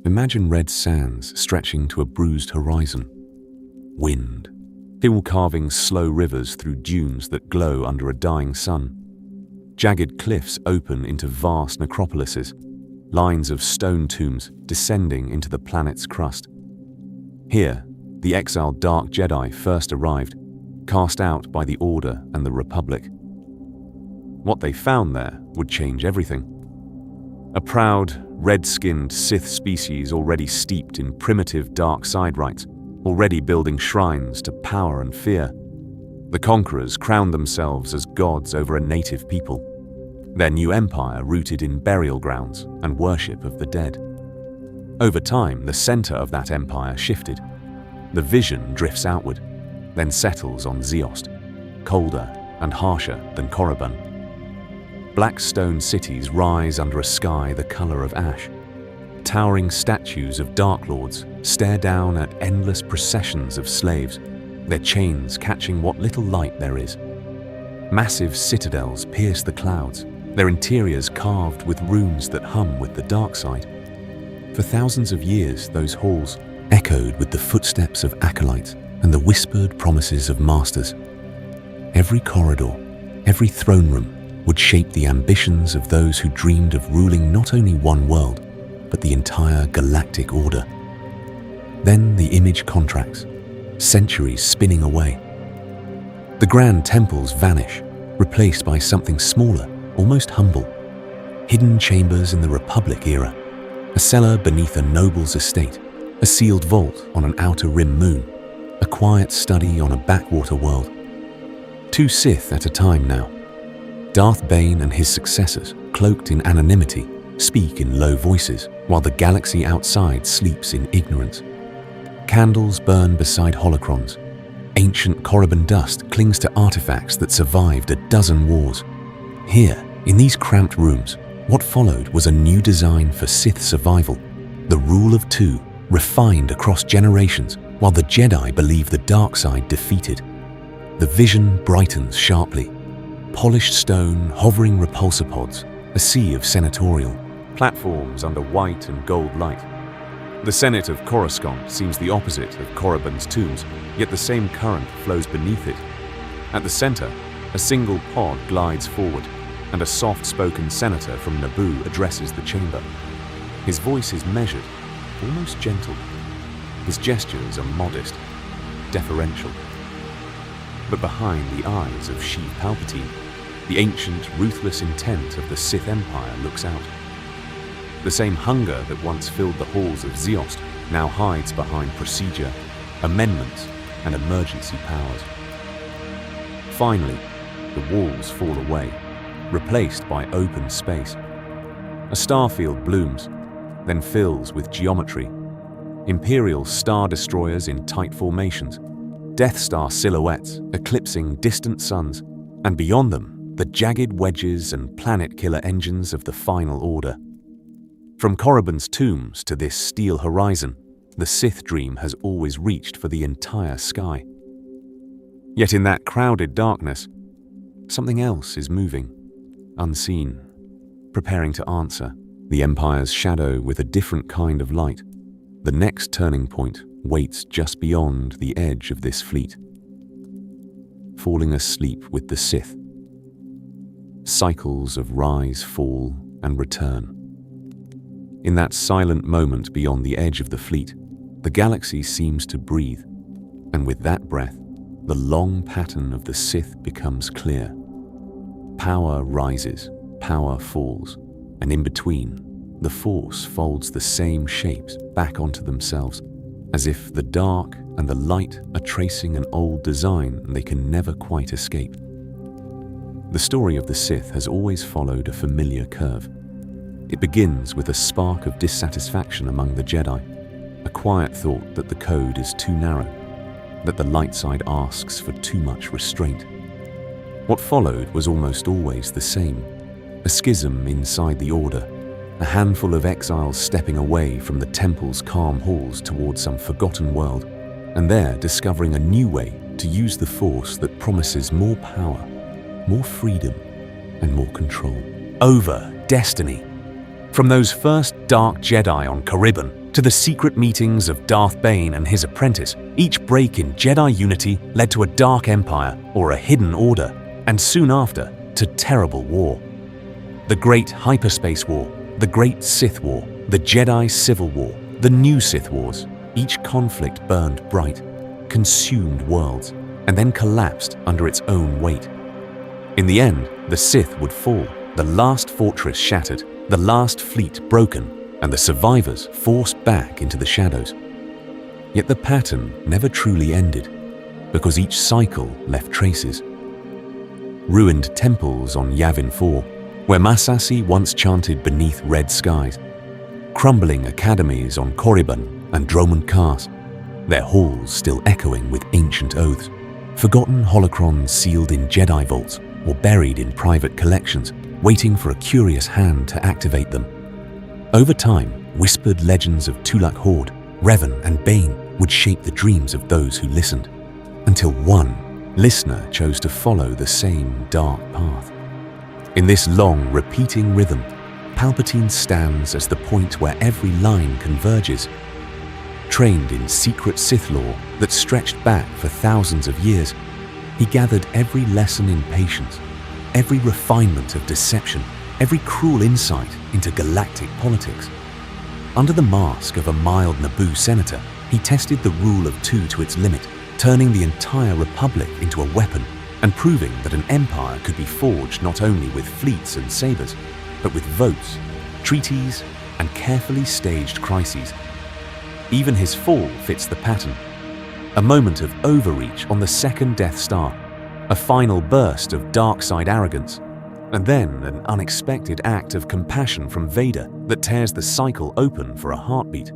Speaker 1: Imagine red sands stretching to a bruised horizon. Wind, hill carving slow rivers through dunes that glow under a dying sun. Jagged cliffs open into vast necropolises, lines of stone tombs descending into the planet's crust. Here, the exiled Dark Jedi first arrived, cast out by the Order and the Republic. What they found there would change everything. A proud, red-skinned Sith species already steeped in primitive dark side rites, already building shrines to power and fear. The conquerors crowned themselves as gods over a native people, their new empire rooted in burial grounds and worship of the dead. Over time, the center of that empire shifted. The vision drifts outward, then settles on Ziost, colder and harsher than Korriban. Black stone cities rise under a sky the color of ash. Towering statues of Dark Lords stare down at endless processions of slaves, their chains catching what little light there is. Massive citadels pierce the clouds, their interiors carved with runes that hum with the dark side. For thousands of years, those halls echoed with the footsteps of acolytes and the whispered promises of masters. Every corridor, every throne room would shape the ambitions of those who dreamed of ruling not only one world, but the entire Galactic Order. Then the image contracts, centuries spinning away. The grand temples vanish, replaced by something smaller, almost humble. Hidden chambers in the Republic era, a cellar beneath a noble's estate, a sealed vault on an outer rim moon, a quiet study on a backwater world. 2 Sith at a time now. Darth Bane and his successors, cloaked in anonymity, speak in low voices while the galaxy outside sleeps in ignorance. Candles burn beside holocrons. Ancient Korriban dust clings to artifacts that survived a dozen wars. Here, in these cramped rooms, what followed was a new design for Sith survival. The rule of 2, refined across generations, while the Jedi believe the dark side defeated. The vision brightens sharply. Polished stone, hovering repulsor pods, a sea of senatorial, platforms under white and gold light. The Senate of Coruscant seems the opposite of Korriban's tombs, yet the same current flows beneath it. At the center, a single pod glides forward, and a soft-spoken senator from Naboo addresses the chamber. His voice is measured, almost gentle. His gestures are modest, deferential. But behind the eyes of Sheev Palpatine, the ancient, ruthless intent of the Sith Empire looks out. The same hunger that once filled the halls of Ziost now hides behind procedure, amendments, and emergency powers. Finally, the walls fall away, replaced by open space. A starfield blooms, then fills with geometry. Imperial star destroyers in tight formations, Death Star silhouettes eclipsing distant suns, and beyond them, the jagged wedges and planet-killer engines of the Final Order. From Korriban's tombs to this steel horizon, the Sith dream has always reached for the entire sky. Yet in that crowded darkness, something else is moving, unseen, preparing to answer, the Empire's shadow with a different kind of light. The next turning point waits just beyond the edge of this fleet. Falling asleep with the Sith. Cycles of rise, fall, and return. In that silent moment beyond the edge of the fleet, the galaxy seems to breathe, and with that breath, the long pattern of the Sith becomes clear. Power rises, power falls, and in between, the Force folds the same shapes back onto themselves, as if the dark and the light are tracing an old design they can never quite escape. The story of the Sith has always followed a familiar curve. It begins with a spark of dissatisfaction among the Jedi, a quiet thought that the code is too narrow, that the light side asks for too much restraint. What followed was almost always the same: a schism inside the Order, a handful of exiles stepping away from the Temple's calm halls towards some forgotten world, and there discovering a new way to use the Force that promises more power, more freedom, and more control over destiny. From those first dark Jedi on Korriban to the secret meetings of Darth Bane and his apprentice, each break in Jedi unity led to a dark empire or a hidden order, and soon after, to terrible war. The Great Hyperspace War, the Great Sith War, the Jedi Civil War, the New Sith Wars. Each conflict burned bright, consumed worlds, and then collapsed under its own weight. In the end, the Sith would fall, the last fortress shattered, the last fleet broken, and the survivors forced back into the shadows. Yet the pattern never truly ended, because each cycle left traces. Ruined temples on Yavin 4, where Masasi once chanted beneath red skies. Crumbling academies on Korriban and Dromund Kaas, their halls still echoing with ancient oaths. Forgotten holocrons sealed in Jedi vaults or buried in private collections, waiting for a curious hand to activate them. Over time, whispered legends of Tulak Horde, Revan, and Bane would shape the dreams of those who listened, until one listener chose to follow the same dark path. In this long, repeating rhythm, Palpatine stands as the point where every line converges. Trained in secret Sith lore that stretched back for thousands of years, he gathered every lesson in patience, every refinement of deception, every cruel insight into galactic politics. Under the mask of a mild Naboo senator, he tested the rule of two to its limit, turning the entire Republic into a weapon and proving that an empire could be forged not only with fleets and sabers, but with votes, treaties, and carefully staged crises. Even his fall fits the pattern. A moment of overreach on the second Death Star, a final burst of dark side arrogance, and then an unexpected act of compassion from Vader that tears the cycle open for a heartbeat.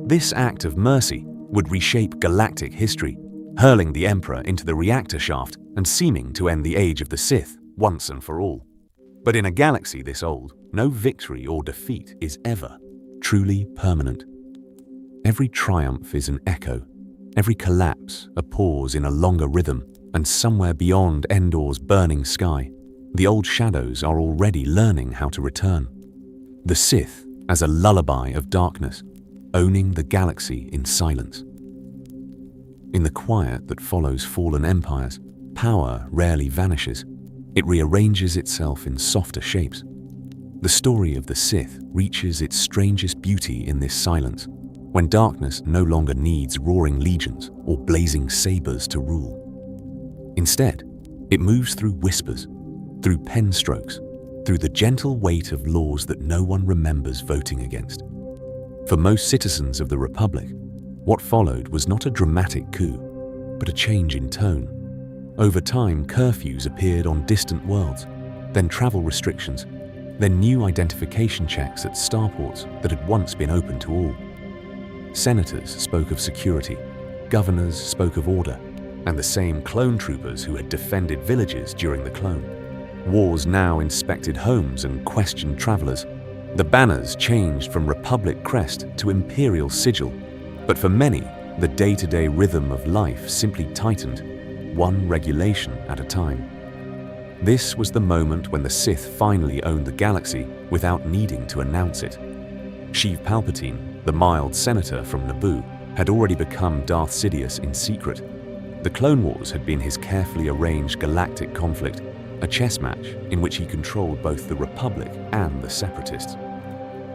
Speaker 1: This act of mercy would reshape galactic history, hurling the Emperor into the reactor shaft and seeming to end the age of the Sith once and for all. But in a galaxy this old, no victory or defeat is ever truly permanent. Every triumph is an echo, every collapse a pause in a longer rhythm, and somewhere beyond Endor's burning sky, the old shadows are already learning how to return. The Sith as a lullaby of darkness, owning the galaxy in silence. In the quiet that follows fallen empires, power rarely vanishes. It rearranges itself in softer shapes. The story of the Sith reaches its strangest beauty in this silence, when darkness no longer needs roaring legions or blazing sabers to rule. Instead, it moves through whispers, through pen strokes, through the gentle weight of laws that no one remembers voting against. For most citizens of the Republic, what followed was not a dramatic coup, but a change in tone. Over time, curfews appeared on distant worlds, then travel restrictions, then new identification checks at starports that had once been open to all. Senators spoke of security, governors spoke of order, and the same clone troopers who had defended villages during the clone. Wars now inspected homes and questioned travelers. The banners changed from Republic crest to Imperial sigil, but for many, the day-to-day rhythm of life simply tightened, one regulation at a time. This was the moment when the Sith finally owned the galaxy without needing to announce it. Sheev Palpatine, the mild senator from Naboo, had already become Darth Sidious in secret. The Clone Wars had been his carefully arranged galactic conflict, a chess match in which he controlled both the Republic and the Separatists.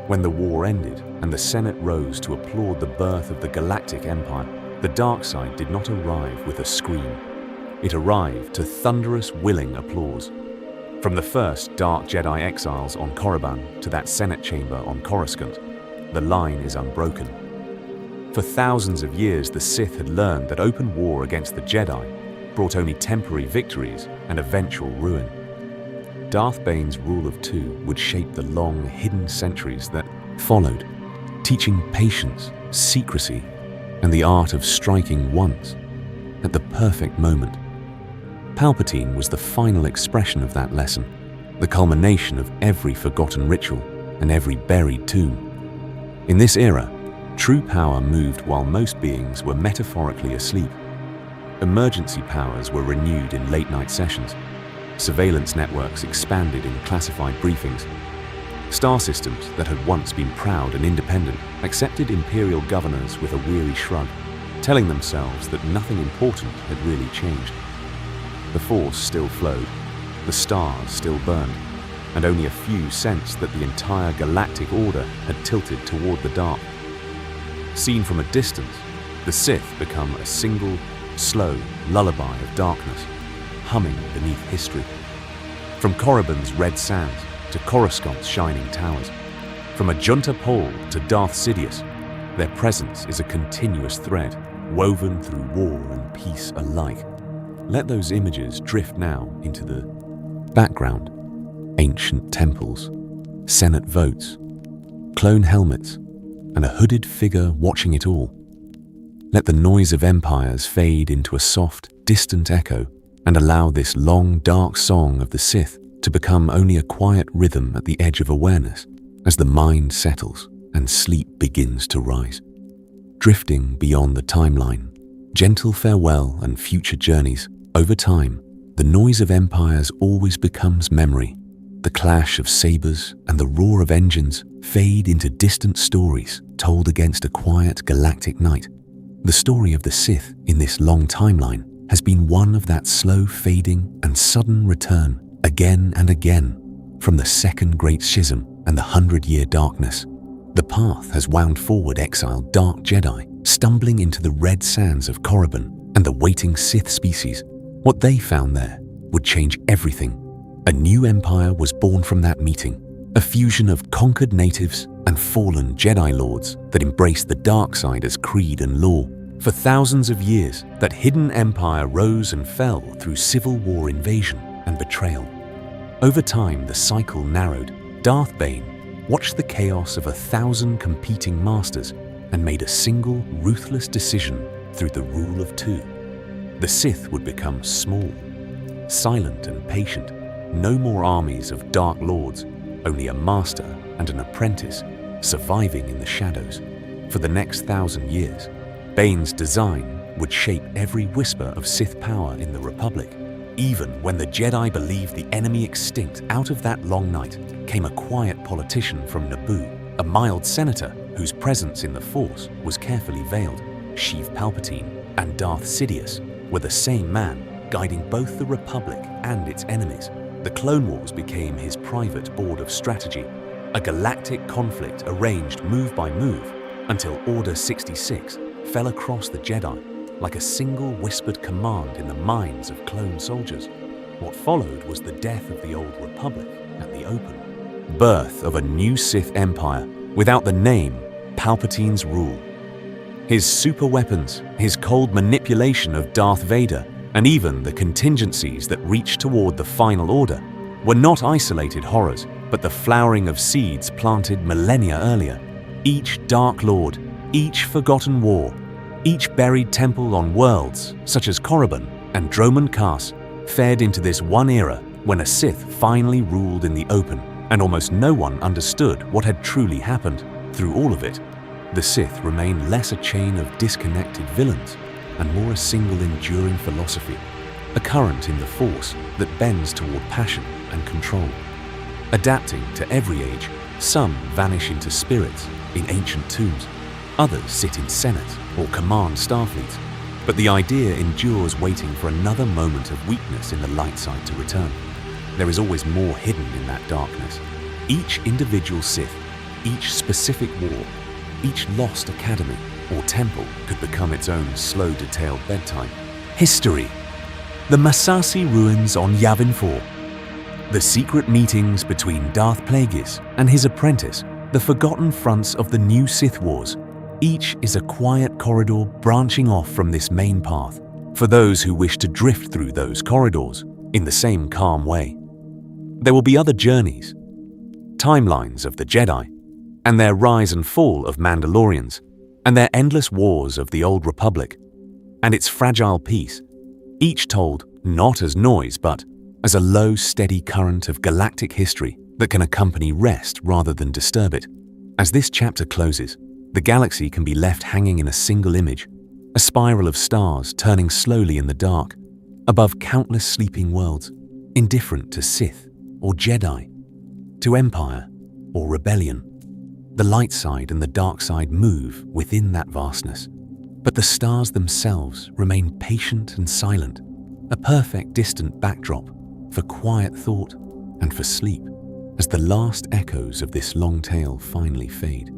Speaker 1: When the war ended and the Senate rose to applaud the birth of the Galactic Empire, the dark side did not arrive with a scream. It arrived to thunderous, willing applause. From the first dark Jedi exiles on Korriban to that Senate chamber on Coruscant, the line is unbroken. For thousands of years, the Sith had learned that open war against the Jedi brought only temporary victories and eventual ruin. Darth Bane's rule of two would shape the long, hidden centuries that followed, teaching patience, secrecy, and the art of striking once, at the perfect moment. Palpatine was the final expression of that lesson, the culmination of every forgotten ritual and every buried tomb. In this era, true power moved while most beings were metaphorically asleep. Emergency powers were renewed in late-night sessions. Surveillance networks expanded in classified briefings. Star systems that had once been proud and independent accepted imperial governors with a weary shrug, telling themselves that nothing important had really changed. The Force still flowed, the stars still burned, and only a few sensed that the entire Galactic Order had tilted toward the dark. Seen from a distance, the Sith become a single, slow lullaby of darkness, humming beneath history. From Korriban's red sands to Coruscant's shining towers, from a Junta Pole to Darth Sidious, their presence is a continuous thread, woven through war and peace alike. Let those images drift now into the background. Ancient temples, Senate votes, clone helmets, and a hooded figure watching it all. Let the noise of empires fade into a soft, distant echo and allow this long, dark song of the Sith to become only a quiet rhythm at the edge of awareness as the mind settles and sleep begins to rise. Drifting beyond the timeline, gentle farewell and future journeys, over time, the noise of empires always becomes memory. The clash of sabers and the roar of engines fade into distant stories told against a quiet galactic night. The story of the Sith in this long timeline has been one of that slow fading and sudden return again and again from the Second Great Schism and the 100-Year Darkness. The path has wound forward exiled dark Jedi, stumbling into the red sands of Korriban and the waiting Sith species. What they found there would change everything. A new empire was born from that meeting, a fusion of conquered natives and fallen Jedi Lords that embraced the dark side as creed and law. For thousands of years, that hidden empire rose and fell through civil war, invasion, and betrayal. Over time, the cycle narrowed. Darth Bane watched the chaos of 1,000 competing masters and made a single, ruthless decision through the rule of two. The Sith would become small, silent and patient. No more armies of Dark Lords, only a master and an apprentice surviving in the shadows. For the next 1,000 years, Bane's design would shape every whisper of Sith power in the Republic. Even when the Jedi believed the enemy extinct, out of that long night came a quiet politician from Naboo, a mild senator whose presence in the Force was carefully veiled. Sheev Palpatine and Darth Sidious were the same man, guiding both the Republic and its enemies. The Clone Wars became his private board of strategy, a galactic conflict arranged move by move until Order 66 fell across the Jedi like a single whispered command in the minds of clone soldiers. What followed was the death of the old Republic at the open, birth of a new Sith Empire without the name Palpatine's rule. His super weapons, his cold manipulation of Darth Vader, and even the contingencies that reached toward the Final Order were not isolated horrors, but the flowering of seeds planted millennia earlier. Each Dark Lord, each forgotten war, each buried temple on worlds such as Korriban and Droman Khas fed into this one era when a Sith finally ruled in the open, and almost no one understood what had truly happened. Through all of it, the Sith remained less a chain of disconnected villains and more a single enduring philosophy, a current in the Force that bends toward passion and control. Adapting to every age, some vanish into spirits in ancient tombs, others sit in Senate or command Starfleets, but the idea endures, waiting for another moment of weakness in the light side to return. There is always more hidden in that darkness. Each individual Sith, each specific war, each lost academy or temple could become its own slow, detailed bedtime. History. The Massassi ruins on Yavin 4. The secret meetings between Darth Plagueis and his apprentice, the forgotten fronts of the new Sith Wars. Each is a quiet corridor branching off from this main path, for those who wish to drift through those corridors in the same calm way. There will be other journeys, timelines of the Jedi, and their rise and fall of Mandalorians, and their endless wars of the Old Republic, and its fragile peace, each told not as noise but as a low, steady current of galactic history that can accompany rest rather than disturb it. As this chapter closes, the galaxy can be left hanging in a single image, a spiral of stars turning slowly in the dark, above countless sleeping worlds, indifferent to Sith or Jedi, to Empire or rebellion. The light side and the dark side move within that vastness, but the stars themselves remain patient and silent, a perfect distant backdrop for quiet thought and for sleep, as the last echoes of this long tale finally fade.